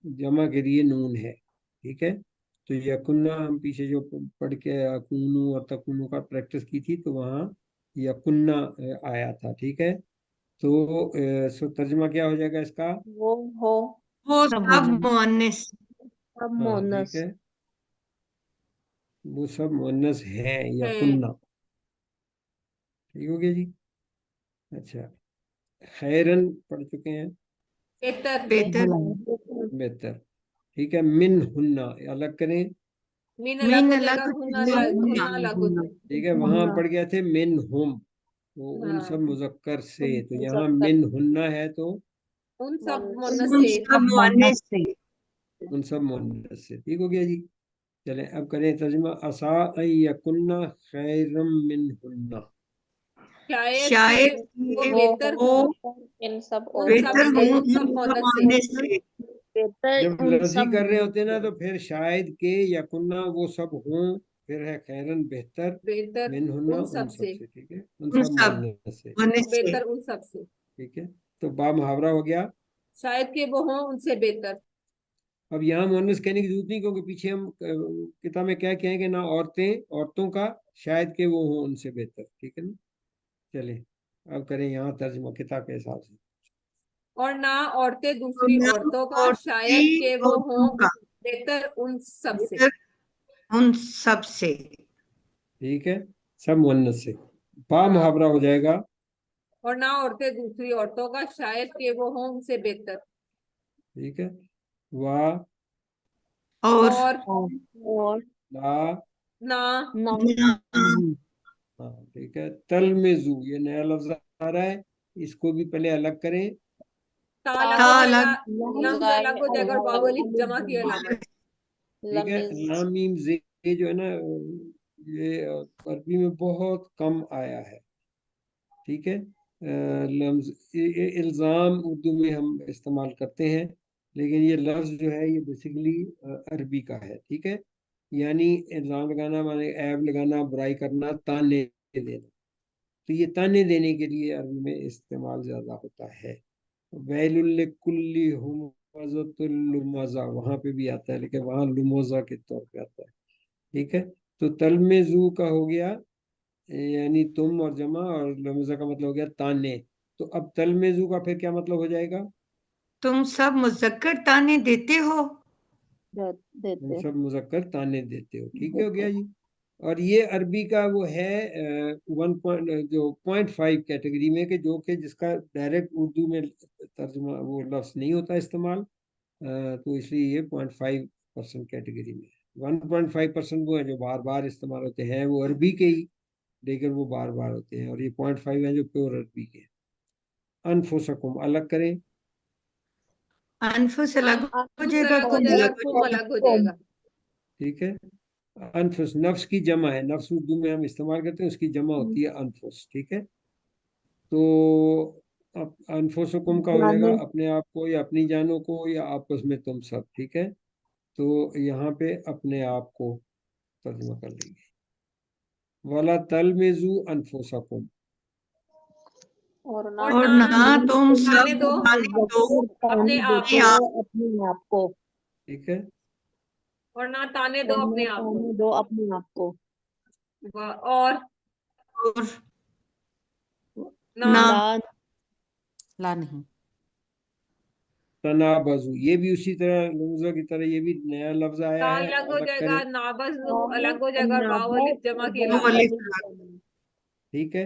जमा के लिए नून है, ठीक है। तो यकुन्ना हम पीछे जो पढ़ के यकूनु और तकुनु का प्रैक्टिस की थी, तो वहाँ यकुन्ना आया था, ठीक है। तो सो तर्जमा क्या हो जाएगा इसका? वो हो, वो सब मुअन्नस, सब हाँ, ठीक मोनस, है, वो सब मुअन्नस हैं है, यकुन्ना, ٹھیک ہو گیا جی. اچھا خیرن پڑھ چکے ہیں. بہتر. ٹھیک ہے. من ہننا الگ کریں. مین الگ ہو جائے گا، ہننا الگ ہو جائے گا. ٹھیک ہے. وہاں پڑھ گیا تھے من ہم، تو ان سب مذکر سے، تو یہاں من ہننا ہے تو ان سب مؤنث سے. ان سب مؤنث سے. ٹھیک ہو گیا جی. چلیں اب کریں ترجمہ. عسیٰ ان یکن خیرا منہن. شاید وہ بہتر ہو ان سب ان سب مؤنث سے. جب لفظی کر رہے ہوتے ہیں نا تو پھر شاید کے یا کنہ وہ سب ہوں، پھر ہے خیرن بہتر منہن ان سب سے. ٹھیک ہے. ان سب مؤنث سے. بہتر ان سب سے. ٹھیک ہے. تو با محاورہ ہو گیا. شاید کہ وہ ہوں ان سے بہتر. اب یہاں مؤنث کہنے کی ضرورت نہیں، کیونکہ پیچھے ہم کتاب میں کیا کہیں گے، نہ عورتوں کا شاید کہ وہ ہوں ان سے بہتر. ٹھیک ہے نا. چلیں اب کریں یہاں ترجمہ کتاب کے حساب سے. اور نہ عورتیں دوسری عورتوں کا شاید کہ وہ ہوں بہتر ان سب سے. ان سب سے. ٹھیک ہے. سب مؤنث سے. با محاورہ ہو جائے گا. اور نہ عورتیں دوسری عورتوں کا شاید کہ وہ ہوں ان سے بہتر. ٹھیک ہے. وا اور لا نہ. ہاں ٹھیک ہے. تلمزو یہ نیا لفظ آ رہا ہے، اس کو بھی پہلے الگ کریں. لفظ الگ ہو جائے گا اور واو الف جمع کی علامت. ٹھیک ہے. لام میم زے جو ہے نا یہ عربی میں بہت کم آیا ہے. ٹھیک ہے. لفظ الزام اردو میں ہم استعمال کرتے ہیں، لیکن یہ لفظ جو ہے یہ بیسیکلی عربی کا ہے. ٹھیک ہے. یعنی الزام لگانا مانے عیب لگانا، برائی کرنا، تانے دینا. تو یہ تانے دینے کے لیے عربی میں استعمال زیادہ ہوتا ہے. ویل لکل ہمزۃ لمزہ وہاں پہ بھی آتا ہے، لیکن وہاں لمزہ کے طور پہ آتا ہے. ٹھیک ہے. تو تلمزو کا ہو گیا یعنی تم اور جمع، اور لمزہ کا مطلب ہو گیا تانے. تو اب تلمزو کا پھر کیا مطلب ہو جائے گا؟ تم سب مذکر تانے دیتے ہو. تم سب مذکر تانے دیتے ہو. ٹھیک ہو گیا جی. اور یہ عربی کا وہ ہے 1.5 کیٹیگری میں، کہ جو کہ جس کا ڈائریکٹ اردو میں ترجمہ وہ لفظ نہیں ہوتا استعمال، تو اس لیے یہ 0.5% کیٹیگری میں. 1.5% وہ ہے جو بار بار استعمال ہوتے ہیں، وہ عربی کے ہی، لیکن وہ بار بار ہوتے ہیں. اور یہ 0.5 ہیں جو پیور عربی کے. انفسکم الگ کریں. انفس الگ ہو جائے گا، الگ ہو جائے گا، تم الگ ہو جائے گا. ٹھیک ہے. انفس نفس کی جمع ہے، نفس اردو میں ہم استعمال کرتے ہیں، اس کی جمع ہوتی ہے انفس. ٹھیک ہے. تو انفسکم کا ہو جائے گا اپنے آپ کو یا اپنی جانوں کو یا آپس میں تم سب. ٹھیک ہے. تو یہاں پہ اپنے آپ کو ترجمہ کر لیں گے. وَلَا تَلْمِزُوا أَنفُسَكُمْ. اور نہ تم سب تانے دو اپنے آپ کو. ٹھیک ہے. اور نہ تانے دو اپنے آپ کو. اور لا نہیں. تنابزو یہ بھی اسی طرح لمزہ کی طرح یہ بھی نیا لفظ آیا ہے. الگ ہو جائے کریں. گا، نابزو الگ ہو جائے گا، واو الف جمع کی علامت. ٹھیک ہے.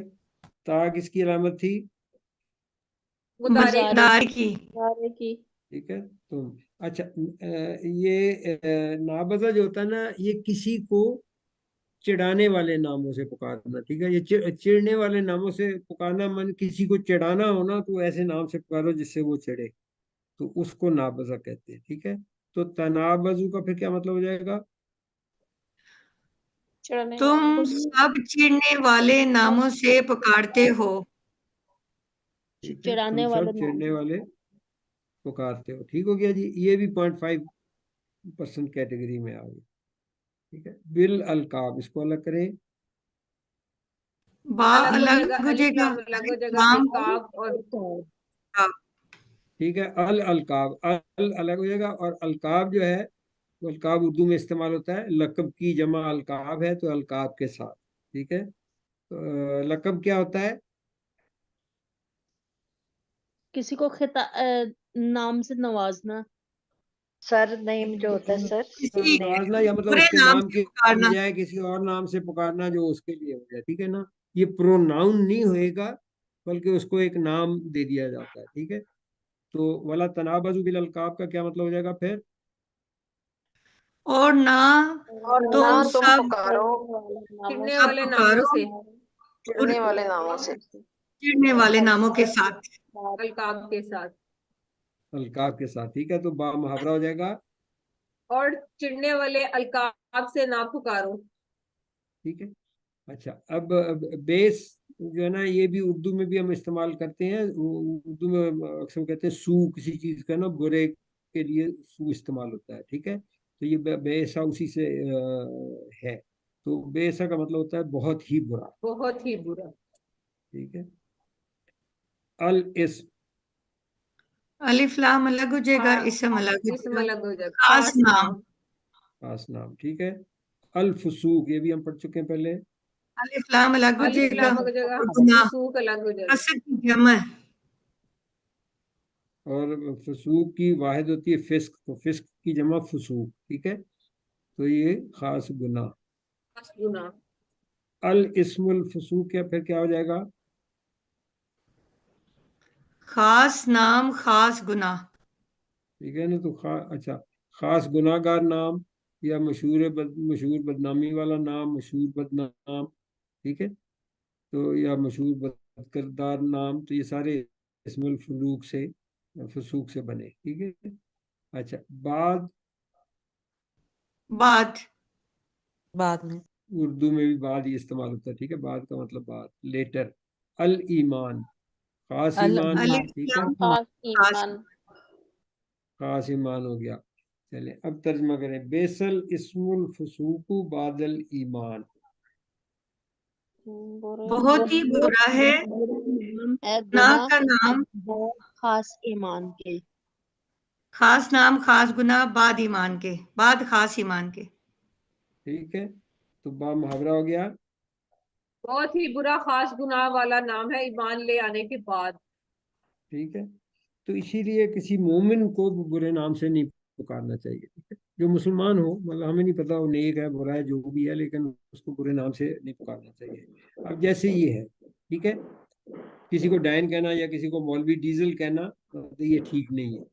تا کس کی علامت تھی؟ مداری کی. ٹھیک ہے. تم اچھا یہ نابزہ جو ہوتا ہے نا، یہ کسی کو چڑھانے والے ناموں سے پکارنا. ٹھیک ہے. یہ چڑھنے والے ناموں سے پکارنا، من کسی کو چڑھانا ہونا تو ایسے نام سے پکارو جس سے وہ چڑھے، تو اس کو نابزہ کہتے ہیں. ٹھیک ہے. تو تنابزو کا پھر کیا مطلب ہو جائے گا؟ تم سب چڑھنے والے ناموں سے پکارتے ہو. تم سب چڑھنے والے پکارتے ہو. ٹھیک ہو گیا جی. یہ بھی 0.5% کیٹیگری میں آ گئی. ٹھیک ہے. بالالقاب اس کو الگ کریں. با الگ ہو جائے گا. الگ ہو جائے گا، القاب اور ٹھیک ہے. الالقاب الگ ہو جائے گا. اور القاب جو ہے وہ القاب اردو میں استعمال ہوتا ہے، لقب کی جمع القاب ہے، تو القاب کے ساتھ. ٹھیک ہے. لقب کیا ہوتا ہے؟ کسی کو نام سے نوازنا. سر نیم جو ہوتا ہے سر نوازنا یا مطلب اس کے نام کے بجائے کسی اور نام سے پکارنا جو اس کے لیے ہو جائے. ٹھیک ہے نا. یہ پروناؤن نہیں ہوئے گا بلکہ اس کو ایک نام دے دیا جاتا ہے. ٹھیک ہے, تو ولا تنابزوا بالالقاب کا کیا مطلب ہو جائے گا پھر؟ اور نہ تم سب چڑھنے سب والے ناموں پکارو سے، چڑھنے والے ناموں سے، چڑھنے والے ناموں کے ساتھ. القاب کے ساتھ، القاب کے ساتھ. ٹھیک ہے, تو با محاورہ ہو جائے گا. اور چڑھنے والے القاب سے نہ پکارو. ٹھیک ہے. اچھا, اب بیس جو ہے نا یہ بھی اردو میں بھی ہم استعمال کرتے ہیں. اردو میں اکثر کہتے ہیں سو, کسی چیز کا نا برے کے لیے سو استعمال ہوتا ہے. ٹھیک ہے, تو یہ بیسا اسی سے ہے. تو بیسا کا مطلب ہوتا ہے بہت ہی برا. بہت ہی برا. ٹھیک ہے. الاسم, الف لام الگ ہو جائے گا, اسم الگ ہو اسم جائے گا. الگ ہو جائے گا. خاص نام, خاص نام. ٹھیک ہے. الفسوق, یہ بھی ہم پڑھ چکے ہیں پہلے. الف لام الگ ہو جائے الف گا. لام ہو جائے گا، اور گناہ فسوق الگ ہو جائے گا. فسق کی جمع. اور فسوق کی واحد ہوتی ہے فسق, تو فسق کی جمع فسوق. ٹھیک ہے, تو یہ خاص گناہ. خاص گناہ. الاسم الفسوق کیا پھر کیا ہو جائے گا؟ خاص نام خاص گناہ. ٹھیک ہے نا, تو اچھا, خاص گناہ گار نام یا مشہور بدنامی والا نام, مشہور بدنام. ٹھیک ہے, تو یا مشہور بد کردار نام, تو یہ سارے اسم فسوق سے بنے. ٹھیک ہے. اچھا, بعد میں اردو میں بھی بعد ہی استعمال ہوتا ہے. ٹھیک ہے, بعد کا مطلب بعد, لیٹر. الایمان, خاص ایمان. ٹھیک ہے, خاص ایمان. خاص ایمان ہو گیا. چلیں اب ترجمہ کریں. بیسل اسم الفسوق بعد الایمان. بہت ہی برا ہے گناہ کا نام خاص ایمان کے. خاص نام خاص گناہ بعد ایمان کے, بعد خاص ایمان کے. ٹھیک ہے, تو با محاورہ ہو گیا. بہت ہی برا خاص گناہ والا نام ہے ایمان لے آنے کے بعد. ٹھیک ہے, تو اسی لیے کسی مومن کو برے نام سے نہیں پکارنا چاہیے. ٹھیک ہے, جو مسلمان ہو, مطلب ہمیں نہیں پتا وہ نیک ہے برا ہے جو بھی ہے, لیکن اس کو برے نام سے نہیں پکارنا چاہیے. اب جیسے یہ ہے, ٹھیک ہے, کسی کو ڈائن کہنا یا کسی کو مولوی ڈیزل کہنا, تو یہ ٹھیک نہیں ہے,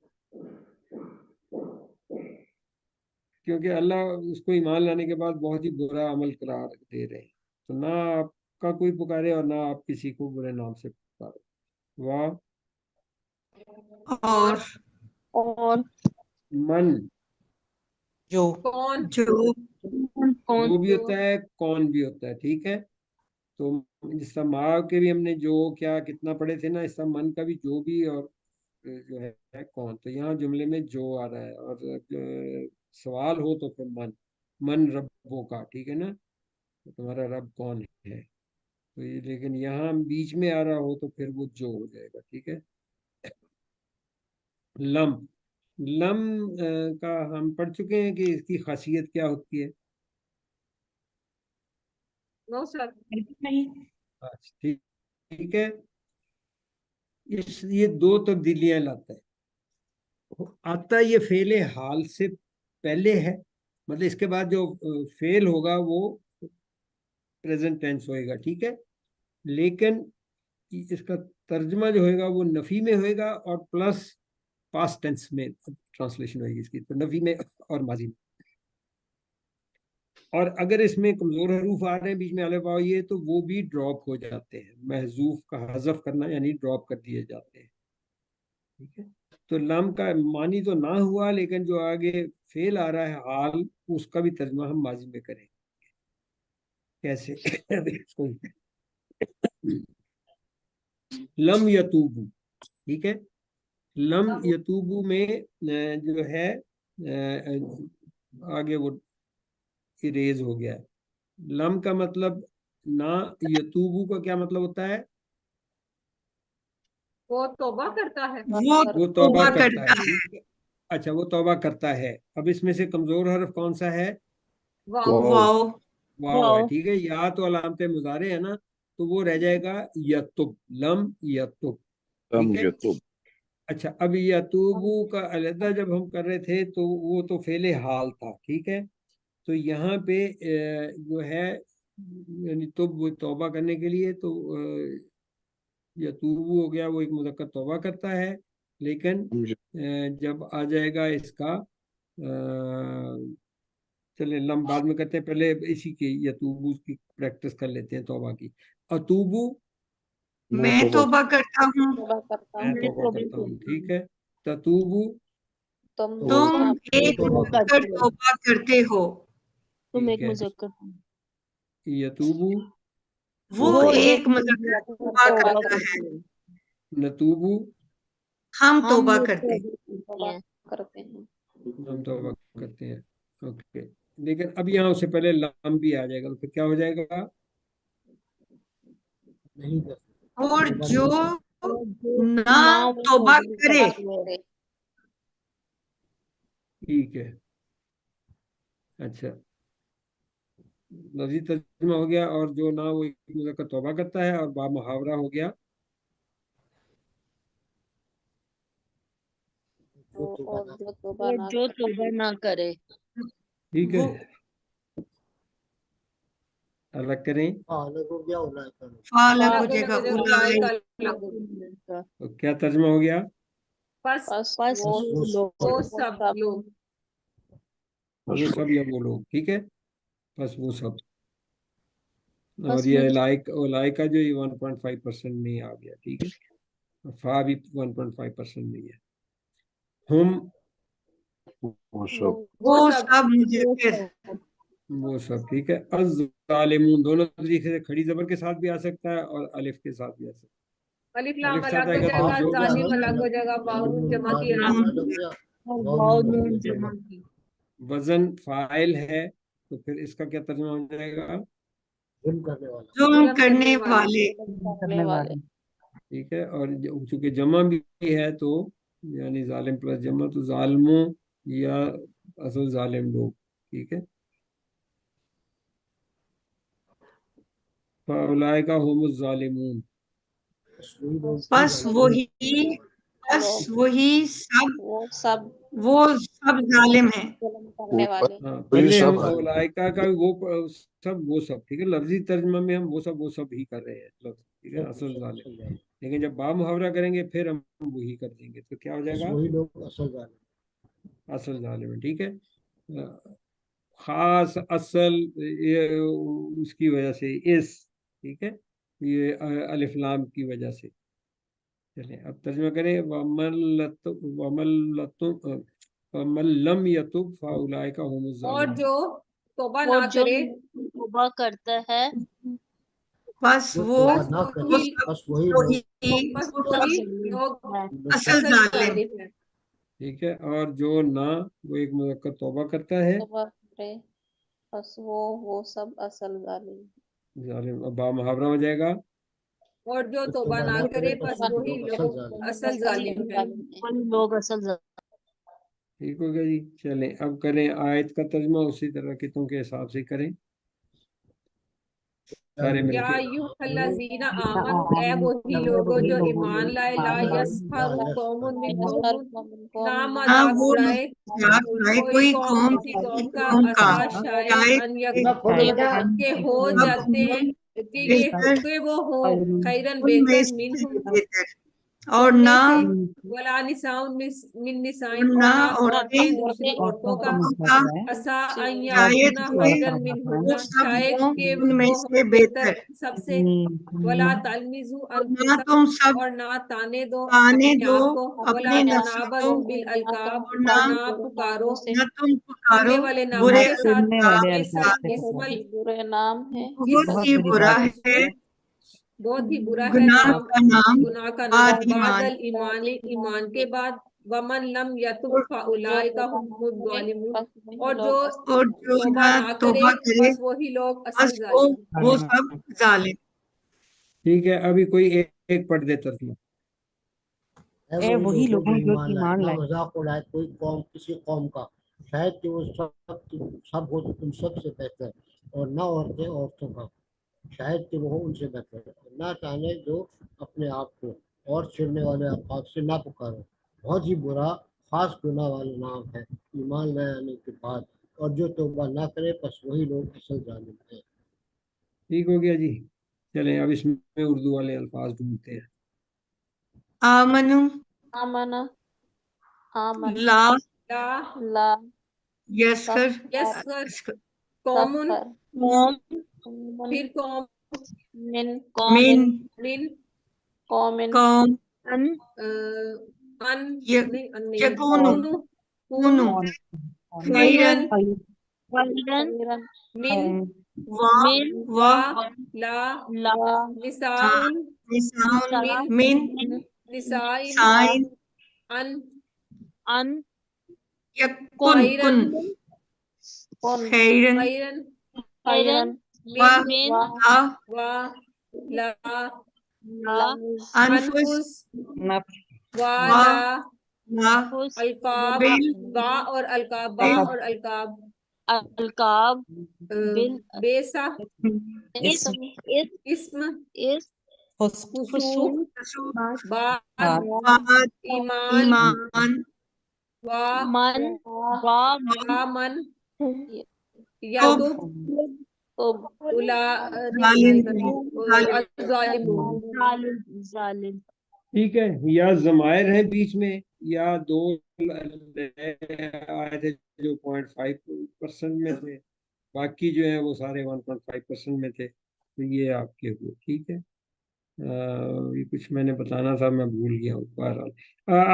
کیونکہ اللہ اس کو ایمان لانے کے بعد بہت ہی برا عمل قرار دے رہے ہیں. تو نہ آپ کا کوئی پکارے اور نہ آپ کسی کو برے نام سے پکارے. واہ, اور من, جو بھی ہوتا ہے, کون بھی ہوتا ہے. ٹھیک ہے, تو جس طرح ماں کے بھی ہم نے جو کیا کتنا پڑھے تھے نا, اس طرح من کا بھی جو بھی اور جو ہے کون. تو یہاں جملے میں جو آ رہا ہے, اور سوال ہو تو پھر من ربوں کا. ٹھیک ہے نا, تو تمہارا رب کون ہے. تو یہ لیکن یہاں بیچ میں آ رہا ہو تو پھر وہ جو ہو جائے گا. ٹھیک ہے. لم کا ہم پڑھ چکے ہیں کہ اس کی خاصیت کیا ہوتی ہے. نو سر. ٹھیک ہے, یہ دو تبدیلیاں لاتا ہے. آتا یہ فعل حال سے پہلے ہے, مطلب اس کے بعد جو فعل ہوگا وہ پریزنٹ ٹینس ہوئے گا. ٹھیک ہے, لیکن اس کا ترجمہ جو ہوئے گا وہ نفی میں ہوئے گا اور پلس پاسٹ ٹینس میں ٹرانسلیشن ہوئے گی اس کی, تو نفی میں اور ماضی میں. اور اگر اس میں کمزور حروف آ رہے ہیں بیچ میں الف واو یہ, تو وہ بھی ڈراپ ہو جاتے ہیں. محذوف کا حذف کرنا یعنی ڈراپ کر دیے جاتے ہیں. ٹھیک ہے, تو لم کا معنی تو نہ ہوا, لیکن جو آگے فعل آ رہا ہے حال, اس کا بھی ترجمہ ہم ماضی میں کریں گے. کیسے؟ لم یتوبو. ٹھیک ہے, لم یتوبو میں جو ہے آگے وہ اریز ہو گیا ہے. لم کا مطلب نہ, یتوبو کا کیا مطلب ہوتا ہے؟ وہ توبہ کرتا ہے. وہ توبہ کرتا ہے. اچھا, وہ توبہ کرتا ہے. اب اس میں سے کمزور حرف کون سا ہے؟ واو. واو ہے. ٹھیک ہے, یا تو علامت مضارع ہے نا, تو وہ رہ جائے گا یتب. لم یتب. ٹھیک ہے. اچھا, اب یتوبو کا علیحدہ جب ہم کر رہے تھے تو وہ تو فعل حال تھا. ٹھیک ہے, تو یہاں پہ جو ہے यानी तो वो तौबा करने के लिए तो यतूबु हो गया, वो एक मुज़क्कर तौबा करता है, लेकिन जब आ जाएगा इसका चले लम बाद में करते हैं, पहले इसी की यतूबु की प्रैक्टिस कर लेते हैं तौबा की। अतूबु मैं तौबा करता हूँ। मैं तौबा करता हूँ, ठीक है। ततूबु तुम एक मुज़क्कर तौबा करते हो। तुम एक ठीक है। मुज़क्कर यतूबु वो एक मुज़क्कर तौबा करता है। नतूबु हम तौबा करते हैं। हम तौबा करते हैं, ओके। लेकिन अब यहाँ उससे पहले लम भी आ जाएगा, तो फिर क्या हो जाएगा? नहीं कर और जो ना तौबा करे। ठीक है, अच्छा, लफ्ज़ी तर्जुमा हो गया। और जो ना वो एक मुज़क्कर तौबा करता है, और बा मुहावरा हो गया जो तौबा ना करे। ठीक है। अलग करें, अलग हो गया, उलाइका अलग हो जाएगा, उलाइका। तो क्या तर्जुमा हो गया? वो सब लोग, वो सब या वो लोग, ठीक है, बस वो सब। और ये लाइका जो ये 1.5% में आ गया, ठीक है। फा भी 1.5% में है। हम वो सब मुज़क्कर, वो सब, ठीक है। अज़-ज़ालिमून दोनों तरीके से, खड़ी जबर के साथ भी आ सकता है और अलिफ के साथ भी आ सकता है। अलिफ लाम अलिफ साथ अलग हो आएगा तो जाएगा, जो जालिम अलग हो जाएगा, बाउन जमा की वजन फाइल है, तो फिर इसका क्या तर्जुमा हो जाएगा? जुल्म करने वाले। ठीक है। और चूंकि जमा भी है, तो यानी जालिम प्लस जमा, तो जालिमों या असल जालिम लोग, ठीक है। फउलाइका हुमुज़ ज़ालिमून, बस वही सब वो सब जालिम है। हाँ, पहले हम औलाइका का वो सब, ठीक है। लफ्जी तर्जुमा में हम वो सब ही कर रहे हैं लफ्ज, ठीक है, असल जालिम। लेकिन जब बा मुहावरा करेंगे फिर हम वही कर देंगे, तो क्या हो जाएगा? वही लोग असल जालिम, असल जालिम, ठीक है। खास असल ये उसकी वजह से इस, ठीक है, ये अलिफ लाम की वजह से। चलिए अब तर्जुमा करें। वमल्लम यतुब फाउलाइका हुमुज़ और ज़ालिमून। जो तौबा और ना जो करे, तौबा करता है, बस वो बस वही लोग असल जालिम। है। ठीक है। और जो ना वो एक मुज़क्कर तौबा करता है, बस वो सब असल जालिम। अब बा मुहावरा हो जाएगा। और जो तौबा ना करे, बस वही लोग असल जालिम है। लोग असल ठीक हो गया जी। चलें अब करें आयत का तर्जुमा, उसी तरह कितों के हिसाब से करें सारे या मिलके। अय्युहल्लज़ीना आमनू, ए वही लोगो जो ईमान लाए, ला यस्खरु कौमुन मिन कौमुन, ना मजाक वो उड़ाए कोई कौम कौम किसी कौम का, का असा शायद अन यकून के हो जाते हैं कि वो हो खैरन बेहतर मिन और ना वला निसाउन मिन निसाइन, और ना ना औरतें औरतें दूसरी औरतों का, असा अन शायद यकूना खैरन मिन वो सब शायद हों के उनमें वो से बेहतर बेहतर। सबसे। वला तलमिजु ना अनफुसा, तुम सब और ना ताने दो आने अपने दो आप को, वला अपने नफ्स को, तनाबजु बिल अलकाब, और और ना पुकारो न तुम पुकारो गिरने वाले नामों बुरे के साथ, अल्फाज बेशक से। इसमल बुरे नाम है। बहुत ही बुरा है, बहुत ही बुरा है गुनाह नाम, का नाम गुनाह का नाम, बाद ईमान। बादल ईमान, ईमान के बाद। वमन लम यतुब फउलाइका हुमुज़ ज़ालिमून, और जो तौबा ना करे, बस वही लोग असल जालिम। वो सब जालिम। ठीक है, अभी कोई एक पढ़ दे तर्जुमा। वही लोग जो ईमान लाए, मजाक उड़ाए कोई कौम किसी कौम का, शायद कि वो सब हो तो तुम सबसे बेहतर, और ना औरतें औरतों का, शायद कि वो हो उनसे बेहतर, ना चाहे जो अपने आप को और चिढ़ने वाले अल्फाज से ना पुकारो। बहुत ही बुरा खास गुनाह वाला नाम है ईमान ले आने के बाद, और जो तौबा ना करे बस वही लोग असल जालिम हैं। ٹھیک ہو گیا جی. چلیں اب اس میں اردو والے الفاظ ڈھونڈتے ہیں. آمنو آمنا آمن لا لا لا یسخر یسخر قوم قوم پھر قوم من من من قوم قوم ان ی- نہیں ان نہیں یکونو کونو خیرن خیرن من وا من وا لا لا نساؤن نساؤن من من نسائن سائن ان ان یکن خیرن کن خیرن خیرن خیرن وا من لا و لا لا انفس و وا لا لا القاب بل با اور القاب با بل اور القاب القاب بل بیسا اسم اسم فسوق فسوق بعد بعد ایمان ایمان و من من تب یتوب ظالم ٹھیک ہے. یا ضمائر ہیں بیچ میں یا دو آئے تھے جو 0.5% میں تھے, باقی جو ہیں وہ سارے 1.5% میں تھے. تو یہ آپ کے ہوئے. ٹھیک ہے. یہ کچھ میں نے بتانا تھا, میں بھول گیا ہوں. بہرحال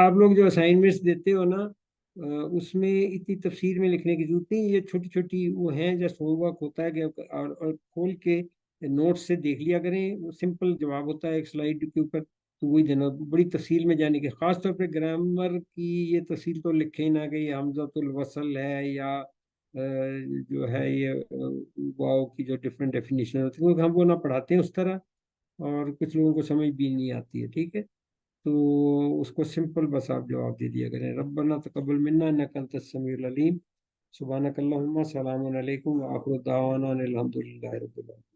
آپ لوگ جو اسائنمنٹس دیتے ہو نا, اس میں اتنی تفصیل میں لکھنے کی ضرورت نہیں. یہ چھوٹی چھوٹی وہ ہیں, جیسے ہوم ورک ہوتا ہے کہ اور کھول کے نوٹ سے دیکھ لیا کریں. سمپل جواب ہوتا ہے ایک سلائیڈ کے اوپر, تو وہی دینا. بڑی تفصیل میں جانے کی, خاص طور پہ گرامر کی یہ تفصیل تو لکھیں ہی نہ کہ یہ حمزۃ الوصل ہے یا جو ہے یہ واو کی جو ڈفرینٹ ڈیفینیشن ہوتی ہے, کیونکہ ہم وہ نہ پڑھاتے ہیں اس طرح, اور کچھ لوگوں کو سمجھ بھی نہیں آتی ہے. ٹھیک ہے. تو اس کو سمپل بس آپ جواب دے دیا کریں. ربنا تقبل منا انک انت السمیع العلیم. سبحانک اللہم السلام علیکم وآخر دعوانا الحمد للہ رب العالمین.